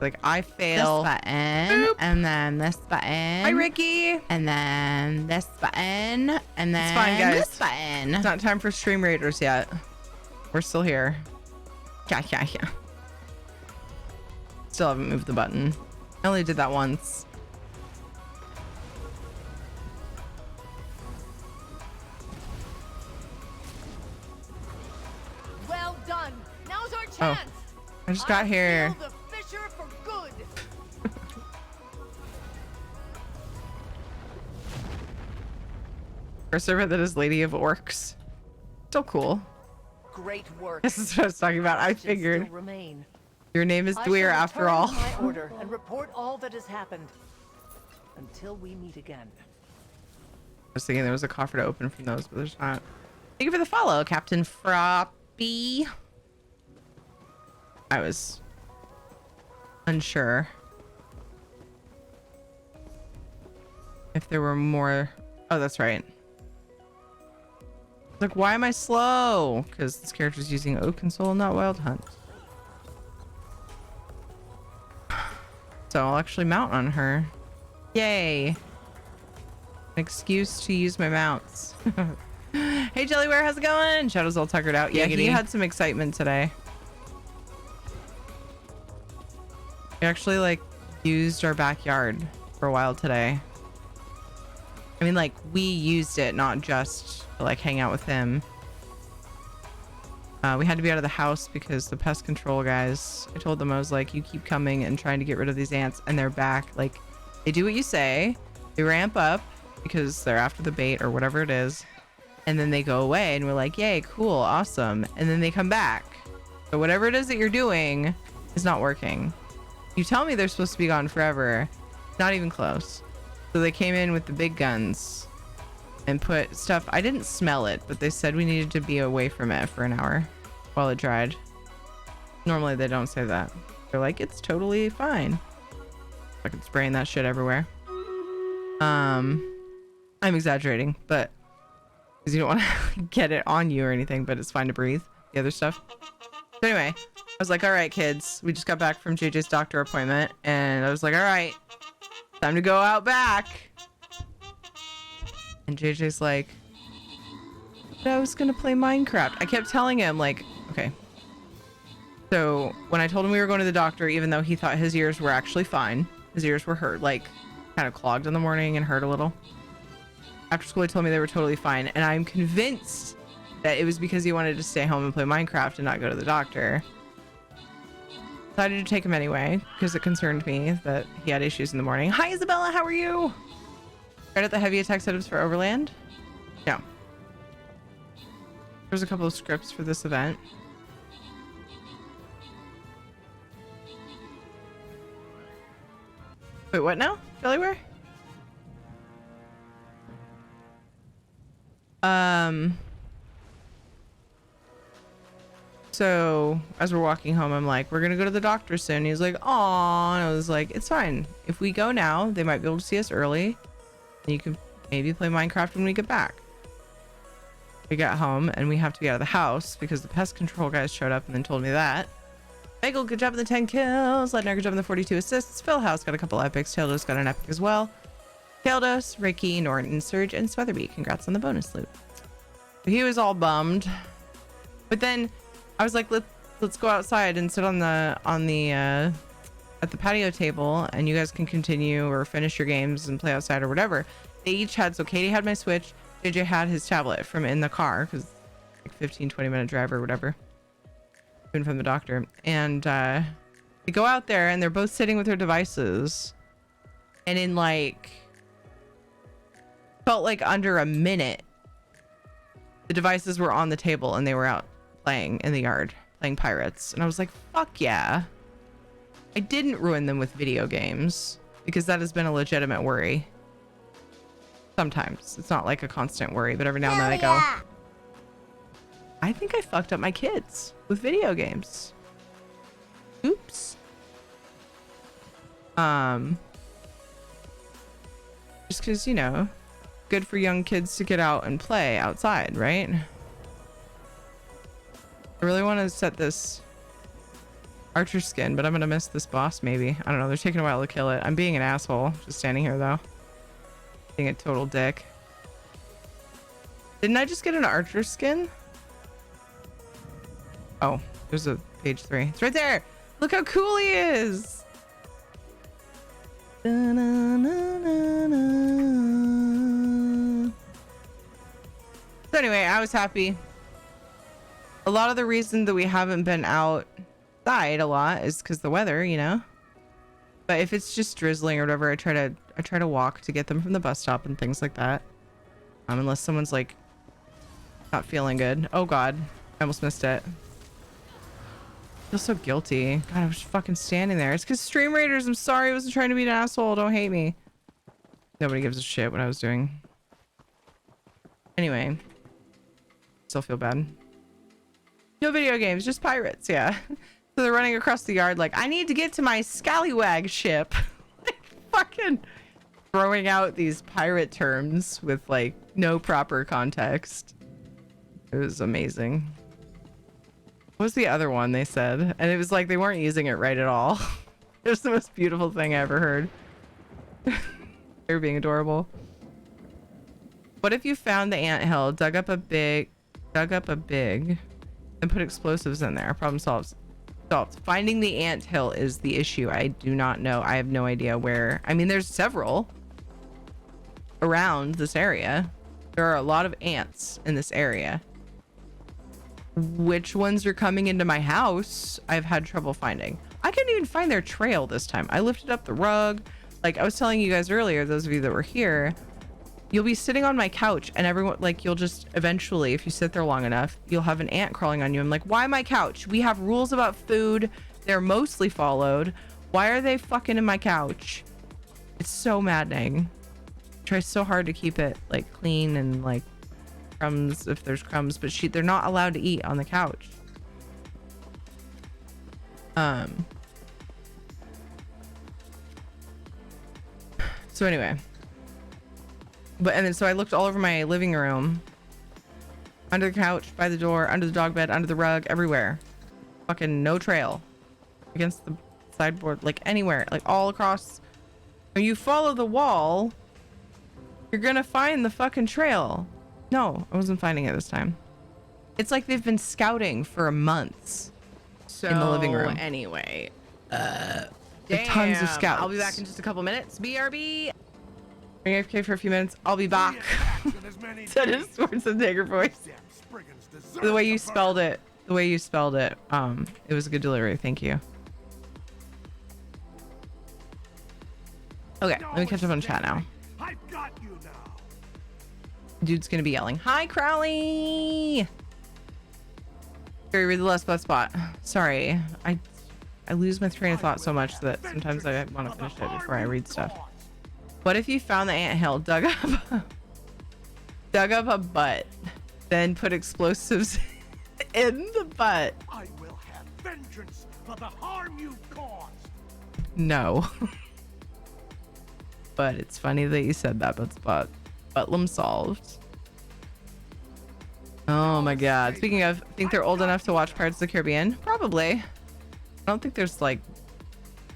[SPEAKER 1] Like, I fail.
[SPEAKER 5] This button.
[SPEAKER 1] Boop.
[SPEAKER 5] And then this button.
[SPEAKER 1] Hi, Ricky.
[SPEAKER 5] And then this button. And then
[SPEAKER 1] it's fine, guys.
[SPEAKER 5] This button.
[SPEAKER 1] It's not time for stream raiders yet. We're still here. Yeah. Still haven't moved the button. I only did that once.
[SPEAKER 16] Well done. Now's our chance.
[SPEAKER 1] Oh, I just got here.
[SPEAKER 16] The fisher for good.
[SPEAKER 1] For a servant that is Lady of Orcs. Still cool.
[SPEAKER 16] Great work.
[SPEAKER 1] This is what I was talking about. I
[SPEAKER 16] Questions
[SPEAKER 1] figured.
[SPEAKER 16] still remain.
[SPEAKER 1] Your name is
[SPEAKER 16] I
[SPEAKER 1] Dweer
[SPEAKER 16] shall
[SPEAKER 1] after
[SPEAKER 16] return
[SPEAKER 1] all.
[SPEAKER 16] to my order and report all that has happened. Until we meet again.
[SPEAKER 1] I was thinking there was a coffer to open from those, but there's not. Thank you for the follow, Captain Froppy. I was unsure if there were more. Oh, that's right. Like, why am I slow? Because this character's using Oak Console, not Wild Hunt. So I'll actually mount on her. Yay. An excuse to use my mounts. Hey, Jellyware, how's it going? Shadow's all tuckered out. Yeah, he had some excitement today. We actually, like, used our backyard for a while today. I mean, like, we used it, not just to, like, hang out with him. We had to be out of the house because the pest control guys, I told them, I was like, you keep coming and trying to get rid of these ants, and they're back. Like, they do what you say. They ramp up because they're after the bait or whatever it is. And then they go away, and we're like, yay, cool, awesome. And then they come back. So whatever it is that you're doing is not working. You tell me they're supposed to be gone forever. Not even close. So they came in with the big guns and put stuff. I didn't smell it, but they said we needed to be away from it for an hour while it dried. Normally they don't say that. They're like, it's totally fine. Fucking spraying that shit everywhere. I'm exaggerating, but because you don't want to get it on you or anything, but it's fine to breathe. The other stuff. So anyway, I was like, all right, kids, we just got back from JJ's doctor appointment, and I was like, all right, time to go out back. And JJ's like, I was gonna play Minecraft. I kept telling him, like, okay. So when I told him we were going to the doctor, even though he thought his ears were actually fine, his ears were hurt, like kind of clogged in the morning and hurt a little. After school, he told me they were totally fine, and I'm convinced that it was because he wanted to stay home and play Minecraft and not go to the doctor. Decided to take him anyway because it concerned me that he had issues in the morning. Hi, Isabella, how are you? Right at the heavy attack setups for Overland? No. There's a couple of scripts for this event. Wait, what now? Jellyware? So as we're walking home, I'm like, we're gonna go to the doctor soon. He's like, aw, and I was like, it's fine. If we go now, they might be able to see us early. And you can maybe play Minecraft when we get back. We got home and we have to be out of the house because the pest control guys showed up and then told me that. Bagel, good job in the 10 kills. Ledner, good job in the 42 assists. Phil House got a couple epics. Taildos got an epic as well. Taildos, Ricky, Norton, Surge, and Sweatherby. Congrats on the bonus loot. He was all bummed. But then I was like, let's go outside and sit on the at the patio table, and you guys can continue or finish your games and play outside or whatever. They each had, so Katie had my Switch, JJ had his tablet from in the car because like 15-20 minute drive or whatever, even from the doctor. And they go out there and they're both sitting with their devices, and in like felt like under a minute the devices were on the table and they were out playing in the yard, playing Pirates. And I was like, fuck yeah. I didn't ruin them with video games because that has been a legitimate worry. Sometimes it's not like a constant worry, but every now and then I go, I think I fucked up my kids with video games. Oops. Just because, you know, good for young kids to get out and play outside, right? I really want to set this archer skin, but I'm gonna miss this boss maybe. I don't know, they're taking a while to kill it. I'm being an asshole just standing here though, being a total dick. Didn't I just get an archer skin? Oh, there's a page 3. It's right there. Look how cool he is. So anyway, I was happy. A lot of the reason that we haven't been outside a lot is because the weather, you know. But if it's just drizzling or whatever, I try to walk to get them from the bus stop and things like that. Unless someone's like not feeling good. Oh god, I almost missed it. I feel so guilty. God, I was fucking standing there. It's because Stream Raiders, I'm sorry, I wasn't trying to be an asshole. Don't hate me. Nobody gives a shit what I was doing. Anyway, still feel bad. No video games, just pirates, yeah. So they're running across the yard like, I need to get to my scallywag ship. Like, fucking throwing out these pirate terms with like no proper context. It was amazing. What was the other one they said? And it was like they weren't using it right at all. It was the most beautiful thing I ever heard. They were being adorable. What if you found the anthill, dug up a big, and put explosives in there? Problem solved. Finding the anthill is the issue. I do not know. I have no idea where. I mean, there's several around this area. There are a lot of ants in this area. Which ones are coming into my house, I've had trouble finding. I couldn't even find their trail this time. I lifted up the rug. Like I was telling you guys earlier, those of you that were here, you'll be sitting on my couch and everyone, like, you'll just eventually, if you sit there long enough, you'll have an ant crawling on you. I'm like, why my couch? We have rules about food. They're mostly followed. Why are they fucking in my couch? It's so maddening. I try so hard to keep it like clean and like crumbs if there's crumbs, but they're not allowed to eat on the couch. So anyway, and then so I looked all over my living room, under the couch, by the door, under the dog bed, under the rug, everywhere. Fucking no trail. Against the sideboard, like anywhere, like all across. When you follow the wall, you're gonna find the fucking trail. No, I wasn't finding it this time. It's like they've been scouting for months in the living room.
[SPEAKER 5] Anyway,
[SPEAKER 1] tons of scouts.
[SPEAKER 5] I'll be back in just a couple minutes. BRB.
[SPEAKER 1] Being AFK for a few minutes. I'll be back. Said his Swords and Dagger voice. The way you spelled it. The way you spelled it. It was a good delivery. Thank you. Okay, let me catch up on chat now. Dude's gonna be yelling, "Hi, Crowley!" Gary, read the last spot. Sorry, I lose my train of thought so much that sometimes I want to finish it before I read stuff. What if you found the anthill, dug up a butt, then put explosives in the butt?
[SPEAKER 19] I will have vengeance for the harm you've caused.
[SPEAKER 1] No. But it's funny that you said that, but Butlem solved. Oh my god. Speaking of, think they're old enough to watch Pirates of the Caribbean? Probably. I don't think there's like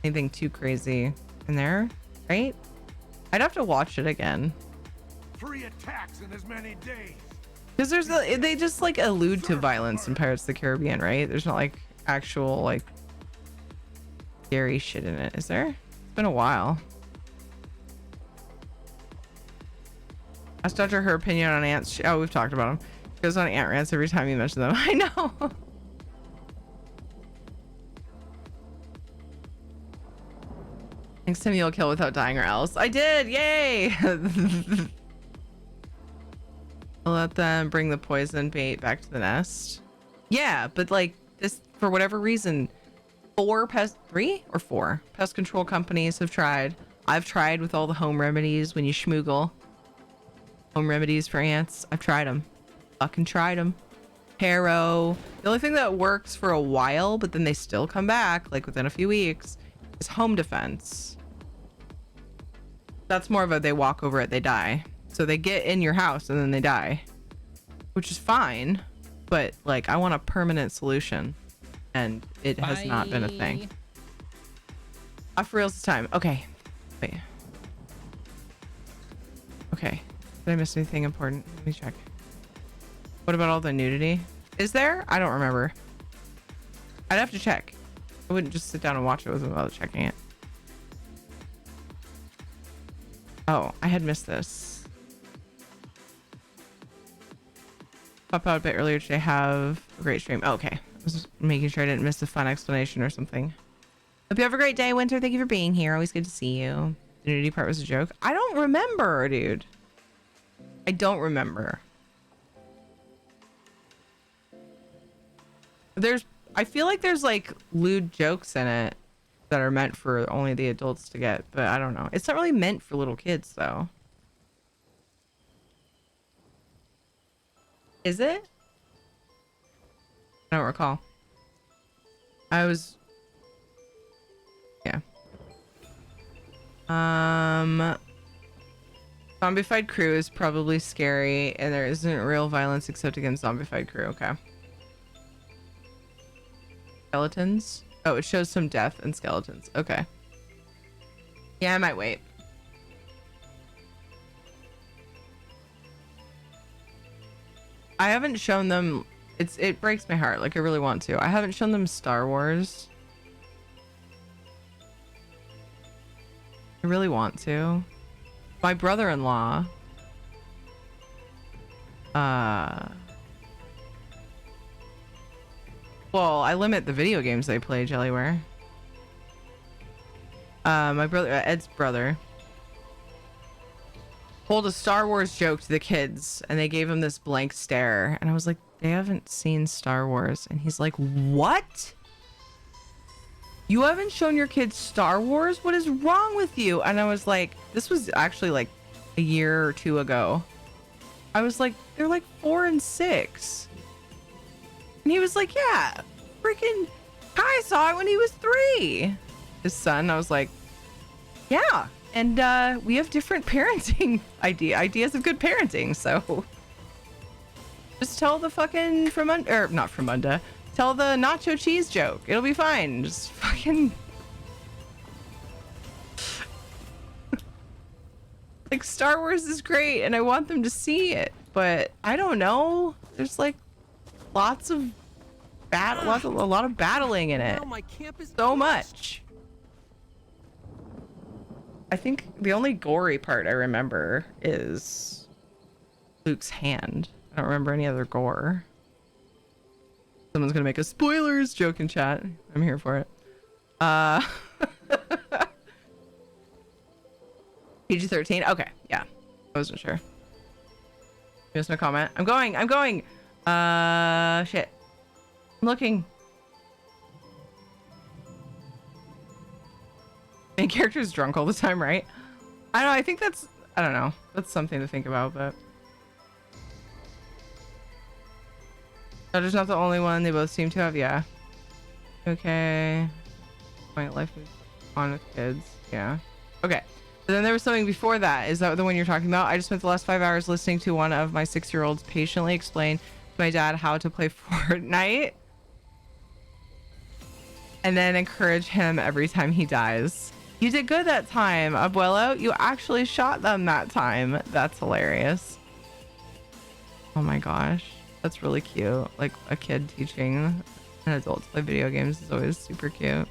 [SPEAKER 1] anything too crazy in there, right? I'd have to watch it again.
[SPEAKER 19] 3 attacks in as many days.
[SPEAKER 1] Because they just like allude to violence in Pirates of the Caribbean, right? There's not like actual like scary shit in it, is there? It's been a while. Ask Dodger her opinion on ants. Oh, we've talked about them. She goes on ant rants every time you mention them. I know. Next time you'll kill without dying or else. I did. Yay. I'll let them bring the poison bait back to the nest. Yeah, but like this, for whatever reason, 3 or 4 pest control companies have tried. I've tried with all the home remedies when you schmoogle. Home remedies for ants. I've tried them. Fucking tried them. Harrow. The only thing that works for a while, but then they still come back, like within a few weeks, is home defense. That's more of a they walk over it, they die. So they get in your house and then they die, which is fine. But like, I want a permanent solution, and it has not been a thing. Off reels this time. Okay. Wait. Okay. Did I miss anything important? Let me check. What about all the nudity? Is there? I don't remember. I'd have to check. I wouldn't just sit down and watch it without checking it. Oh, I had missed this. Pop out a bit earlier today. Have a great stream. Oh, okay. I was just making sure I didn't miss a fun explanation or something. Hope you have a great day, Winter. Thank you for being here. Always good to see you. The nudity part was a joke. I don't remember, dude. I don't remember. I feel like there's like lewd jokes in it that are meant for only the adults to get, but I don't know. It's not really meant for little kids though. Is it? I don't recall. Yeah. Zombified crew is probably scary, and there isn't real violence except against zombified crew. Okay. Skeletons? Oh, it shows some death and skeletons. Okay. Yeah, I might wait. I haven't shown them. It breaks my heart. Like, I really want to. I haven't shown them Star Wars. I really want to. My brother-in-law. Well, I limit the video games they play, Jellyware. My brother, Ed's brother, told a Star Wars joke to the kids, and they gave him this blank stare. And I was like, they haven't seen Star Wars. And he's like, what? You haven't shown your kids Star Wars? What is wrong with you? And I was like, this was actually like a year or two ago. I was like, they're like 4 and 6. And he was like, yeah, freaking Kai saw it when he was 3. His son. I was like, yeah. And we have different parenting ideas of good parenting. So just tell the fucking not Fromunda. Tell the nacho cheese joke. It'll be fine. Just fucking like, Star Wars is great and I want them to see it, but I don't know. There's like a lot of battling in it. So much. I think the only gory part I remember is Luke's hand. I don't remember any other gore. Someone's gonna make a spoilers joke in chat. I'm here for it. PG-13. Okay, yeah. I wasn't sure. Just no comment. I'm going. Shit. I'm looking. Main character's drunk all the time, right? I don't know. I think that's, I don't know. That's something to think about, but. Dodger's not the only one. They both seem to have, yeah. Okay. My life is on with kids. Yeah. Okay. But then there was something before that. Is that the one you're talking about? I just spent the last 5 hours listening to one of my 6-year-olds patiently explain to my dad how to play Fortnite. And then encourage him every time he dies. You did good that time, Abuelo. You actually shot them that time. That's hilarious. Oh my gosh. That's really cute. Like, a kid teaching an adult to play video games is always super cute.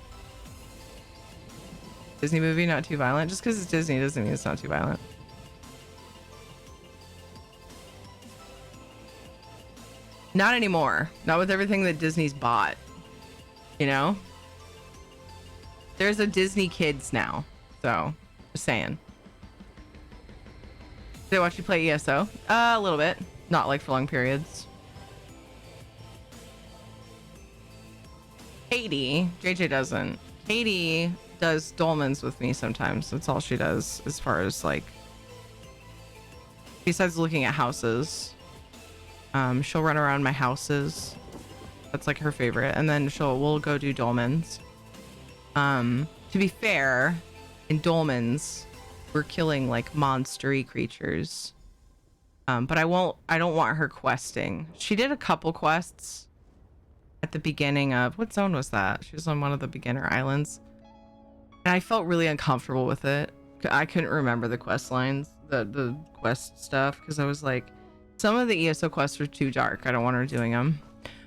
[SPEAKER 1] Disney movie, not too violent. Just because it's Disney doesn't mean it's not too violent. Not anymore. Not with everything that Disney's bought. You know? There's a Disney Kids now. So, just saying. Did they watch you play ESO? A little bit. Not like for long periods. Katie, JJ doesn't. Katie does dolmens with me sometimes. That's all she does as far as like, besides looking at houses. She'll run around my houses. That's like her favorite. And then we'll go do dolmens. To be fair, in dolmens, we're killing like monster-y creatures. But I don't want her questing. She did a couple quests at the beginning of, what zone was that? She was on one of the beginner islands. And I felt really uncomfortable with it. I couldn't remember the quest lines, the quest stuff, because I was like, some of the ESO quests are too dark. I don't want her doing them.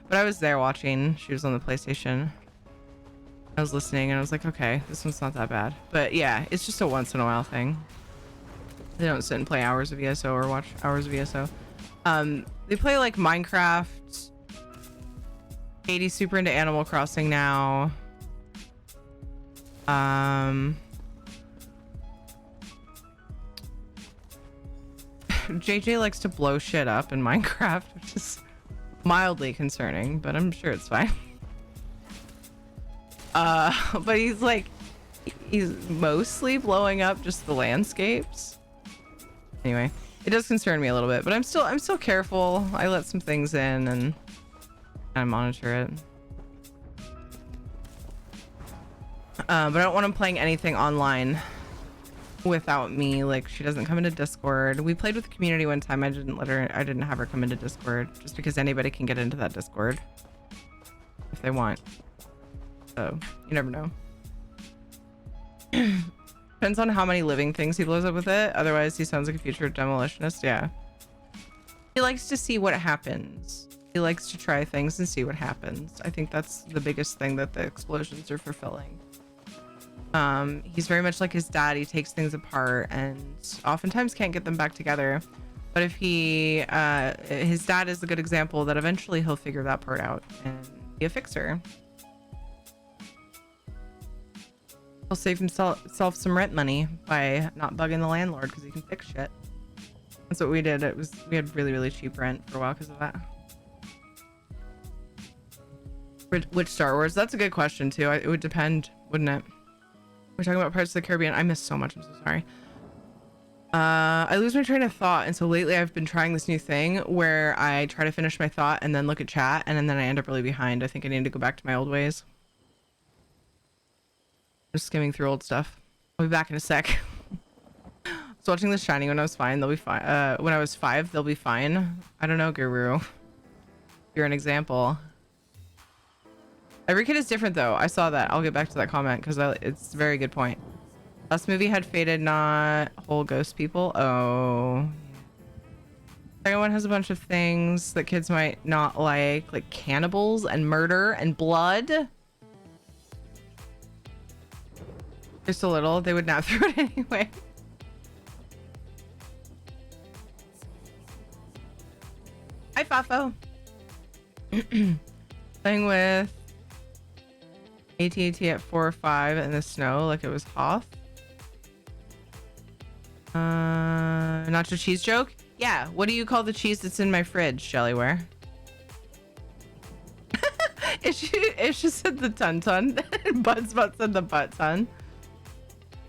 [SPEAKER 1] But I was there watching. She was on the PlayStation. I was listening and I was like, okay, this one's not that bad. But yeah, it's just a once in a while thing. They don't sit and play hours of ESO or watch hours of ESO. They play like Minecraft. Katie's super into Animal Crossing now. JJ likes to blow shit up in Minecraft, which is mildly concerning, but I'm sure it's fine. But he's mostly blowing up just the landscapes. Anyway, it does concern me a little bit, but I'm still careful. I let some things in and I monitor it. But I don't want him playing anything online without me. Like, she doesn't come into Discord. We played with the community one time. I didn't have her come into Discord just because anybody can get into that Discord if they want. So you never know. Depends on how many living things he blows up with it. Otherwise, he sounds like a future demolitionist. Yeah. He likes to see what happens. He likes to try things and see what happens. I think that's the biggest thing that the explosions are fulfilling. He's very much like his dad. He takes things apart and oftentimes can't get them back together. But if his dad is a good example that eventually he'll figure that part out and be a fixer. He'll save himself some rent money by not bugging the landlord because he can fix shit. That's what we did. We had really, really cheap rent for a while because of that. Which Star Wars? That's a good question too. It would depend, wouldn't it? We're talking about Pirates of the Caribbean. I missed so much. I'm so sorry. I lose my train of thought, and so lately I've been trying this new thing where I try to finish my thought and then look at chat, and then I end up really behind. I think I need to go back to my old ways. Just skimming through old stuff. I'll be back in a sec. I was watching The Shining when I was fine. They'll be fine. When I was 5, they'll be fine. I don't know, Guru. You're an example. Every kid is different though. I saw that. I'll get back to that comment because it's a very good point. Last movie had faded, not whole ghost people. Oh. Second one has a bunch of things that kids might not like cannibals and murder and blood. Just a little. They would nap through it anyway. Hi, Fafo. Playing with AT&T at 4 or 5 in the snow like it was Hoth. Nacho cheese joke? Yeah. What do you call the cheese that's in my fridge, Shellyware? It just said the ton. Bud's butt said the butt ton.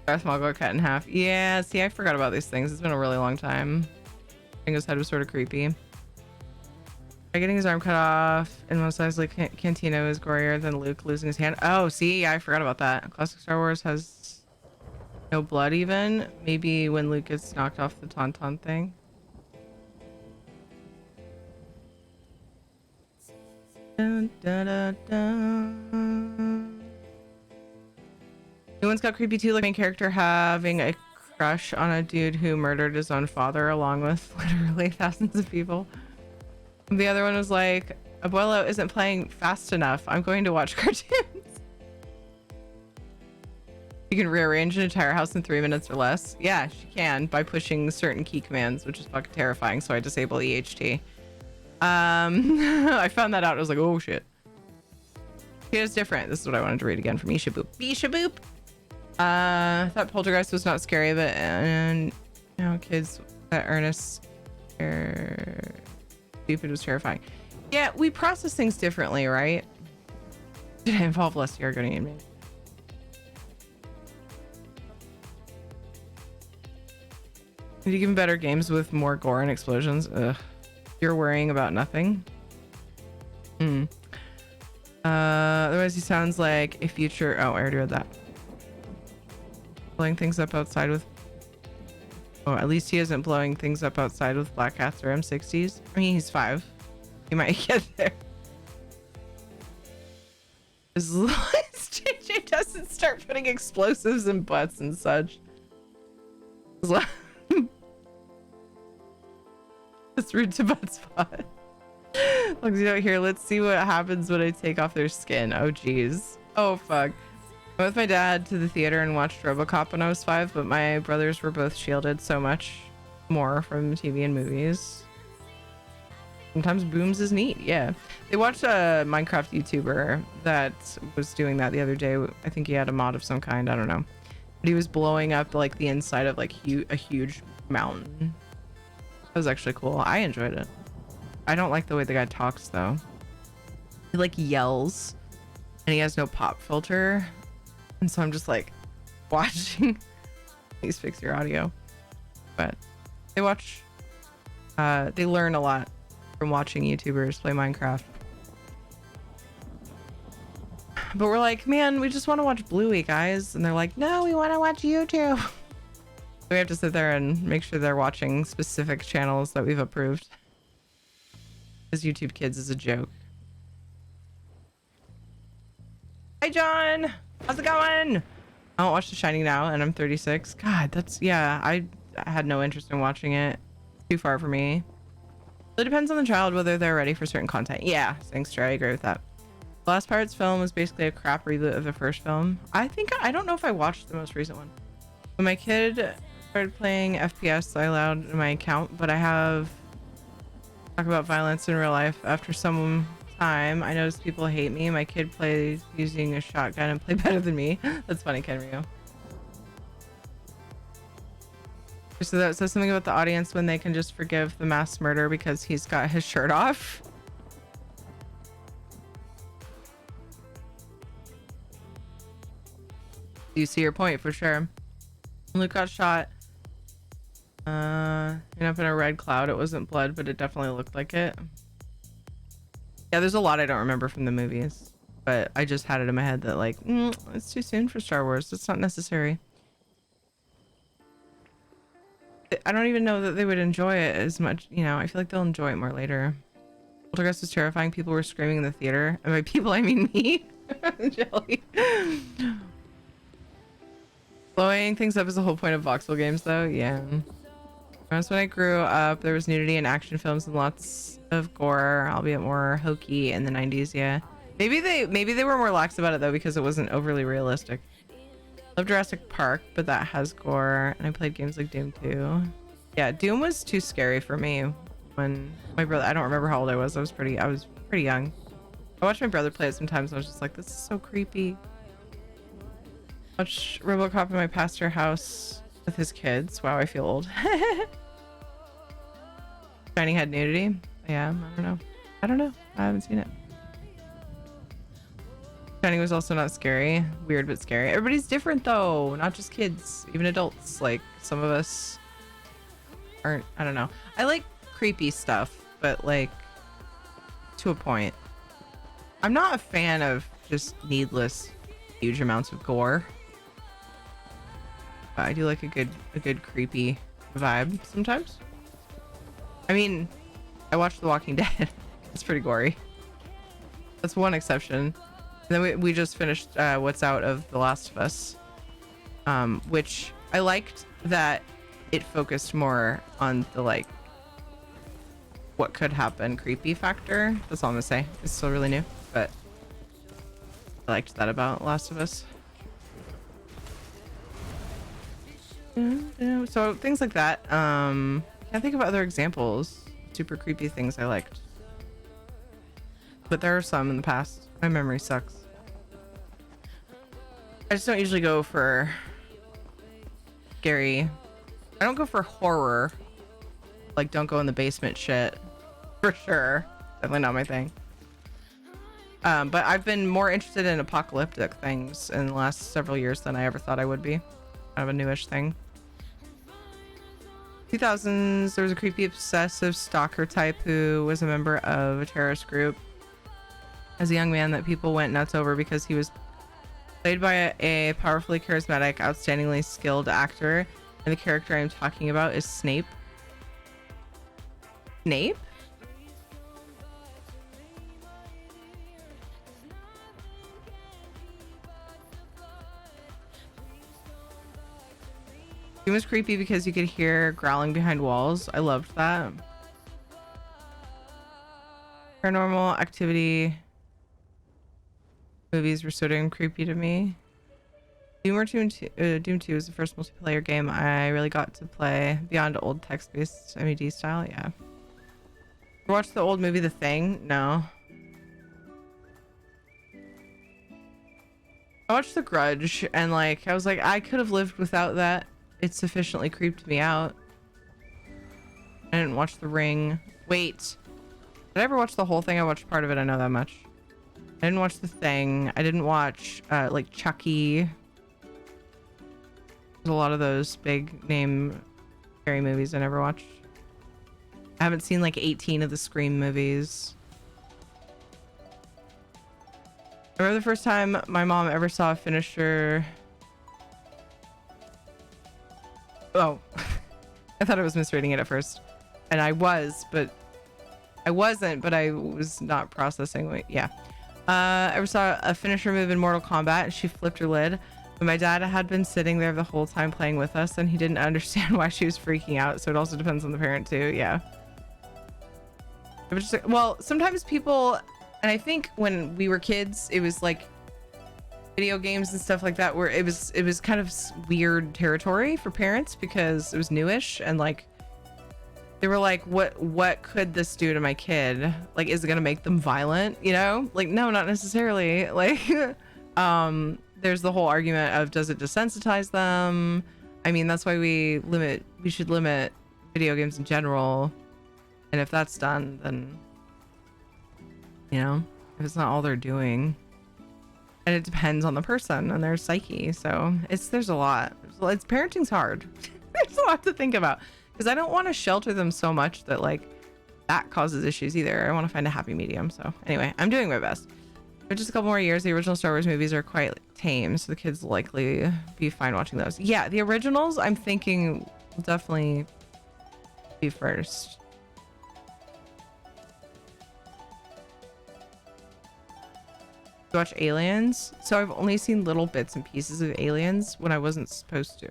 [SPEAKER 1] Darth Maul got cut in half. Yeah, see, I forgot about these things. It's been a really long time. I think his head was sort of creepy. By getting his arm cut off in Mos Eisley Cantina is gorier than Luke losing his hand. Oh, see, yeah, I forgot about that. Classic Star Wars has no blood even. Maybe when Luke gets knocked off the tauntaun thing. Dun, dun, dun, dun. New one's got creepy too, like main character having a crush on a dude who murdered his own father along with literally thousands of people. The other one was like, Abuelo isn't playing fast enough. I'm going to watch cartoons. You can rearrange an entire house in 3 minutes or less. Yeah, she can by pushing certain key commands, which is fucking terrifying. So I disable EHT. I found that out. I was like, oh shit. It's different. This is what I wanted to read again from Isha Boop. Isha Boop. I thought Poltergeist was not scary, but kids that Ernest stupid was terrifying. Yeah, we process things differently, right? Did it involve less Yargoni and me? Did you give him better games with more gore and explosions? Ugh. You're worrying about nothing. Otherwise he sounds like a future. Oh, I already read that. Blowing things up outside with. Oh, at least he isn't blowing things up outside with Black Cats or M60s. I mean, he's 5. He might get there. As long as JJ doesn't start putting explosives in butts and such. It's rude to butt spot. As long as you don't hear, let's see what happens when I take off their skin. Oh, geez. Oh, fuck. I went with my dad to the theater and watched RoboCop when I was 5, but my brothers were both shielded so much more from TV and movies. Sometimes booms is neat. Yeah. They watched a Minecraft YouTuber that was doing that the other day. I think he had a mod of some kind. I don't know. But he was blowing up like the inside of like a huge mountain. That was actually cool. I enjoyed it. I don't like the way the guy talks though. He like yells and he has no pop filter. And so I'm just like watching. Please fix your audio. But they learn a lot from watching YouTubers play Minecraft. But we're like, man, we just want to watch Bluey, guys. And they're like, no, we want to watch YouTube. So we have to sit there and make sure they're watching specific channels that we've approved. Because YouTube Kids is a joke. Hi, John. How's it going? I don't watch The Shining now, and I'm 36. God, that's, yeah, I had no interest in watching it. Too far for me. It depends on the child whether they're ready for certain content. Yeah, thanks, Trey. I agree with that. The Last Pirates film was basically a crap reboot of the first film. I don't know if I watched the most recent one. When my kid started playing FPS, I allowed my account, but I have talk about violence in real life. After some time, I noticed people hate me. My kid plays using a shotgun and play better than me. That's funny, Kenryu. So that says something about the audience when they can just forgive the mass murder because he's got his shirt off. You see your point for sure. Luke got shot. Ended up in a red cloud. It wasn't blood, but it definitely looked like it. Yeah, there's a lot I don't remember from the movies, but I just had it in my head that like, it's too soon for Star Wars. It's not necessary. I don't even know that they would enjoy it as much. You know, I feel like they'll enjoy it more later. Poltergeist was terrifying. People were screaming in the theater. And by people, I mean me. Jelly. Blowing things up is the whole point of voxel games, though. Yeah. When I grew up, there was nudity in action films and lots of gore, albeit more hokey in the 90s. Yeah. Maybe they were more lax about it though because it wasn't overly realistic. Love Jurassic Park, but that has gore, and I played games like Doom 2. Yeah, Doom was too scary for me when my brother, I don't remember how old I was. I was pretty young. I watched my brother play it sometimes and I was just like, this is so creepy. Watch RoboCop in my pastor house with his kids. Wow, I feel old. Shining had nudity. Yeah, I don't know. I haven't seen it. Shining was also not scary. Weird, but scary. Everybody's different though, not just kids, even adults. Like some of us aren't, I don't know. I like creepy stuff, but like to a point. I'm not a fan of just needless huge amounts of gore. I do like a good creepy vibe sometimes. I mean, I watched The Walking Dead. It's pretty gory. That's one exception. And then we just finished what's out of The Last of Us, which I liked that it focused more on the like what could happen creepy factor. That's all I'm gonna say. It's still really new, but I liked that about Last of Us. So things like that. Can't think of other examples. Super creepy things I liked, but there are some in the past. My memory sucks. I just don't usually go for scary. I don't go for horror. Like, don't go in the basement shit. For sure. Definitely not my thing. But I've been more interested in apocalyptic things in the last several years than I ever thought I would be. Kind of a newish thing. 2000s, there was a creepy, obsessive stalker type who was a member of a terrorist group. As a young man that people went nuts over because he was played by a powerfully charismatic, outstandingly skilled actor, and the character I'm talking about is Snape. Snape? He was creepy because you could hear growling behind walls. I loved that. Paranormal Activity movies were so damn creepy to me. Doom 2 was the first multiplayer game I really got to play beyond old text-based MED style. Yeah. Watch the old movie The Thing? No. I watched The Grudge and like I was like, I could have lived without that. It sufficiently creeped me out. I didn't watch The Ring. Wait, did I ever watch the whole thing? I watched part of it. I know that much. I didn't watch The Thing. I didn't watch like Chucky. There's a lot of those big name scary movies I never watched. I haven't seen like 18 of the Scream movies. I remember the first time my mom ever saw a finisher. Oh, I thought I was misreading it at first. And I was, but I wasn't, but I was not processing. Wait, yeah. I ever saw a finisher move in Mortal Kombat and she flipped her lid. But my dad had been sitting there the whole time playing with us and he didn't understand why she was freaking out. So it also depends on the parent too. Yeah. It was just, well, sometimes people, and I think when we were kids, it was like video games and stuff like that where it was kind of weird territory for parents because it was newish and like they were like, what could this do to my kid? Like, is it gonna make them violent? You know, like, no, not necessarily. Like, there's the whole argument of, does it desensitize them? I mean, that's why we should limit video games in general. And if that's done, then, you know, if it's not all they're doing, and it depends on the person and their psyche. So there's a lot. Parenting's hard. There's a lot to think about because I don't want to shelter them so much that like that causes issues either. I want to find a happy medium. So anyway, I'm doing my best. For just a couple more years, the original Star Wars movies are quite tame, so the kids will likely be fine watching those. Yeah, the originals, I'm thinking will definitely be first. Watch Aliens. So I've only seen little bits and pieces of Aliens when I wasn't supposed to.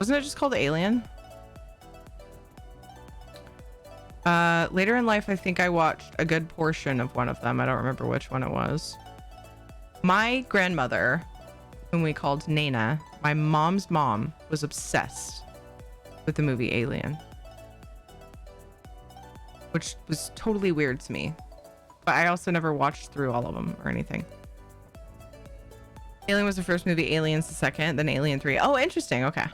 [SPEAKER 1] Wasn't it just called Alien? Later in life, I think I watched a good portion of one of them. I don't remember which one it was. My grandmother, whom we called Nana, my mom's mom, was obsessed with the movie Alien, which was totally weird to me. But I also never watched through all of them or anything. Alien was the first movie, Aliens the second, then Alien 3. Oh, interesting. Okay.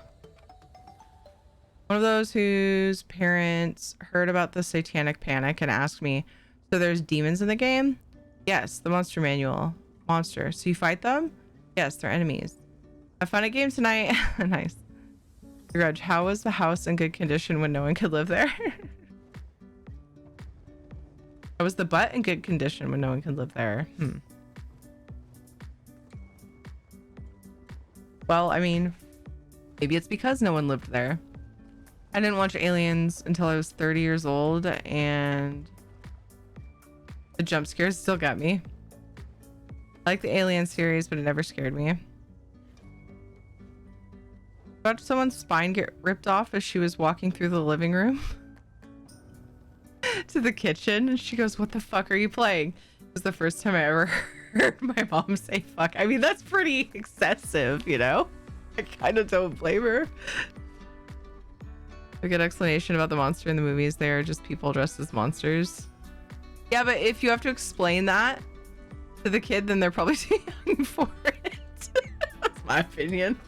[SPEAKER 1] One of those whose parents heard about the satanic panic and asked me, so there's demons in the game? Yes, the monster manual. Monster. So you fight them? Yes, they're enemies. Have fun at game tonight. Nice. Grudge, how was the house in good condition when no one could live there? How was the butt in good condition when no one could live there? Well, I mean, maybe it's because no one lived there. I didn't watch Aliens until I was 30 years old, and the jump scares still got me. I like the Alien series, but it never scared me. Watched someone's spine get ripped off as she was walking through the living room to the kitchen, and she goes, "What the fuck are you playing?" It was the first time I ever heard my mom say fuck. I mean, that's pretty excessive, you know? I kind of don't blame her. A good explanation about the monster in the movies, they are just people dressed as monsters. Yeah, but if you have to explain that to the kid, then they're probably too young for it. That's my opinion.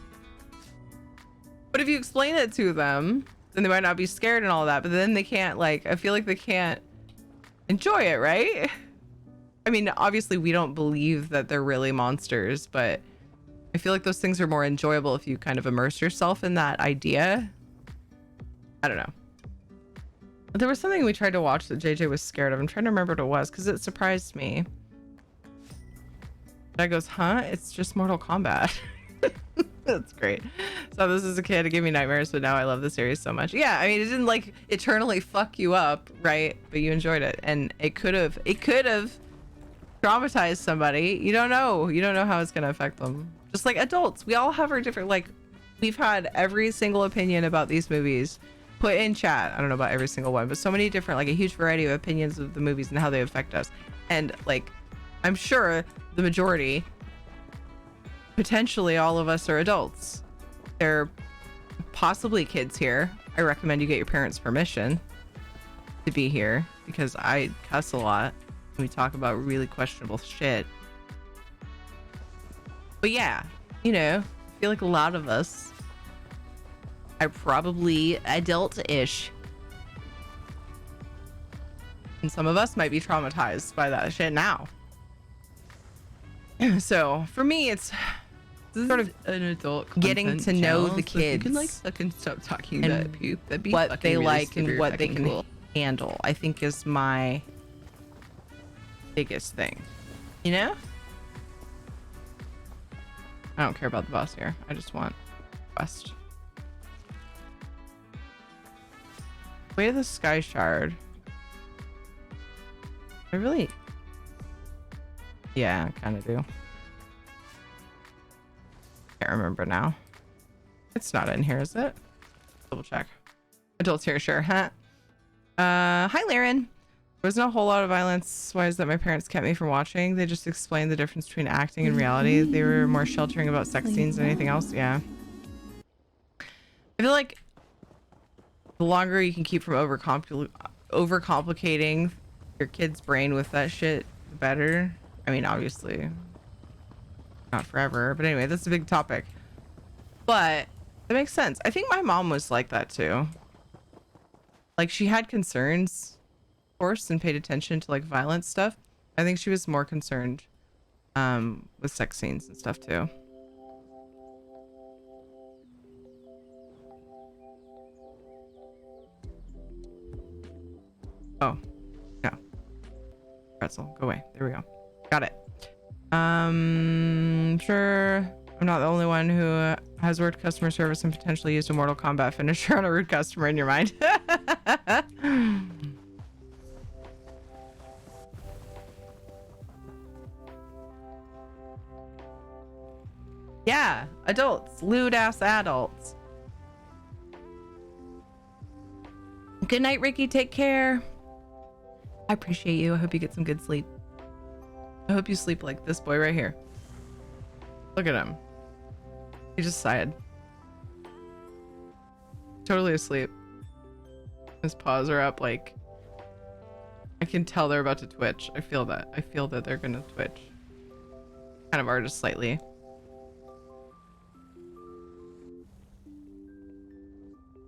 [SPEAKER 1] But if you explain it to them, then they might not be scared and all that, but then they can't, like, I feel like they can't enjoy it, right? I mean, obviously we don't believe that they're really monsters, but I feel like those things are more enjoyable if you kind of immerse yourself in that idea. I don't know. There was something we tried to watch that JJ was scared of. I'm trying to remember what it was because it surprised me. Dad goes, huh? It's just Mortal Kombat. That's great. So this is a kid, it gave me nightmares, but now I love the series so much. Yeah, I mean, it didn't like eternally fuck you up, right? But you enjoyed it, and it could have traumatized somebody. You don't know how it's gonna affect them. Just like adults, we all have our different, like, we've had every single opinion about these movies put in chat. I don't know about every single one, but so many different, like a huge variety of opinions of the movies and how they affect us. And like, I'm sure the majority, potentially all of us, are adults. There are possibly kids here. I recommend you get your parents' permission to be here because I cuss a lot when we talk about really questionable shit. But yeah, you know, I feel like a lot of us are probably adult-ish And some of us might be traumatized by that shit now. So for me, it's sort of
[SPEAKER 5] an adult
[SPEAKER 1] getting to know the kids.
[SPEAKER 5] You can like fucking stop talking
[SPEAKER 1] and
[SPEAKER 5] about poop. That'd be
[SPEAKER 1] what
[SPEAKER 5] fucking
[SPEAKER 1] they
[SPEAKER 5] really
[SPEAKER 1] like
[SPEAKER 5] super
[SPEAKER 1] and what they
[SPEAKER 5] fucking
[SPEAKER 1] can
[SPEAKER 5] cool.
[SPEAKER 1] handle, I think is my biggest thing. You know? I don't care about the boss here. I just want quest. Way to the Sky Shard. I really... Yeah, I kind of do. Can't remember now. It's not in here, is it? Double check. Adults here, sure. Huh? Hi, Laren. There wasn't a whole lot of violence wise that my parents kept me from watching. They just explained the difference between acting and reality. They were more sheltering about sex scenes than anything else. Yeah. I feel like the longer you can keep from overcomplicating your kid's brain with that shit, the better. I mean, obviously not forever, but anyway, that's a big topic. But it makes sense. I think my mom was like that too. Like she had concerns, of course, and paid attention to like violent stuff. I think she was more concerned with sex scenes and stuff too. Oh, no. Pretzel, go away. There we go. Got it. Sure. I'm not the only one who has worked customer service and potentially used a Mortal Kombat finisher on a rude customer in your mind. Yeah, adults, lewd ass adults. Good night, Ricky. Take care. I appreciate you. I hope you get some good sleep. I hope you sleep like this boy right here. Look at him. He just sighed. Totally asleep. His paws are up, like I can tell they're about to twitch. I feel that. I feel that they're gonna twitch. Kind of are, just slightly.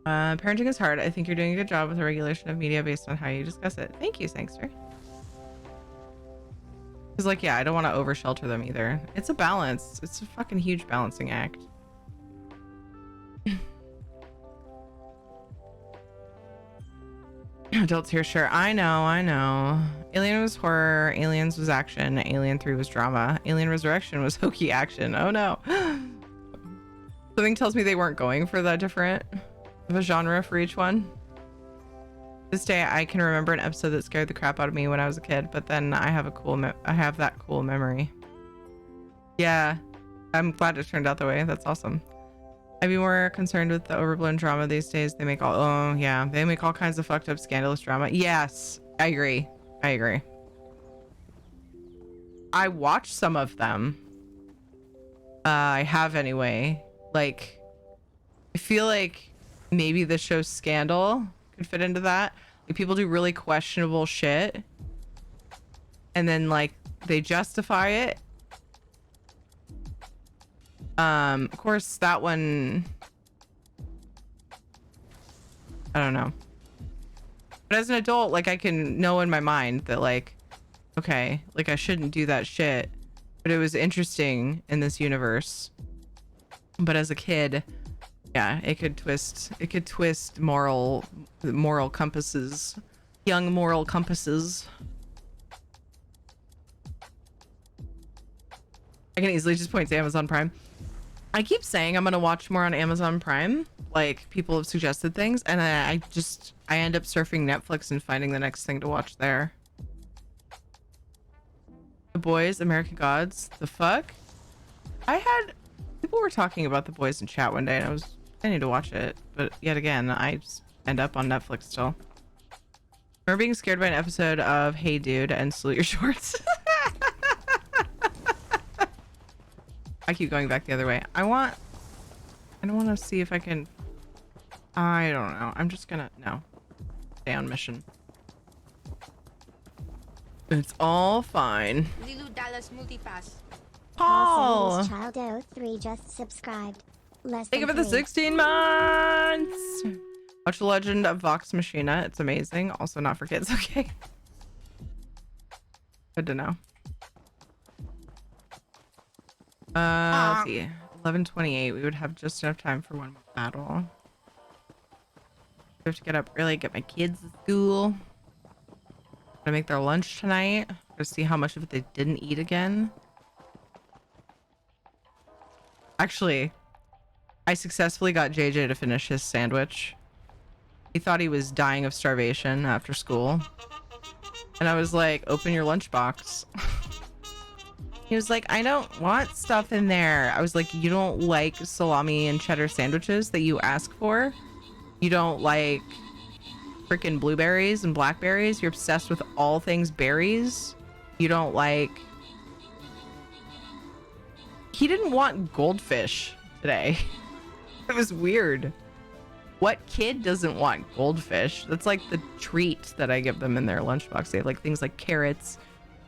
[SPEAKER 1] Parenting is hard. I think you're doing a good job with the regulation of media based on how you discuss it. Thank you, Sangster. Because, like, yeah, I don't want to over shelter them either. It's a balance. It's a fucking huge balancing act. Adults here, sure. I know. Alien was horror. Aliens was action. Alien 3 was drama. Alien Resurrection was hokey action. Oh no. Something tells me they weren't going for that different of a genre for each one. This day I can remember an episode that scared the crap out of me when I was a kid, but then I have that cool memory. Yeah, I'm glad it turned out that way. That's awesome. I'd be more concerned with the overblown drama these days. They make all kinds of fucked up scandalous drama. Yes, I agree. I watched some of them. I have anyway. Like, I feel like maybe the show Scandal could fit into that. Like, people do really questionable shit and then like they justify it. Of course that one, I don't know. But as an adult, like I can know in my mind that like, okay, like I shouldn't do that shit, but it was interesting in this universe. But as a kid, yeah, it could twist moral compasses, young moral compasses. I can easily just point to Amazon Prime. I keep saying I'm gonna watch more on Amazon Prime, like people have suggested things, and I end up surfing Netflix and finding the next thing to watch there. The Boys, American Gods, the fuck? People were talking about The Boys in chat one day and I need to watch it, but yet again, I just end up on Netflix still. I remember being scared by an episode of Hey Dude and Salute Your Shorts. I keep going back the other way. I want to see if I can, I don't know. I'm just gonna, no. Stay on mission. It's all fine.
[SPEAKER 18] Lilu Dallas Multipass.
[SPEAKER 10] Paul! Child 03 just subscribed.
[SPEAKER 1] Thank you for the 16 months! Watch The Legend of Vox Machina. It's amazing. Also not for kids, okay? Good to know. Let's see. 11:28. We would have just enough time for one more battle. I have to get up early, get my kids to school. Gotta make their lunch tonight. Gotta see how much of it they didn't eat again. Actually, I successfully got JJ to finish his sandwich. He thought he was dying of starvation after school. And I was like, open your lunchbox. He was like, I don't want stuff in there. I was like, you don't like salami and cheddar sandwiches that you ask for? You don't like freaking blueberries and blackberries? You're obsessed with all things berries? You don't like... He didn't want goldfish today. It was weird. What kid doesn't want goldfish? That's like the treat that I give them in their lunchbox. They have like things like carrots,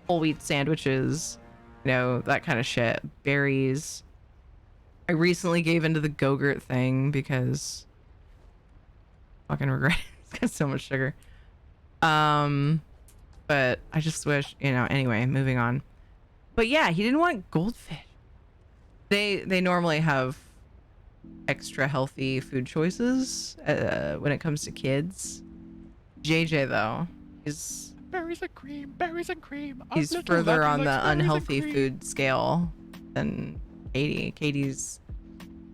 [SPEAKER 1] whole wheat sandwiches, you know, that kind of shit. Berries. I recently gave into the Go-Gurt thing because fucking regret it. It's got so much sugar. But I just wish, you know, anyway, moving on. But yeah, he didn't want goldfish. They normally have extra healthy food choices when it comes to kids. JJ though, he's
[SPEAKER 3] berries and cream, berries and cream.
[SPEAKER 1] He's further on the unhealthy food scale than Katie. Katie's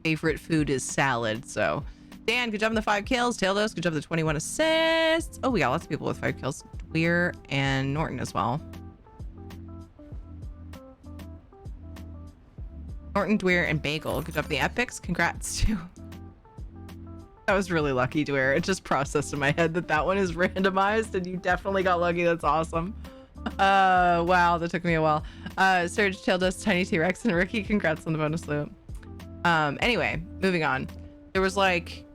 [SPEAKER 1] favorite food is salad. So Dan, good job on the 5 kills. Taildos, good job on the 21 assists. Oh, we got lots of people with 5 kills. Weir and Norton as well. Norton, Dwyer, and Bagel. Good job on the epics. Congrats too. That was really lucky, Dwyer. It just processed in my head that one is randomized, and you definitely got lucky. That's awesome. Wow, that took me a while. Surge, Taildos, Tiny T-Rex, and Ricky. Congrats on the bonus loot. Anyway, moving on. There was like,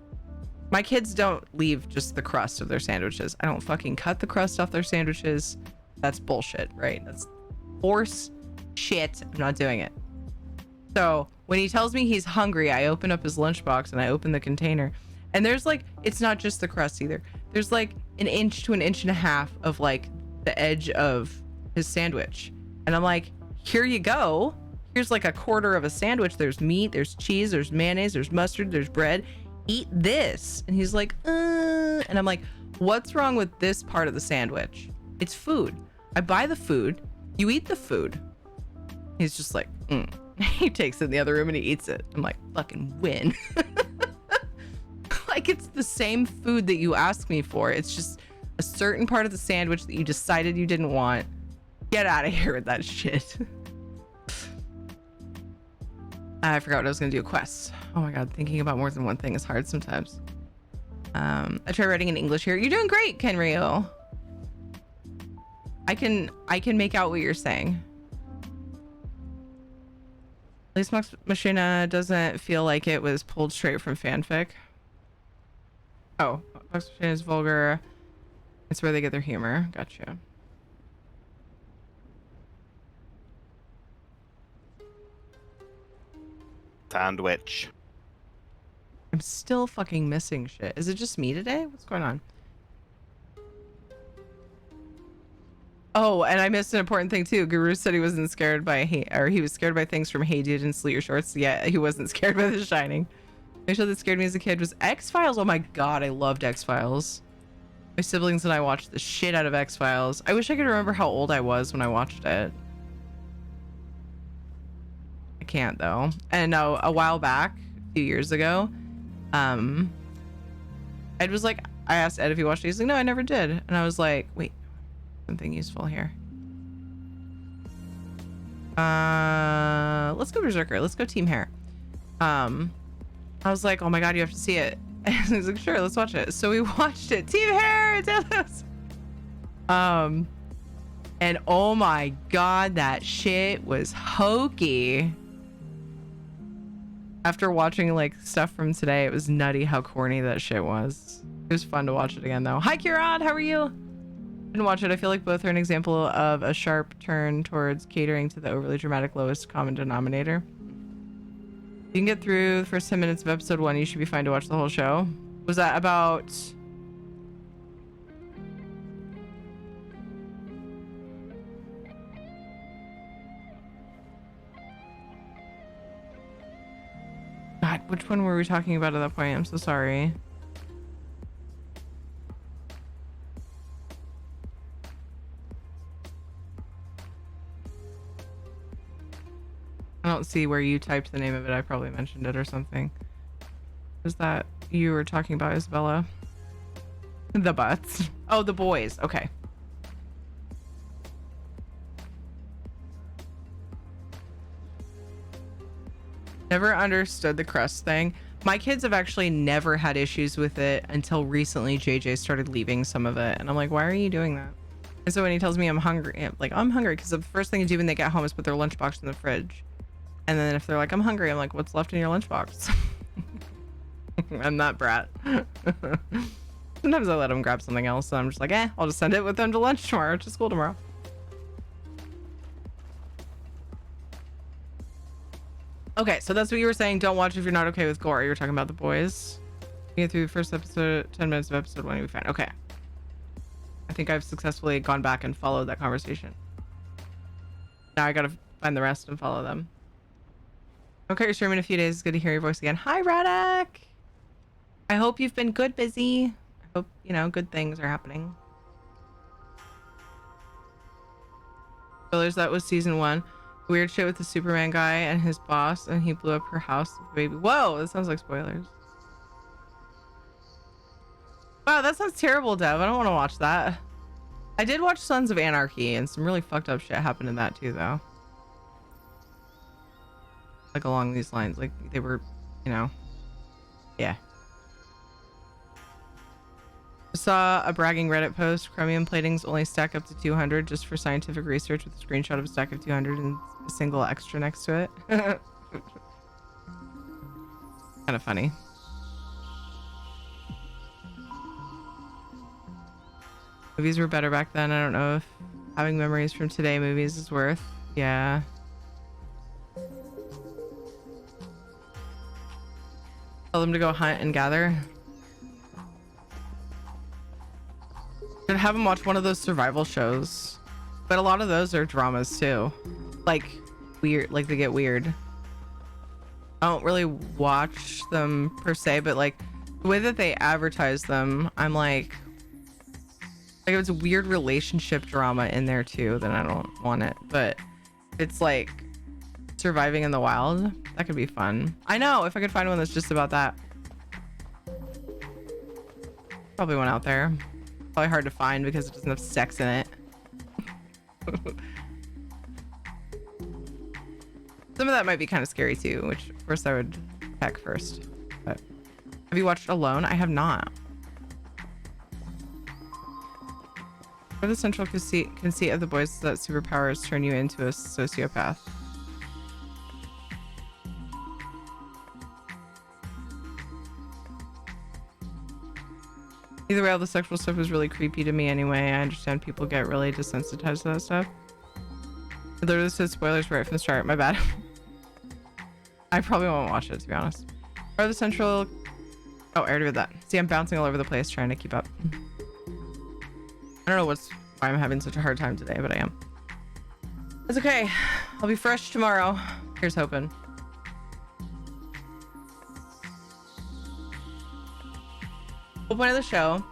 [SPEAKER 1] my kids don't leave just the crust of their sandwiches. I don't fucking cut the crust off their sandwiches. That's bullshit, right? That's horse shit. I'm not doing it. So when he tells me he's hungry, I open up his lunchbox and I open the container, and there's like, it's not just the crust either. There's like an inch to an inch and a half of like the edge of his sandwich. And I'm like, here you go. Here's like a quarter of a sandwich. There's meat, there's cheese, there's mayonnaise, there's mustard, there's bread. Eat this. And he's like, and I'm like, what's wrong with this part of the sandwich? It's food. I buy the food. You eat the food. He's just like, He takes it in the other room and he eats it. I'm like, fucking win. Like, it's the same food that you asked me for. It's just a certain part of the sandwich that you decided you didn't want. Get out of here with that shit. I forgot what I was going to do. Quests. Oh my God. Thinking about more than one thing is hard sometimes. I try writing in English here. You're doing great, Kenryo. I can make out what you're saying. At least Max Machina doesn't feel like it was pulled straight from fanfic. Oh, Max Machina is vulgar. It's where they get their humor. Gotcha.
[SPEAKER 21] Sandwich.
[SPEAKER 1] I'm still fucking missing shit. Is it just me today? What's going on? Oh, and I missed an important thing too. Guru said he wasn't scared by he was scared by things from Hey Dude and Sleet Your Shorts. Yeah, he wasn't scared by The Shining. The show that scared me as a kid was X-Files. Oh my God, I loved X-Files. My siblings and I watched the shit out of X-Files. I wish I could remember how old I was when I watched it. I can't though. And a while back, a few years ago, Ed was like, I asked Ed if he watched it. He's like, no, I never did. And I was like, wait, something useful here. Let's go Berserker. Let's go Team Hair. I was like, oh my God, you have to see it. And he's like, sure, let's watch it. So we watched it. Team Hair, tell us. And oh my God, that shit was hokey. After watching like stuff from today, it was nutty how corny that shit was. It was fun to watch it again though. Hi Kieran, how are you? Didn't watch it. I feel like both are an example of a sharp turn towards catering to the overly dramatic lowest common denominator. You can get through the first 10 minutes of episode 1. You should be fine to watch the whole show. Was that about... Which one were we talking about at that point? I'm so sorry. I don't see where you typed the name of it. I probably mentioned it or something. Was that you were talking about, Isabella? The butts. Oh, the boys. Okay. Never understood the crust thing. My kids have actually never had issues with it until recently. JJ started leaving some of it, and I'm like, why are you doing that? And so when he tells me I'm hungry, I'm like, I'm hungry because the first thing to do when they get home is put their lunchbox in the fridge. And then if they're like, I'm hungry, I'm like, what's left in your lunchbox? I'm that brat. Sometimes I let them grab something else, and I'm just like, I'll just send it with them to lunch tomorrow, to school tomorrow. Okay, so that's what you were saying. Don't watch if you're not okay with gore. You're talking about the boys. Get through the first episode, 10 minutes of episode 1, you'll be fine. Okay. I think I've successfully gone back and followed that conversation. Now I gotta find the rest and follow them. Okay, you're streaming in a few days. It's good to hear your voice again. Hi, Radek. I hope you've been good, busy. I hope, you know, good things are happening. Spoilers, that was season 1. Weird shit with the Superman guy and his boss, and he blew up her house with the baby. Whoa, that sounds like spoilers. Wow, that sounds terrible, Dev. I don't want to watch that. I did watch Sons of Anarchy, and some really fucked up shit happened in that too, though. Like along these lines, like they were, you know, yeah. I saw a bragging Reddit post. Chromium platings only stack up to 200 just for scientific research, with a screenshot of a stack of 200 and a single extra next to it. Kind of funny. Movies were better back then. I don't know if having memories from today movies is worth. Yeah. Tell them to go hunt and gather. Should have them watch one of those survival shows. But a lot of those are dramas too. Like weird, like they get weird. I don't really watch them per se, but like the way that they advertise them, I'm like if it's a weird relationship drama in there too, then I don't want it. But it's like surviving in the wild, that could be fun. I know, if I could find one that's just about that. Probably one out there. Probably hard to find because it doesn't have sex in it. Some of that might be kind of scary too, which of course I would check first. But have you watched Alone? I have not. What are the central conceit of the boys that superpowers turn you into a sociopath? Either way, all the sexual stuff was really creepy to me anyway. I understand people get really desensitized to that stuff. I literally said spoilers right from the start. My bad. I probably won't watch it, to be honest. What are the central... Oh, I already read that. See, I'm bouncing all over the place trying to keep up. I don't know why I'm having such a hard time today, but I am. It's okay. I'll be fresh tomorrow. Here's hoping. The point of the show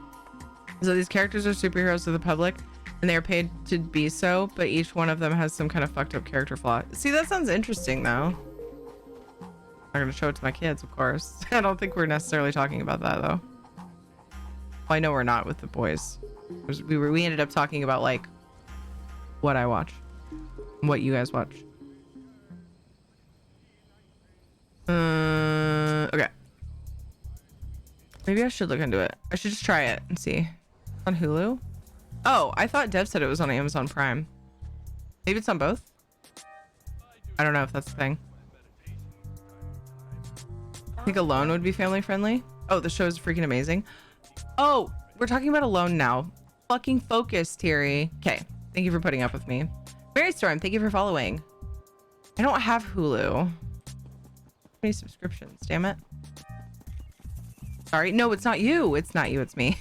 [SPEAKER 1] is that these characters are superheroes to the public, and they are paid to be so, but each one of them has some kind of fucked up character flaw. See, that sounds interesting, though. I'm not gonna show it to my kids, of course. I don't think we're necessarily talking about that, though. Well, I know we're not with the boys. We ended up talking about like what I watch, what you guys watch. Okay. Maybe I should look into it. I should just try it and see. On Hulu? Oh, I thought Dev said it was on Amazon Prime. Maybe it's on both? I don't know if that's the thing. I think Alone would be family friendly. Oh, the show is freaking amazing. Oh, we're talking about Alone now. Fucking focus, Terry. Okay, thank you for putting up with me. Mary Storm, thank you for following. I don't have Hulu. Many subscriptions, damn it. Sorry, no, it's not you. It's not you, it's me.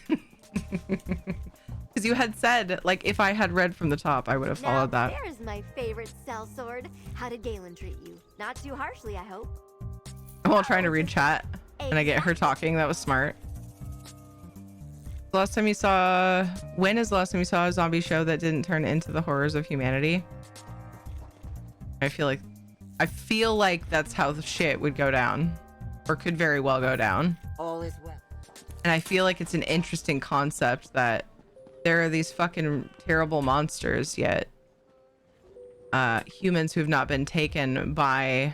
[SPEAKER 1] Because you had said, like, if I had read from the top, I would have followed that.
[SPEAKER 18] There's my favorite sellsword. How did Galen treat you? Not too harshly, I hope.
[SPEAKER 1] while trying to read chat and I get her talking. That was smart. When is the last time you saw a zombie show that didn't turn into the horrors of humanity? I feel like that's how the shit would go down, or could very well go down.
[SPEAKER 20] All is well.
[SPEAKER 1] And I feel like it's an interesting concept that there are these fucking terrible monsters, yet humans who have not been taken by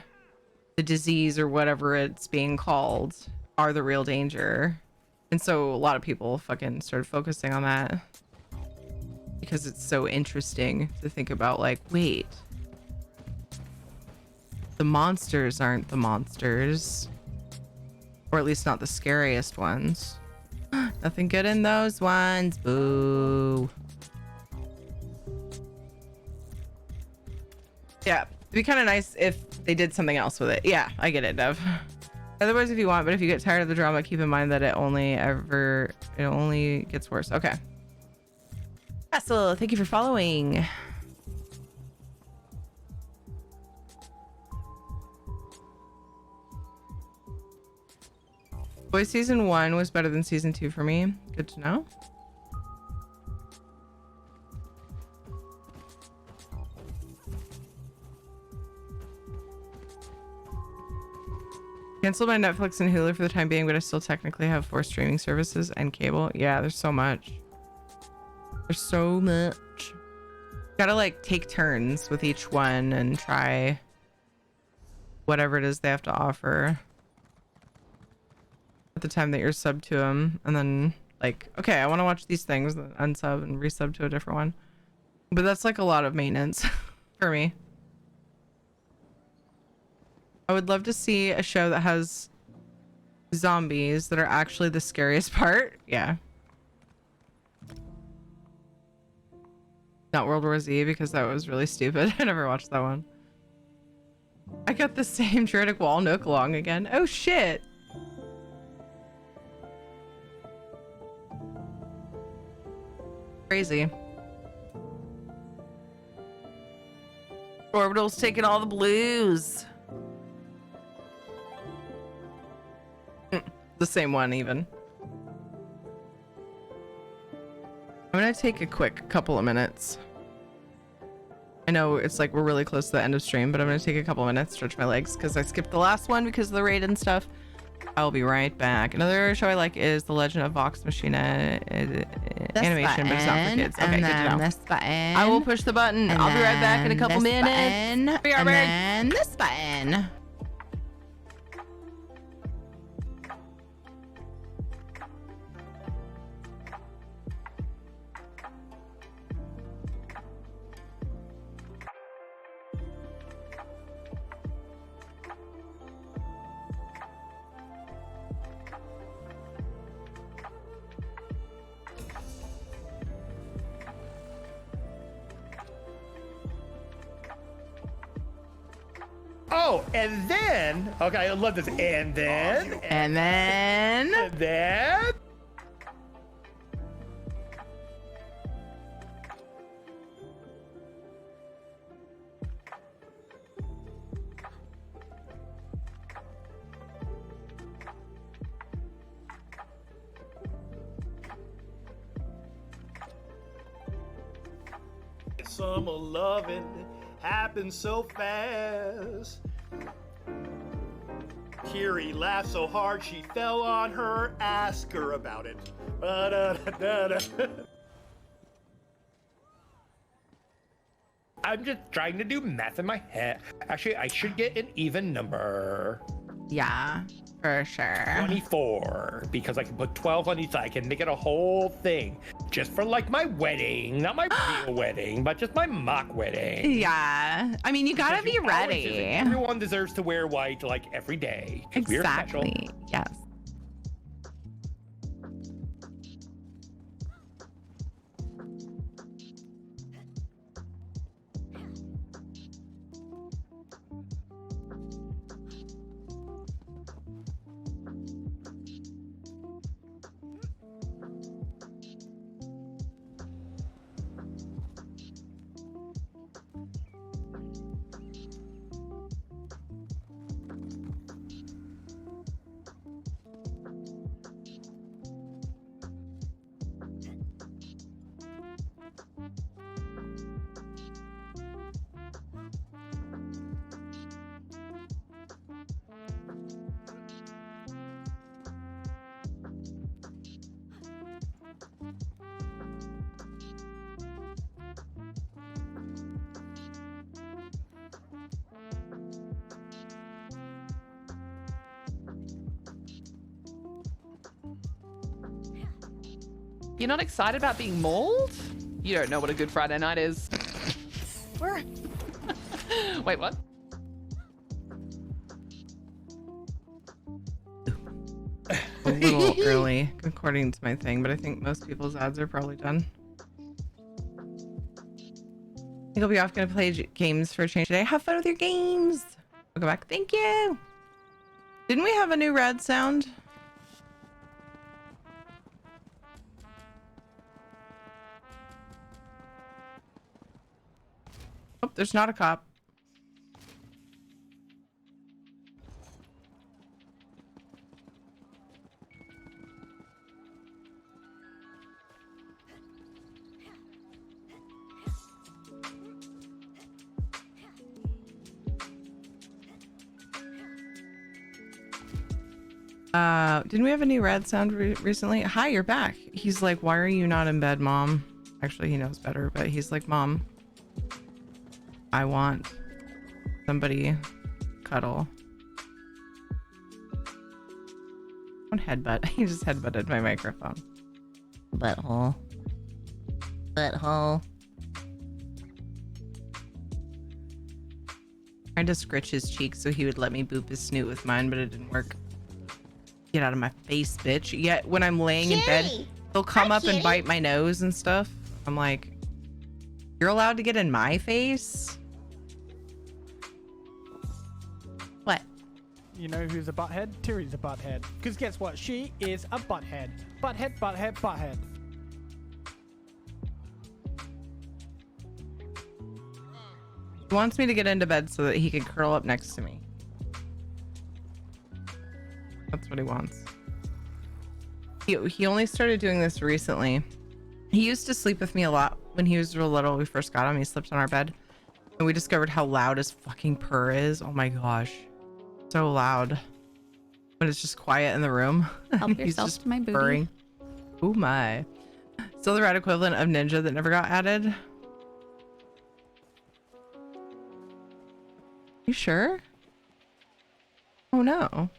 [SPEAKER 1] the disease or whatever it's being called are the real danger. And so a lot of people fucking started focusing on that because it's so interesting to think about, like, wait, the monsters aren't the monsters, or at least not the scariest ones. Nothing good in those ones. Boo. Yeah, it'd be kind of nice if they did something else with it. Yeah, I get it, Dev. Otherwise, if you want, but if you get tired of the drama, keep in mind that it only gets worse. Okay. Castle, thank you for following. Boys, season 1 was better than season 2 for me. Good to know. Canceled my Netflix and Hulu for the time being, but I still technically have 4 streaming services and cable. Yeah, there's so much. There's so much. Gotta like take turns with each one and try whatever it is they have to offer at the time that you're subbed to them, and then like, okay, I want to watch these things, then unsub and resub to a different one. But that's like a lot of maintenance for me. I would love to see a show that has zombies that are actually the scariest part. Yeah. Not World War Z, because that was really stupid. I never watched that one. I got the same Druidic Wall Nook along again. Oh shit. Crazy. Orbital's taking all the blues. The same one even. I'm gonna take a quick couple of minutes. I know it's like we're really close to the end of stream, but I'm gonna take a couple of minutes, stretch my legs, because I skipped the last one because of the raid and stuff. I'll be right back. Another show I like is The Legend of Vox Machina. Animation, but it's not for kids. Okay, good to know. This button. I will push the button. I'll be right back in a couple minutes. Be right back. And this button.
[SPEAKER 8] Oh, and then, okay, I love this. And then,
[SPEAKER 1] and then.
[SPEAKER 8] Summer loving happened so fast. Kiri laughed so hard she fell on her. Ask her about it. I'm just trying to do math in my head. Actually, I should get an even number.
[SPEAKER 1] Yeah, for sure.
[SPEAKER 8] 24, because I can put 12 on each side. I can make it a whole thing. Just for like my wedding. Not my real wedding, but just my mock wedding.
[SPEAKER 1] Yeah. I mean, you gotta be ready.
[SPEAKER 8] Everyone deserves to wear white like every day.
[SPEAKER 1] Exactly. Yes.
[SPEAKER 13] You're not excited about being mauled? You don't know what a good Friday night is.
[SPEAKER 2] Where?
[SPEAKER 13] Wait, what?
[SPEAKER 1] A little early, according to my thing, but I think most people's ads are probably done. I think I'll be off gonna play games for a change today. Have fun with your games. I'll go back. Thank you. Didn't we have a new red sound? Oh, there's not a cop. Didn't we have a new red sound recently? Hi, you're back. He's like, why are you not in bed, Mom? Actually, he knows better, but he's like, Mom, I want somebody cuddle. Don't headbutt. He just headbutted my microphone. Butthole. Butthole. Trying to scritch his cheek so he would let me boop his snoot with mine, but it didn't work. Get out of my face, bitch. Yet when I'm laying in bed, he'll come up and bite my nose and stuff. I'm like, you're allowed to get in my face? What?
[SPEAKER 9] You know who's a butthead? Tiri's a butthead. Because guess what? She is a butthead. Butthead, butthead, butthead.
[SPEAKER 1] He wants me to get into bed so that he can curl up next to me. That's what he wants. He only started doing this recently. He used to sleep with me a lot when he was real little. We first got him. He slept on our bed. And we discovered how loud his fucking purr is. Oh my gosh. So loud. When it's just quiet in the room.
[SPEAKER 7] Help
[SPEAKER 1] He's
[SPEAKER 7] yourself
[SPEAKER 1] just
[SPEAKER 7] to my booty.
[SPEAKER 1] purring. Oh my. Still the red equivalent of Ninja that never got added. You sure? Oh no.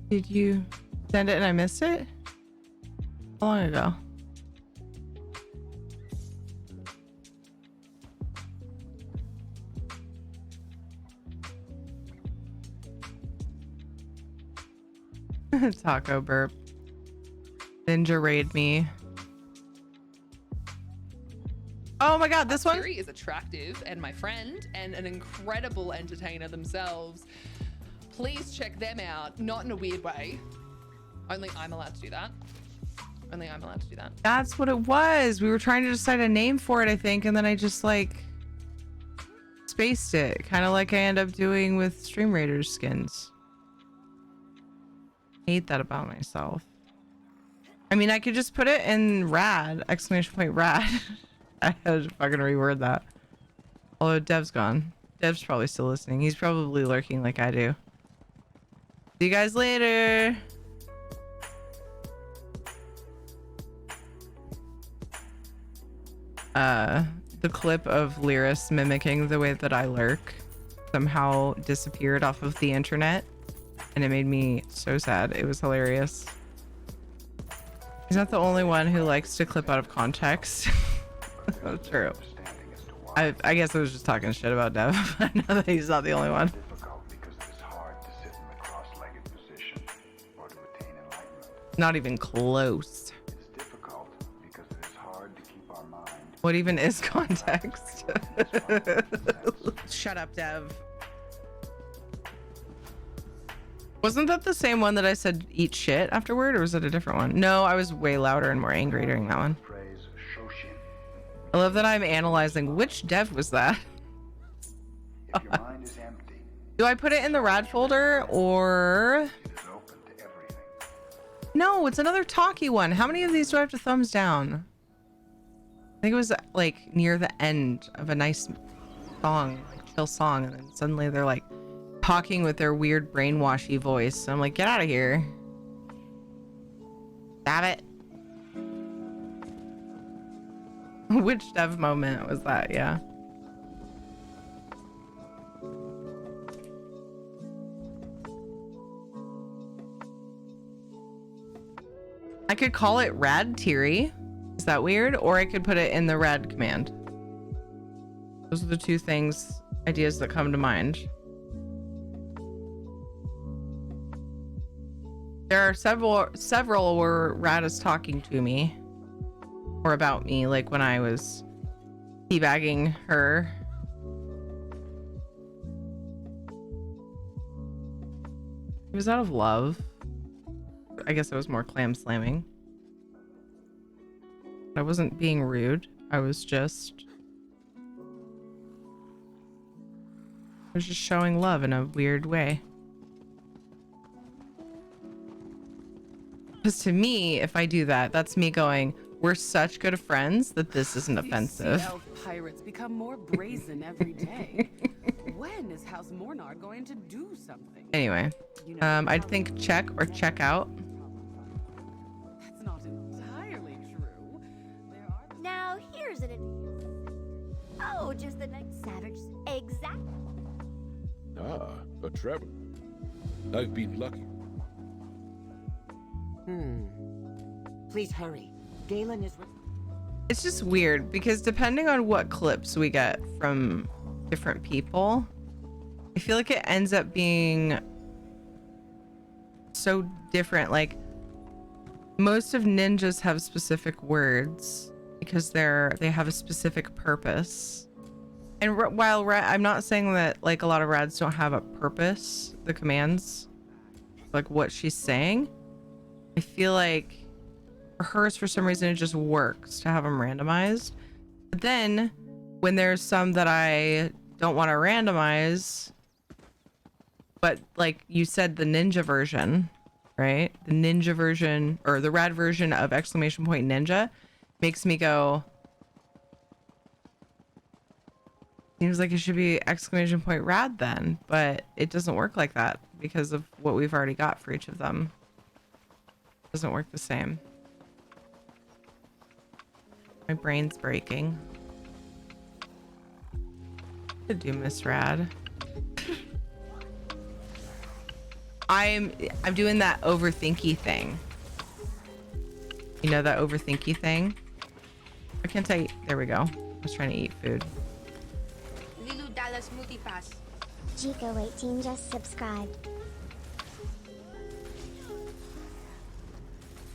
[SPEAKER 1] Did you send it and I missed it? How long ago? Taco burp. Ninja raid me. Oh my god, this one?
[SPEAKER 13] Siri is attractive and my friend and an incredible entertainer themselves. Please check them out, not in a weird way. Only I'm allowed to do that. Only I'm allowed to do that.
[SPEAKER 1] That's what it was. We were trying to decide a name for it, I think, and then I just like spaced it. Kind of like I end up doing with Stream Raiders skins. I hate that about myself. I mean, I could just put it in rad, exclamation point rad. I had to fucking reword that. Although Dev's gone. Dev's probably still listening. He's probably lurking like I do. See you guys later. The clip of Lyris mimicking the way that I lurk somehow disappeared off of the internet, and it made me so sad. It was hilarious. He's not the only one who likes to clip out of context. That's true. I guess I was just talking shit about Dev. I know that he's not the only one. Not even close. What even is context? Shut up, Dev. Wasn't that the same one that I said eat shit afterward, or was it a different one? No, I was way louder and more angry during that one. I love that I'm analyzing which Dev was that. Do I put it in the rad folder or... No, it's another talkie one. How many of these do I have to thumbs down? I think it was like near the end of a nice song, like chill song, and then suddenly they're like talking with their weird brainwashy voice. So I'm like, get out of here. Stop it. Which Dev moment was that? Yeah. I could call it rad Tiri. Is that weird? Or I could put it in the rad command. Those are the two ideas that come to mind. There are several where Rad is talking to me or about me, like when I was teabagging her. It was out of love. I guess it was more clam slamming. I wasn't being rude. I was just showing love in a weird way. Because to me, if I do that, that's me going, we're such good friends that this isn't offensive.
[SPEAKER 15] These sea elf pirates become more brazen every day. When is House Mornar going to do something?
[SPEAKER 1] Anyway, I'd think check or check out.
[SPEAKER 15] That's not entirely true.
[SPEAKER 18] Now here's an. Oh, just the next savage. Exactly.
[SPEAKER 19] Ah, a travel. I've been lucky.
[SPEAKER 20] Please hurry. Galen is.
[SPEAKER 1] It's just weird because depending on what clips we get from different people, I feel like it ends up being so different. Like most of ninjas have specific words because they have a specific purpose. And while I'm not saying that like a lot of rads don't have a purpose, the commands, like what she's saying, I feel like for hers, for some reason, it just works to have them randomized. But then when there's some that I don't want to randomize, but like you said, the ninja version, right? The ninja version or the rad version of ! Ninja makes me go, seems like it should be ! Rad then, but it doesn't work like that because of what we've already got for each of them. It doesn't work the same. My brain's breaking. I do miss Rad. I'm doing that overthinky thing. You know that overthinky thing? Why can't I? There we go. I was trying to eat food.
[SPEAKER 18] Lilu Dallas Multipass.
[SPEAKER 10] Chico18 just subscribed.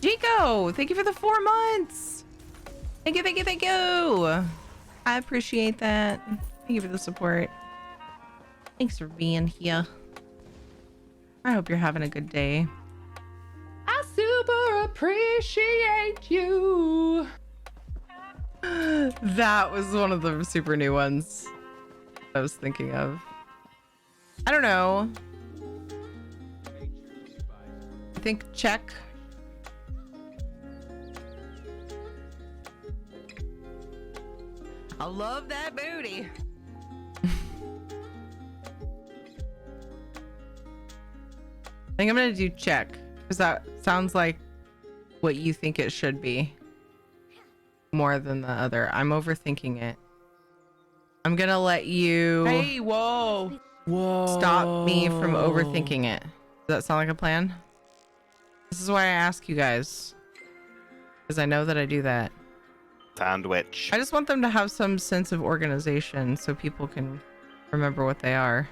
[SPEAKER 1] Chico, thank you for the 4 months. Thank you, thank you, thank you. I appreciate that. Thank you for the support. Thanks for being here. I hope you're having a good day.
[SPEAKER 13] I super appreciate you.
[SPEAKER 1] That was one of the super new ones I was thinking of. I don't know. I think check. I love that booty. I think I'm gonna do check because that sounds like what you think it should be more than the other. I'm overthinking it. I'm gonna let you. Hey, whoa, stop me from overthinking it. Does that sound like a plan? This is why I ask you guys, because I know that I do that.
[SPEAKER 21] Sandwich.
[SPEAKER 1] I just want them to have some sense of organization so people can remember what they are.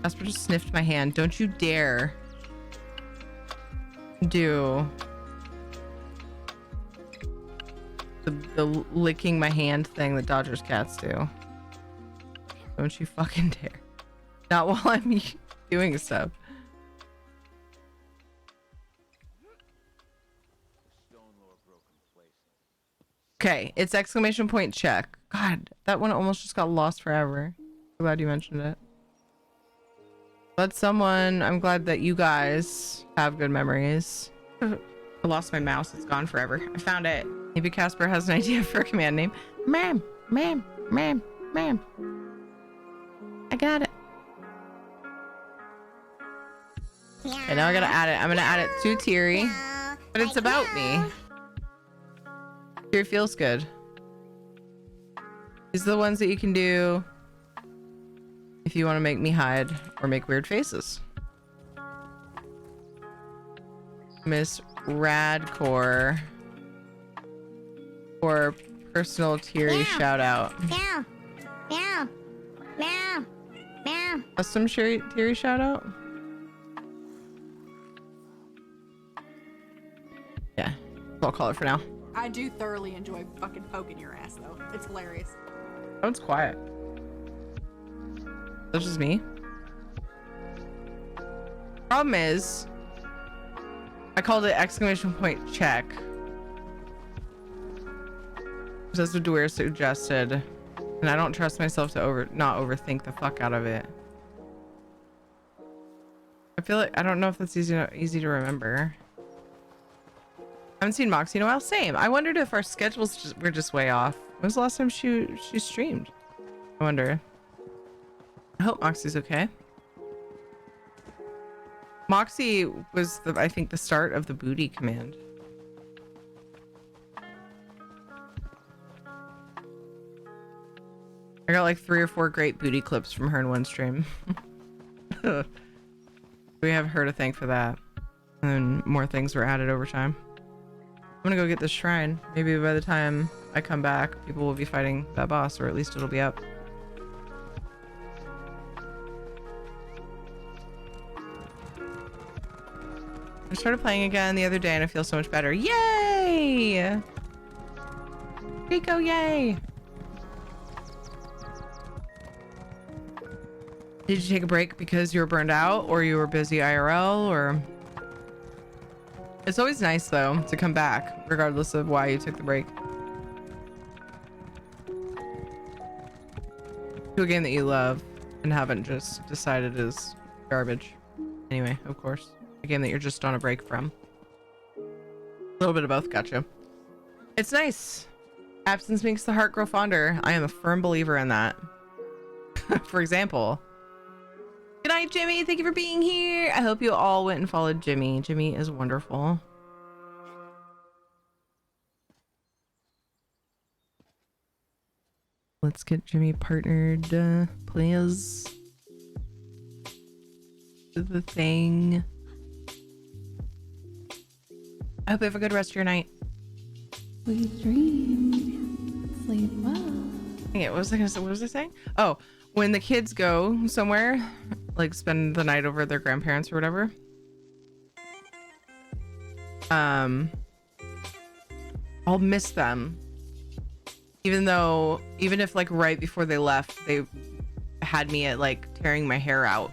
[SPEAKER 1] Jasper just sniffed my hand. Don't you dare do the licking my hand thing that Dodgers cats do. Don't you fucking dare. Not while I'm doing stuff. Okay, it's ! Check. God, that one almost just got lost forever. Glad you mentioned it. But someone, I'm glad that you guys have good memories. I lost my mouse. It's gone forever. I found it. Maybe Casper has an idea for a command name. Ma'am, ma'am, ma'am, ma'am. I got it. Okay, now I gotta add it. I'm gonna add it to Tiri. But it's about me. Tiri feels good. These are the ones that you can do if you want to make me hide or make weird faces. Miss Radcore for personal Teary shout out.
[SPEAKER 10] Meow. Meow. Meow. Meow.
[SPEAKER 1] Custom Teary shout out? Yeah, I'll call it for now.
[SPEAKER 7] I do thoroughly enjoy fucking poking your ass, though. It's hilarious.
[SPEAKER 1] Oh, it's quiet. That's just me. Problem is, I called it exclamation point check. That's what Dwyer suggested. And I don't trust myself to not overthink the fuck out of it. I feel like, I don't know if that's easy to remember. I haven't seen Moxie in a while. Same. I wondered if our schedules were just way off. When was the last time she streamed? I wonder. I hope Moxie's okay. Moxie was I think the start of the booty command. I got like 3 or 4 great booty clips from her in one stream. We have her to thank for that. And more things were added over time. I'm gonna go get this shrine. Maybe by the time I come back, people will be fighting that boss, or at least it'll be up. I started playing again the other day and I feel so much better. Yay! Rico, yay! Did you take a break because you were burned out or you were busy IRL or... It's always nice though to come back regardless of why you took the break. To a game that you love and haven't just decided is garbage. Anyway, of course. A game that you're just on a break from. A little bit of both, gotcha. It's nice. Absence makes the heart grow fonder. I am a firm believer in that. For example. Good night, Jimmy. Thank you for being here. I hope you all went and followed Jimmy. Jimmy is wonderful. Let's get Jimmy partnered, please. The thing. I hope you have a good rest of your night.
[SPEAKER 7] Sweet dreams. Sleep well.
[SPEAKER 1] Yeah, what was I gonna say? What was I saying? Oh, when the kids go somewhere, like spend the night over at their grandparents or whatever, I'll miss them. Even if like right before they left, they had me at like tearing my hair out.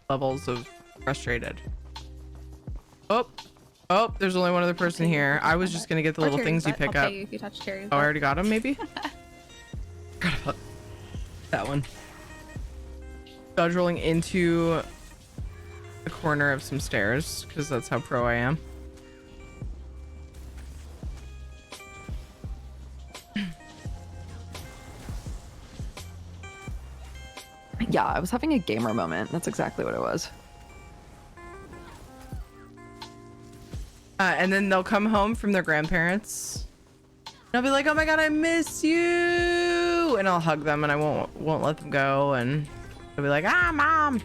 [SPEAKER 1] Levels of frustrated. Oh, there's only one other person here. I was just gonna get the little things you pick up.
[SPEAKER 7] If you touch Terry's
[SPEAKER 1] Oh, I already got them, maybe? Forgot about that one. Dodge rolling into the corner of some stairs, because that's how pro I am.
[SPEAKER 4] Yeah, I was having a gamer moment. That's exactly what it was.
[SPEAKER 1] And then they'll come home from their grandparents. And I'll be like, oh my god, I miss you! And I'll hug them and I won't let them go. And they'll be like, ah, mom!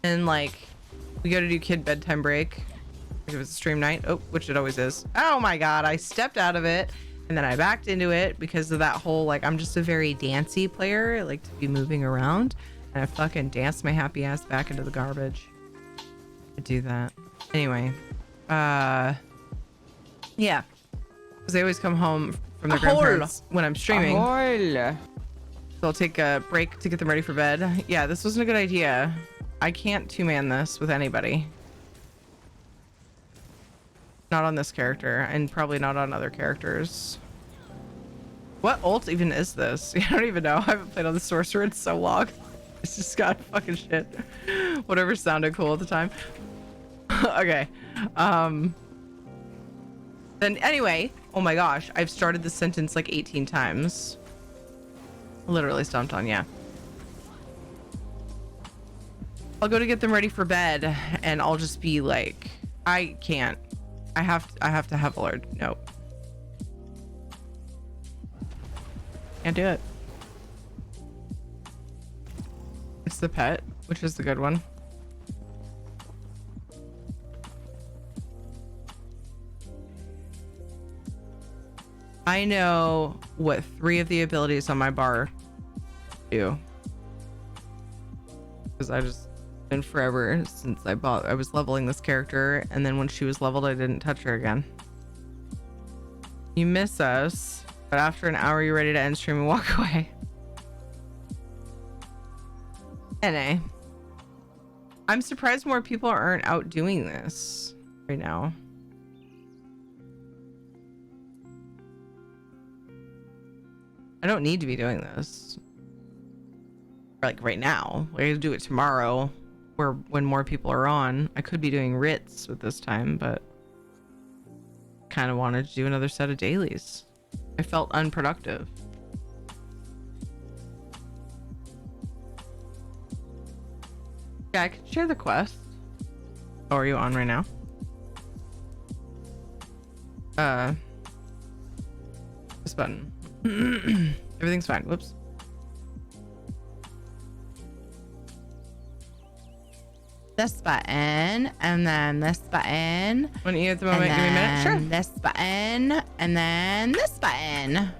[SPEAKER 1] And like, we go to do kid bedtime break. Like if it's a stream night. Oh, which it always is. Oh my god, I stepped out of it. And then I backed into it because of that whole, like, I'm just a very dancey player. I like to be moving around. And I fucking danced my happy ass back into the garbage. I do that. Anyway. Yeah. Because they always come home from their grandparents when I'm streaming. So I'll take a break to get them ready for bed. Yeah, this wasn't a good idea. I can't two-man this with anybody. Not on this character, and probably not on other characters. What ult even is this? I don't even know. I haven't played on the sorcerer in so long. It's just got fucking shit. Whatever sounded cool at the time. Okay. Then anyway, oh my gosh, I've started this sentence like 18 times. Literally stomped on, yeah. I'll go to get them ready for bed, and I'll just be like, I can't. I have to have alert. Nope. Can't do it. It's the pet, which is the good one.
[SPEAKER 5] I know what 3 of the abilities on my bar do. Because I just been forever since I was leveling this character, and then when she was leveled, I didn't touch her again. You miss us, but after an hour, you're ready to end stream and walk away. NA. I'm surprised more people aren't out doing this right now. I don't need to be doing this. Like right now. I gotta do it tomorrow, when more people are on. I could be doing writs with this time, but kind of wanted to do another set of dailies. I felt unproductive. Yeah, I can share the quest. Oh, are you on right now? This button. Everything's fine. Whoops. This button, and then this button. When you at the moment, give me a minute. Sure. This button, and then this button.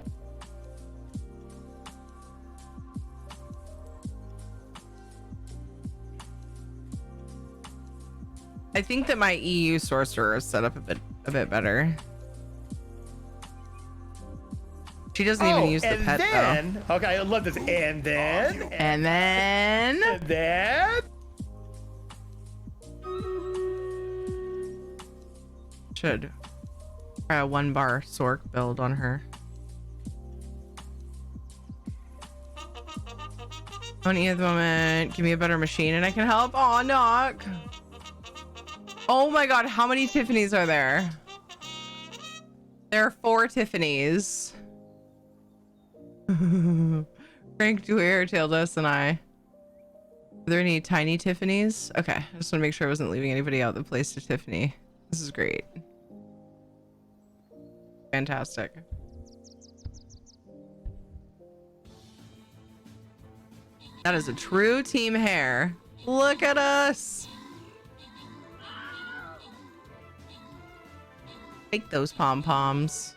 [SPEAKER 5] I think that my EU sorcerer is set up a bit better. She doesn't even use the pet though.
[SPEAKER 8] Okay, I love this. And then.
[SPEAKER 5] And then.
[SPEAKER 8] And then.
[SPEAKER 5] Should try a 1-bar Sork build on her. On at the moment, give me a better machine and I can help. Oh, knock. Oh my god, how many Tiffany's are there? There are 4 Tiffany's. Frank, Dwyer, Taildus, and I. Are there any tiny Tiffany's? Okay, I just want to make sure I wasn't leaving anybody out that placed a Tiffany. This is great. Fantastic. That is a true team hair. Look at us. Take those pom-poms.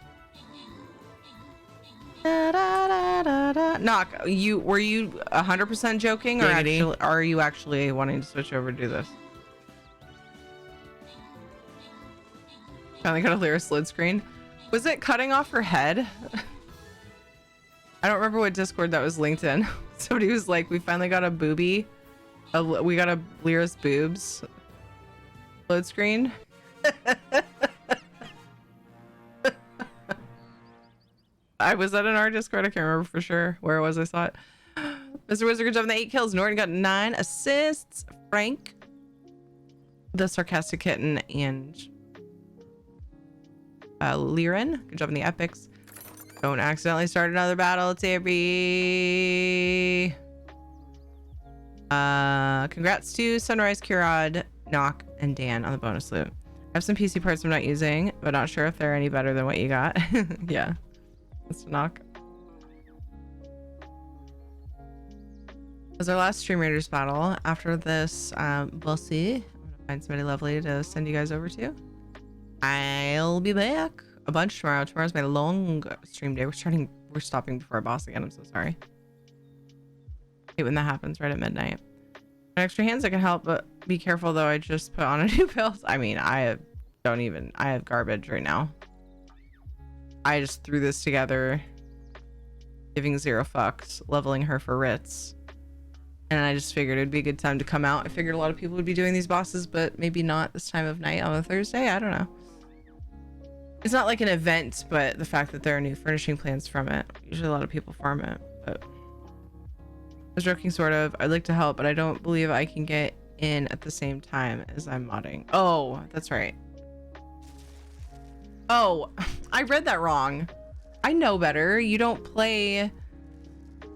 [SPEAKER 5] Da, da, da, da, da. Knock, were you 100% joking, or actually, are you actually wanting to switch over to do this? Finally got a Lyra slid screen. Was it cutting off her head? I don't remember what Discord that was linked in. Somebody was like, we finally got a boobie. We got a Lyra's boobs load screen. Was that in our Discord? I can't remember for sure. Where was I saw it? Mr. Wizard, good job on the 8 kills. Norton got 9 assists. Frank, the sarcastic kitten, and Liren, good job on the epics. Don't accidentally start another battle, Tabby. Congrats to Sunrise, Kurad, Knock, and Dan on the bonus loot. I have some PC parts I'm not using, but not sure if they're any better than what you got. Yeah. That's a knock. That was our last Stream Raiders battle. After this, we'll see. I'm gonna find somebody lovely to send you guys over to. I'll be back a bunch tomorrow. Tomorrow's my long stream day. We're stopping before our boss again. I'm so sorry. I hate when that happens right at midnight. Extra hands I can help, but be careful though. I just put on a new build. I mean, I have garbage right now. I just threw this together, giving 0 fucks, leveling her for writs. And I just figured it'd be a good time to come out. I figured a lot of people would be doing these bosses, but maybe not this time of night on a Thursday. I don't know. It's not like an event, but the fact that there are new furnishing plans from it. Usually a lot of people farm it, but I was joking sort of. I'd like to help, but I don't believe I can get in at the same time as I'm modding. Oh, that's right. Oh, I read that wrong. I know better. You don't play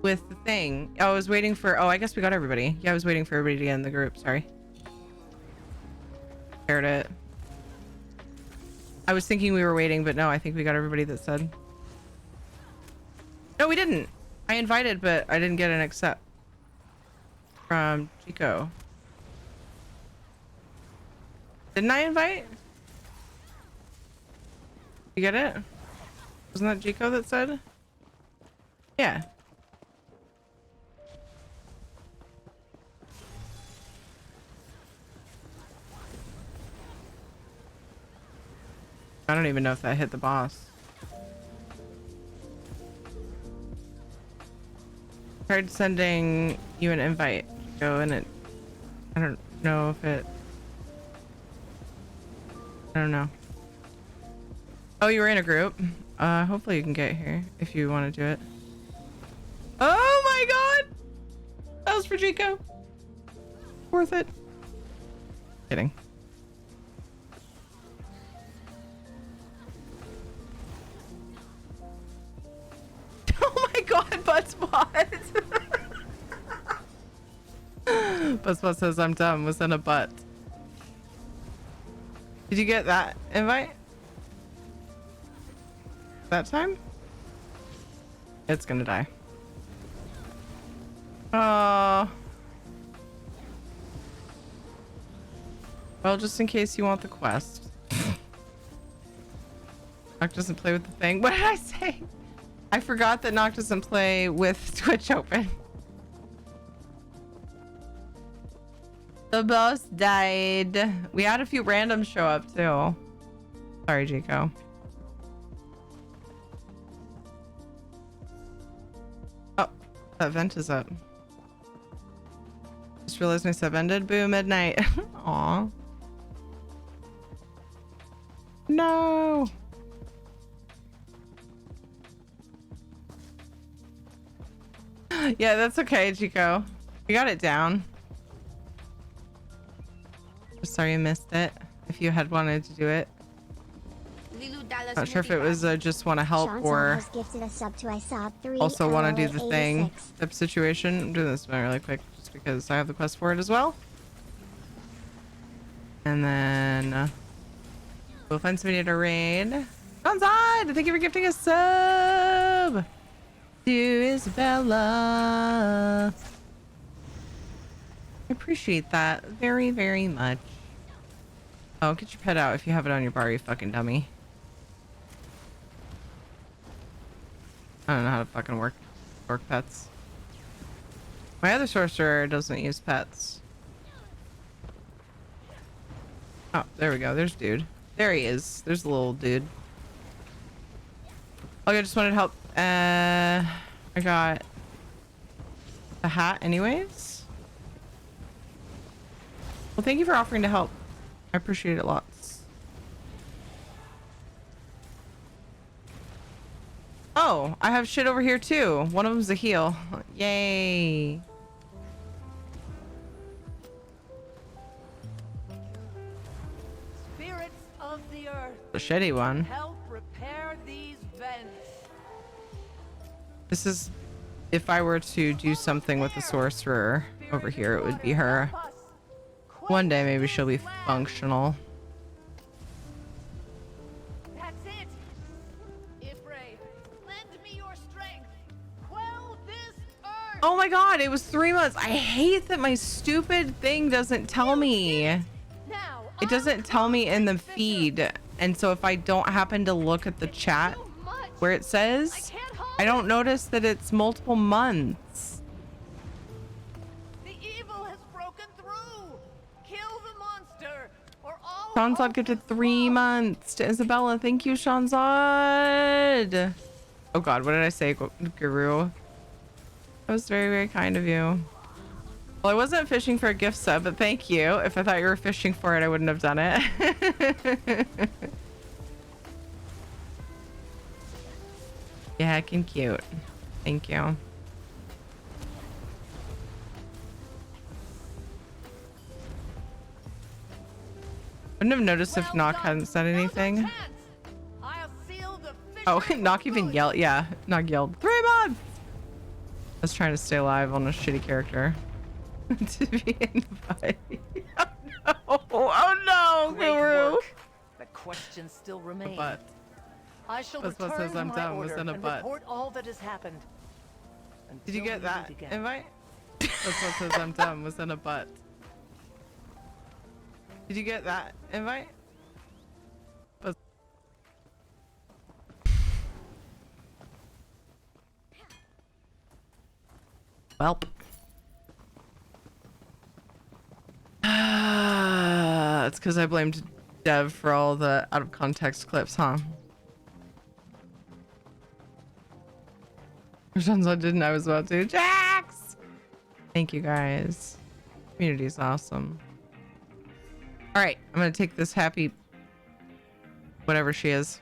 [SPEAKER 5] with the thing. I was waiting for, I guess we got everybody. Yeah, I was waiting for everybody to get in the group. Sorry. Shared it. I was thinking we were waiting, but no, I think we got everybody that said. No, we didn't. I invited, but I didn't get an accept from Chico. Didn't I invite? You get it? Wasn't that Chico that said? Yeah. I don't even know if that hit the boss. Tried sending you an invite, Chico, and it, I don't know if it, I don't know. Oh, you were in a group. Hopefully you can get here if you want to do it. Oh my god! That was for Chico. Worth it. Kidding. Oh my god, Buttspot! Buttspot says I'm dumb. Was in a butt. Did you get that invite? That time? It's gonna die. Oh. Well, just in case you want the quest. Noct doesn't play with the thing. What did I say? I forgot that Noct doesn't play with Twitch open. The boss died. We had a few randoms show up too. Sorry, Chico. Oh, that vent is up. Just realized my sub ended. Boo, midnight. Aw. No. Yeah, that's okay, Chico. You got it down. Sorry you missed it. If you had wanted to do it. Not sure if it was just want to help or also want to do the thing type situation. I'm doing this one really quick just because I have the quest for it as well. And then we'll find somebody to raid. Onside! Thank you for gifting a sub to Isabella. I appreciate that very, very much. Oh, get your pet out if you have it on your bar, you fucking dummy. I don't know how to fucking work pets. My other sorcerer doesn't use pets. Oh, there we go. There's dude. There he is. There's the little dude. Okay, I just wanted help. I got a hat anyways. Well, thank you for offering to help. I appreciate it lots. Oh, I have shit over here too. One of them's a heal. Yay.
[SPEAKER 16] Spirits of the earth.
[SPEAKER 5] A shitty one.
[SPEAKER 16] Help repair these vents.
[SPEAKER 5] This is if I were to do something with the sorcerer over here, it would be her. One day maybe she'll be functional.
[SPEAKER 16] That's it. Ifray, lend me your strength. Quell this earth.
[SPEAKER 5] Oh my god, it was 3 months. I hate that my stupid thing doesn't tell me. It doesn't tell me in the feed. And so if I don't happen to look at the chat where it says, I don't notice that it's multiple months.
[SPEAKER 16] The evil has broken through. Kill the monster, or all
[SPEAKER 5] Shanzad gifted 3 months to Isabella. Thank you, Shanzad. Oh god, what did I say, Guru? That was very, very kind of you. Well, I wasn't fishing for a gift sub, but thank you. If I thought you were fishing for it, I wouldn't have done it. Yeah, heckin' cute. Thank you. Wouldn't have noticed if Nock hadn't said anything. Oh, Nock even yelled. Yeah, Nock yelled. 3 months! I was trying to stay alive on a shitty character. To be invited. Oh no, Guru!
[SPEAKER 16] The question still remains.
[SPEAKER 5] But
[SPEAKER 16] I shall
[SPEAKER 5] that's what
[SPEAKER 16] return
[SPEAKER 5] says
[SPEAKER 16] to
[SPEAKER 5] I'm
[SPEAKER 16] my
[SPEAKER 5] done. Was
[SPEAKER 16] order
[SPEAKER 5] in a
[SPEAKER 16] and
[SPEAKER 5] butt.
[SPEAKER 16] report all that has happened.
[SPEAKER 5] Did you
[SPEAKER 16] until
[SPEAKER 5] get
[SPEAKER 16] we
[SPEAKER 5] that
[SPEAKER 16] meet again.
[SPEAKER 5] invite? That's what says I'm dumb. Was in a butt. Did you get that invite? Welp. It's because I blamed Dev for all the out of context clips, huh? Shanzo didn't. I was about to. Jax! Thank you guys. Community is awesome. All right, I'm gonna take this happy, whatever she is.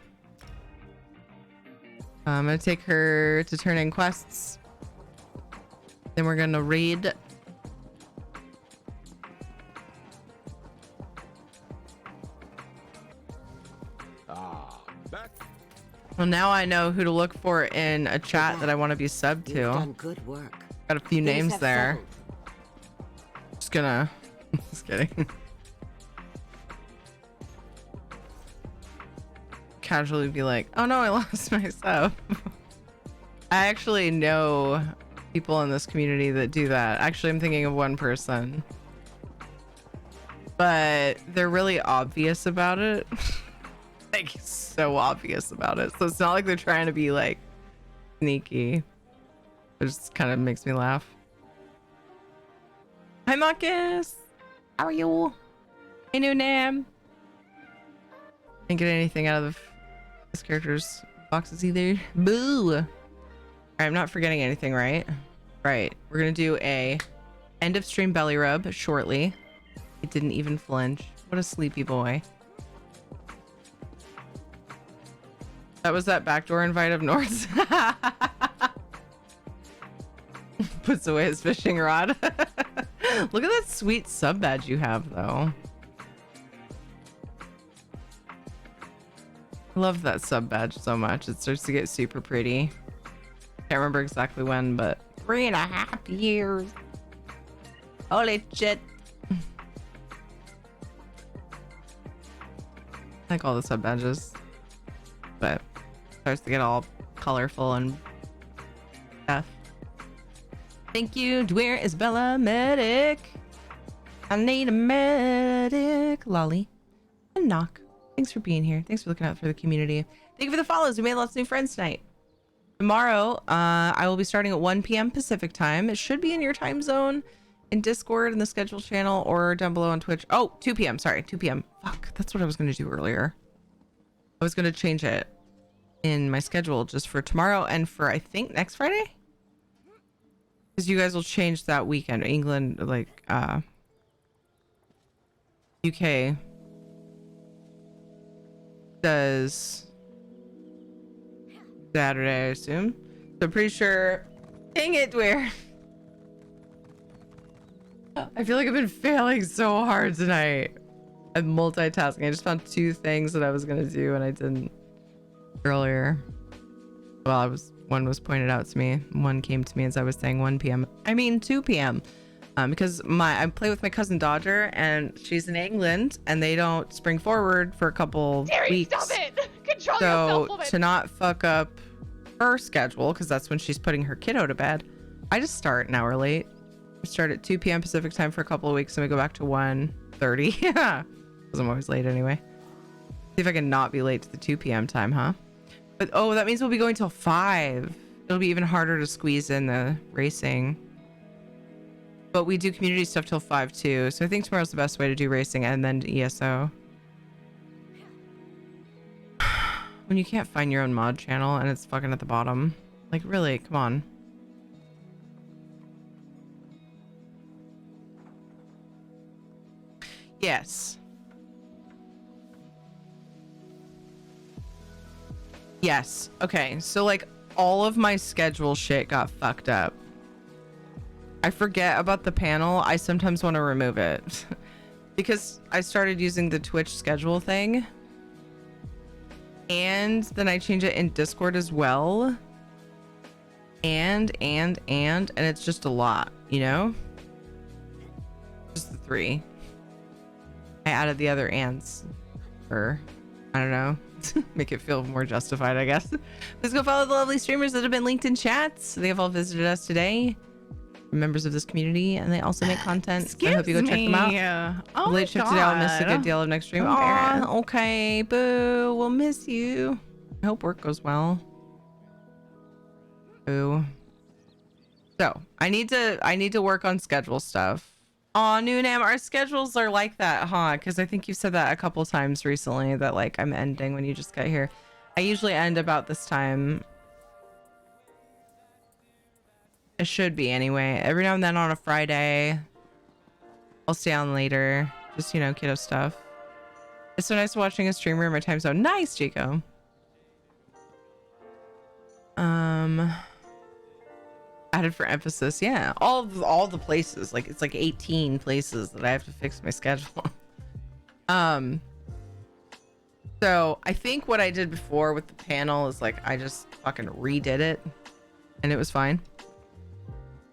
[SPEAKER 5] I'm gonna take her to turn in quests. Then we're gonna raid. Well, now I know who to look for in a chat that I want to be subbed to.
[SPEAKER 20] You've done good work.
[SPEAKER 5] Got a few
[SPEAKER 20] Things
[SPEAKER 5] names
[SPEAKER 20] have
[SPEAKER 5] there.
[SPEAKER 20] settled.
[SPEAKER 5] Just gonna. Just kidding. Casually be like, oh no, I lost my sub. I actually know people in this community that do that. Actually, I'm thinking of one person. But they're really obvious about it. Like, so obvious about it. So it's not like they're trying to be like sneaky. It just kind of makes me laugh. Hi Marcus, how are you? Hey new name. Didn't get anything out of this character's boxes either. Boo. All right, I'm not forgetting anything, right? Right, we're gonna do a end of stream belly rub shortly. It didn't even flinch. What a sleepy boy. That was that backdoor invite of Nord's. Puts away his fishing rod. Look at that sweet sub badge you have, though. I love that sub badge so much. It starts to get super pretty. Can't remember exactly when, but 3.5 years. Holy shit. I like all the sub badges, but starts to get all colorful and stuff. Thank you. Where is Bella Medic? I need a medic. Lolly and Knock. Thanks for being here. Thanks for looking out for the community. Thank you for the follows. We made lots of new friends tonight. Tomorrow, I will be starting at 1 p.m. Pacific time. It should be in your time zone in Discord in the schedule channel or down below on Twitch. Oh, 2 p.m. Sorry, 2 p.m. Fuck, that's what I was going to do earlier. I was going to change it in my schedule just for tomorrow and for, I think, next Friday? Because you guys will change that weekend. England, like, UK does Saturday, I assume. So I'm pretty sure. Dang it, where? I feel like I've been failing so hard tonight. I'm multitasking. I just found 2 things that I was gonna do and I didn't earlier. Well, one was pointed out to me. One came to me as I was saying 1 p.m. I mean 2 p.m. Because I play with my cousin Dodger and she's in England and they don't spring forward for a couple weeks.
[SPEAKER 13] Stop it! Control
[SPEAKER 5] So
[SPEAKER 13] yourself, woman.
[SPEAKER 5] to not fuck up her schedule, because that's when she's putting her kiddo to bed, I just start an hour late. We start at 2 p.m. Pacific time for a couple of weeks and we go back to 1:30. Yeah, because I'm always late anyway. See if I can not be late to the 2 p.m. time, huh? But oh, that means we'll be going till 5. It'll be even harder to squeeze in the racing. But we do community stuff till 5 too. So I think tomorrow's the best way to do racing and then ESO. When you can't find your own mod channel and it's fucking at the bottom. Like really, come on. Yes. Yes. Okay. So like all of my schedule shit got fucked up. I forget about the panel. I sometimes want to remove it because I started using the Twitch schedule thing and then I change it in Discord as well. And it's just a lot, you know? Just the 3. I added the other ands for, I don't know, make it feel more justified, I guess. Please go follow the lovely streamers that have been linked in chats. They have all visited us today. Members of this community, and they also make content. I hope you go check them out.
[SPEAKER 1] Oh
[SPEAKER 5] Late shift today, I'll miss a good
[SPEAKER 1] God.
[SPEAKER 5] deal of next stream.
[SPEAKER 1] Embarrassed.
[SPEAKER 5] Aw, okay, boo. We'll miss you. I hope work goes well. Boo. So I need to work on schedule stuff. Oh, Noonam, our schedules are like that, huh? Because I think you said that a couple times recently that like I'm ending when you just got here. I usually end about this time. It should be anyway. Every now and then on a Friday, I'll stay on later. Just, you know, kiddo stuff. It's so nice watching a streamer in my time zone. Nice, Jaco. Added for emphasis. Yeah, all the places. Like it's like 18 places that I have to fix my schedule. So I think what I did before with the panel is like I just fucking redid it, and it was fine.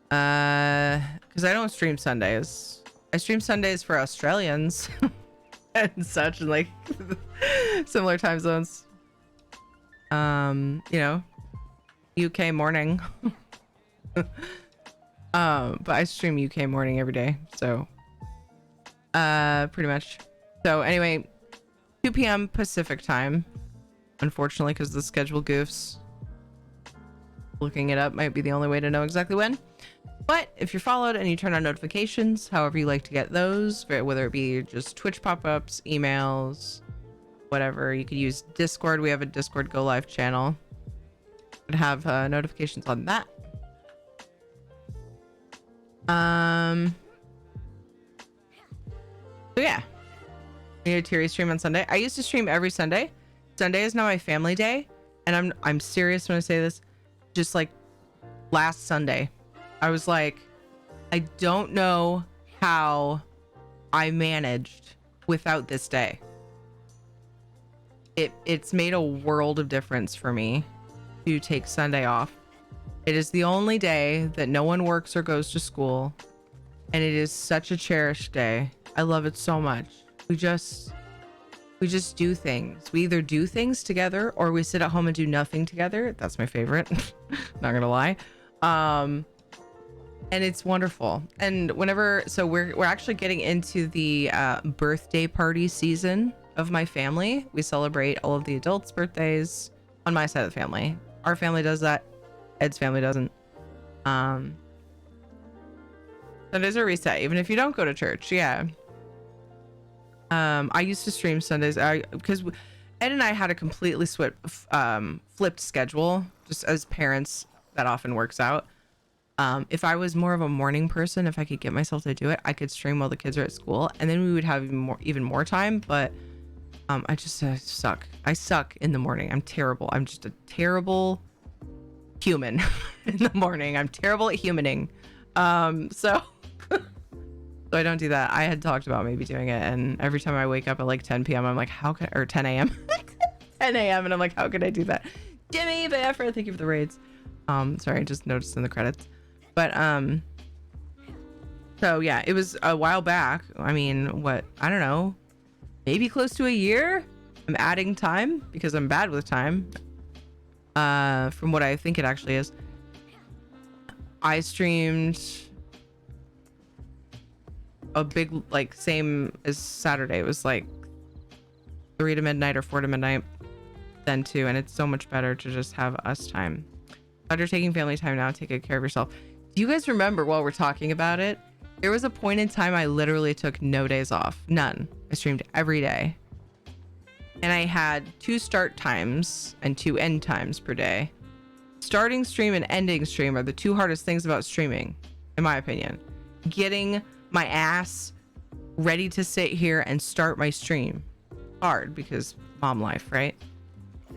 [SPEAKER 5] Because I don't stream Sundays. I stream Sundays for Australians and such, and like similar time zones. You know, UK morning. But I stream UK morning every day, so pretty much. So anyway, 2 p.m. Pacific time, unfortunately, because the schedule goofs. Looking it up might be the only way to know exactly when. But if you're followed and you turn on notifications, however you like to get those, whether it be just Twitch pop-ups, emails, whatever, you could use Discord. We have a Discord Go Live channel. Would have notifications on that. So yeah, I need a Terry stream on Sunday. I used to stream every Sunday. Sunday is now my family day, and I'm serious when I say this. Just like last Sunday, I was like, I don't know how I managed without this day. It's made a world of difference for me to take Sunday off. It is the only day that no one works or goes to school, and it is such a cherished day. I love it so much. We just do things. We either do things together or we sit at home and do nothing together. That's my favorite. Not gonna lie. And it's wonderful. And so we're actually getting into the birthday party season of my family. We celebrate all of the adults' birthdays on my side of the family. Our family does that. Ed's family doesn't. Sundays are reset, even if you don't go to church. Yeah. I used to stream Sundays because Ed and I had a completely flipped schedule. Just as parents, that often works out. If I was more of a morning person, if I could get myself to do it, I could stream while the kids are at school, and then we would have even more time. But I just suck. I suck in the morning. I'm terrible. I'm just a terrible human in the morning. I'm terrible at humaning. So I don't do that. I had talked about maybe doing it, and every time I wake up at like 10 p.m. I'm like, how can, or 10 a.m. 10 a.m. and I'm like, how could I do that? Jimmy Baffert, thank you for the raids. Sorry, I just noticed in the credits. But so yeah, it was a while back. I mean, what, I don't know, maybe close to a year. I'm adding time because I'm bad with time. From what I think it actually is. I streamed a big, like, same as Saturday. It was like 3 to midnight or 4 to midnight, then 2, and it's so much better to just have us time. Glad you're taking family time now. Take good care of yourself. Do you guys remember, while we're talking about it, there was a point in time I literally took no days off. None. I streamed every day. And I had 2 start times and 2 end times per day. Starting stream and ending stream are the 2 hardest things about streaming, in my opinion. Getting my ass ready to sit here and start my stream. Hard because mom life, right?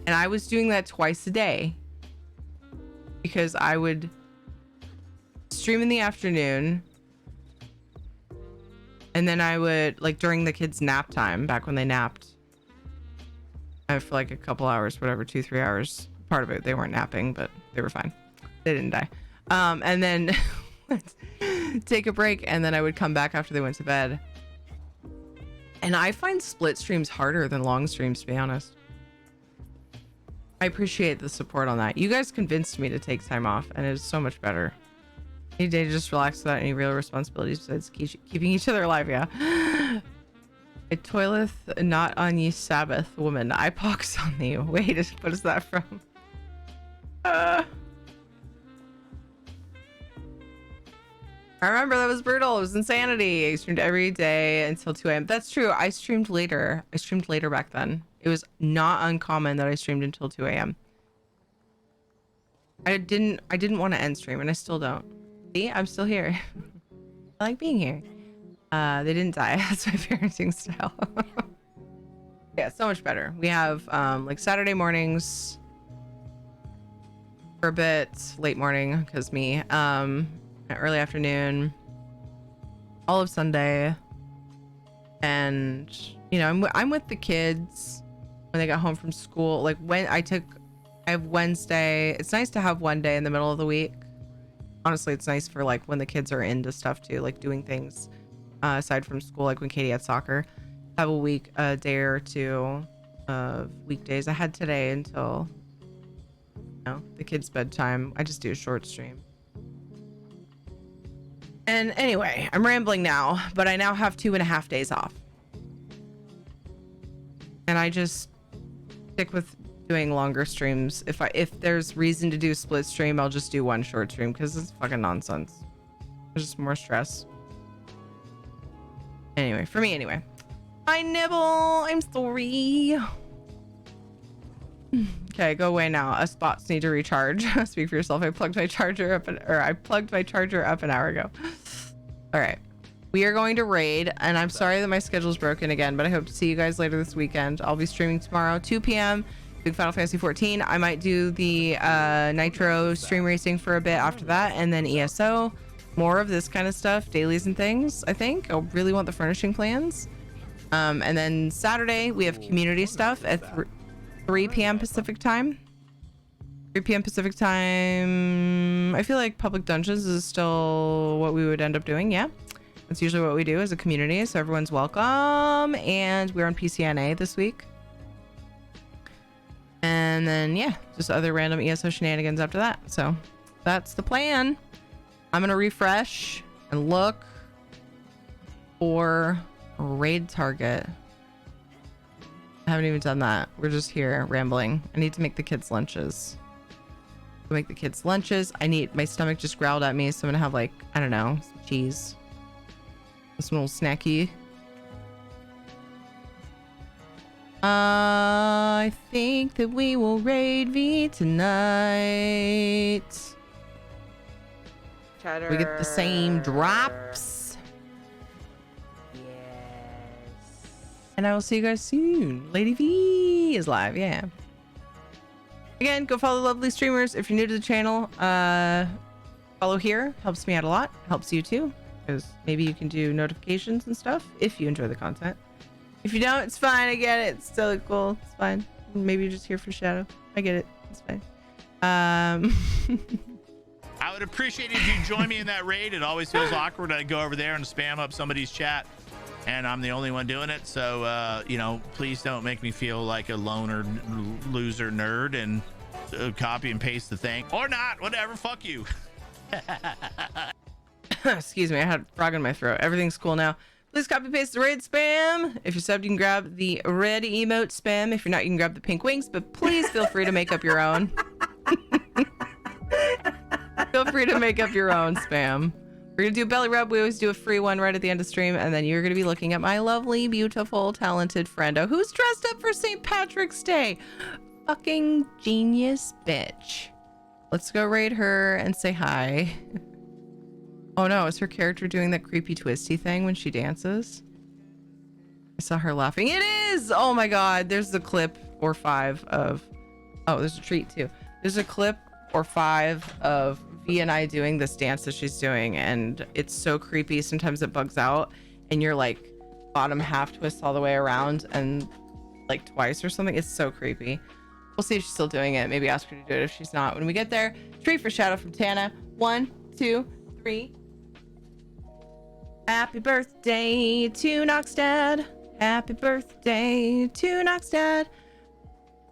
[SPEAKER 5] And I was doing that twice a day because I would stream in the afternoon, and then I would, like, during the kids' nap time, back when they napped, for like a couple hours, whatever, 2-3 hours. Part of it, they weren't napping, but they were fine. They didn't die. And then take a break, and then I would come back after they went to bed. And I find split streams harder than long streams, to be honest. I appreciate the support on that. You guys convinced me to take time off, and it is so much better. Any day to just relax without any real responsibilities besides keeping each other alive, yeah. I toileth not on ye Sabbath, woman. I pox on thee. Wait, what is that from?
[SPEAKER 1] I remember that was brutal. It was insanity. I streamed every day until 2 a.m. That's true. I streamed later. I streamed later back then. It was not uncommon that I streamed until 2 a.m. I didn't want to end stream, and I still don't. See, I'm still here. I like being here. They didn't die. That's my parenting style. Yeah, so much better. We have like Saturday mornings for a bit, late morning because me, early afternoon, all of Sunday, and you know I'm with the kids when they got home from school. Like when I have Wednesday. It's nice to have one day in the middle of the week. Honestly, it's nice for like when the kids are into stuff too, like doing things aside from school, like when Katie had soccer. Have a day or two of weekdays. I had today until the kids' bedtime. I just do a short stream. And anyway, I'm rambling now, but I now have 2.5 days off. And I just stick with doing longer streams. If there's reason to do split stream, I'll just do one short stream because it's fucking nonsense. There's just more stress. Anyway, for me anyway. I nibble. I'm sorry. Okay, go away now. Us bots need to recharge. Speak for yourself. I plugged my charger up an hour ago. All right. We are going to raid, and I'm sorry that my schedule's broken again, but I hope to see you guys later this weekend. I'll be streaming tomorrow, 2 p.m. Big Final Fantasy 14. I might do the Nitro stream racing for a bit after that, and then ESO. More of this kind of stuff, dailies and things, I think. I really want the furnishing plans. And then Saturday, we have community stuff at 3 p.m. Pacific time. 3 p.m. Pacific time. I feel like public dungeons is still what we would end up doing. Yeah, that's usually what we do as a community. So everyone's welcome. And we're on PCNA this week. And then, yeah, just other random ESO shenanigans after that. So that's the plan. I'm going to refresh and look for a raid target. I haven't even done that. We're just here rambling. I need to make the kids lunches. Make the kids lunches. My stomach just growled at me, so I'm gonna have like, I don't know, some cheese, some little snacky. I think that we will raid V tonight.
[SPEAKER 4] Cheddar.
[SPEAKER 1] We get the same drops.
[SPEAKER 4] Yes.
[SPEAKER 1] And I will see you guys soon. Lady V is live, yeah. Again, go follow lovely streamers. If you're new to the channel, follow here. Helps me out a lot. Helps you too, because maybe you can do notifications and stuff if you enjoy the content. If you don't, it's fine. I get it. It's still cool. It's fine. Maybe you're just here for Shadow. I get it. It's fine.
[SPEAKER 6] I would appreciate it if you join me in that raid. It always feels awkward. I go over there and spam up somebody's chat, and I'm the only one doing it. So, you know, please don't make me feel like a loner, loser nerd and copy and paste the thing. Or not. Whatever. Fuck you.
[SPEAKER 1] Excuse me. I had a frog in my throat. Everything's cool now. Please copy paste the raid spam. If you're subbed, you can grab the red emote spam. If you're not, you can grab the pink wings. But please feel free to make up your own. Feel free to make up your own spam. We're gonna do a belly rub. We always do a free one right at the end of stream, and then you're gonna be looking at my lovely, beautiful, talented friendo who's dressed up for St. Patrick's Day. Fucking genius bitch. Let's go raid her and say hi. Oh no, is her character doing that creepy twisty thing when she dances? I saw her laughing. It is! Oh my god, there's the clip or 5 of... Oh, there's a treat too. There's a clip or 5 of V and I doing this dance that she's doing, and it's so creepy. Sometimes it bugs out and you're like bottom half twist all the way around and like twice or something. It's so creepy. We'll see if she's still doing it. Maybe ask her to do it if she's not. When we get there, treat for Shadow from Tana. 1, 2, 3. Happy birthday to Noxdad. Happy birthday to Noxdad.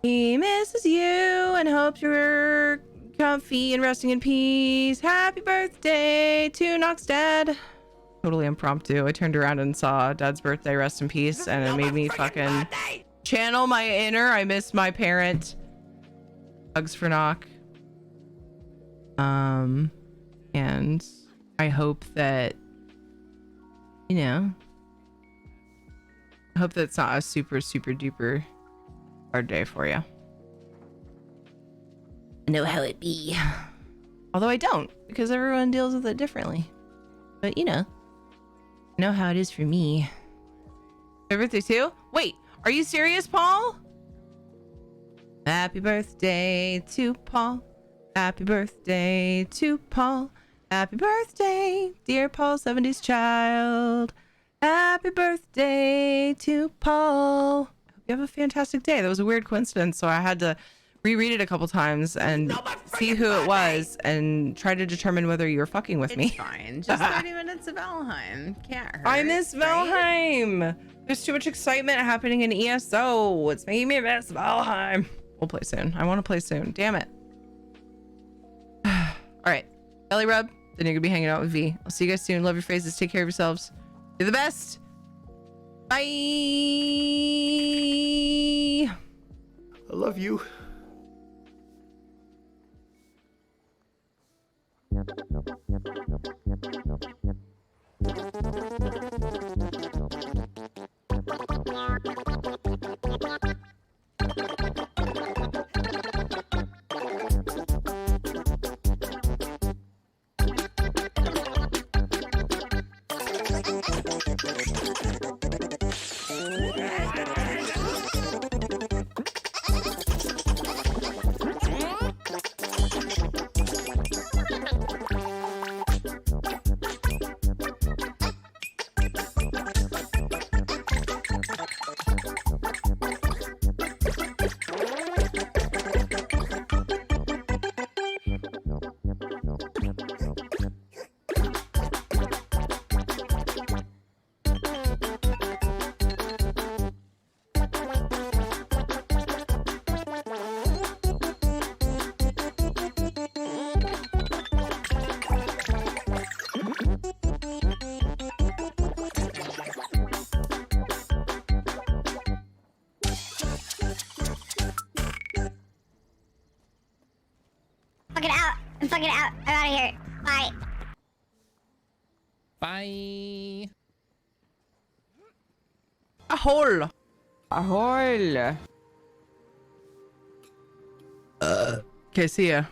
[SPEAKER 1] He misses you and hopes you're comfy and resting in peace. Happy birthday to Noxdad. Totally impromptu. I turned around and saw Dad's birthday, rest in peace, and it made me fucking channel my inner I miss my parent. Hugs for Nock. And
[SPEAKER 5] I hope that, you know, I hope that's not a super, super duper hard day for you. I know how it be. Although I don't, because everyone deals with it differently. But you know how it is for me. My birthday too? Wait, are you serious, Paul? Happy birthday to Paul. Happy birthday to Paul. Happy birthday, dear Paul, 70s child. Happy birthday to Paul. I hope you have a fantastic day. That was a weird coincidence, so I had to reread it a couple times and see who it was and try to determine whether you were fucking with me.
[SPEAKER 1] It's fine. Just 30 minutes of Valheim. Can't hurt.
[SPEAKER 5] I miss Valheim. There's too much excitement happening in ESO. It's making me miss Valheim. We'll play soon. I want to play soon. Damn it. All right. Belly rub. Then you're going to be hanging out with V. I'll see you guys soon. Love your faces. Take care of yourselves. You're the best. Bye.
[SPEAKER 17] I love you.
[SPEAKER 18] Fucking out. I'm fucking out. I'm out of here. Bye.
[SPEAKER 3] Bye.
[SPEAKER 5] Ahol.
[SPEAKER 14] Ahol.
[SPEAKER 5] Okay, see ya.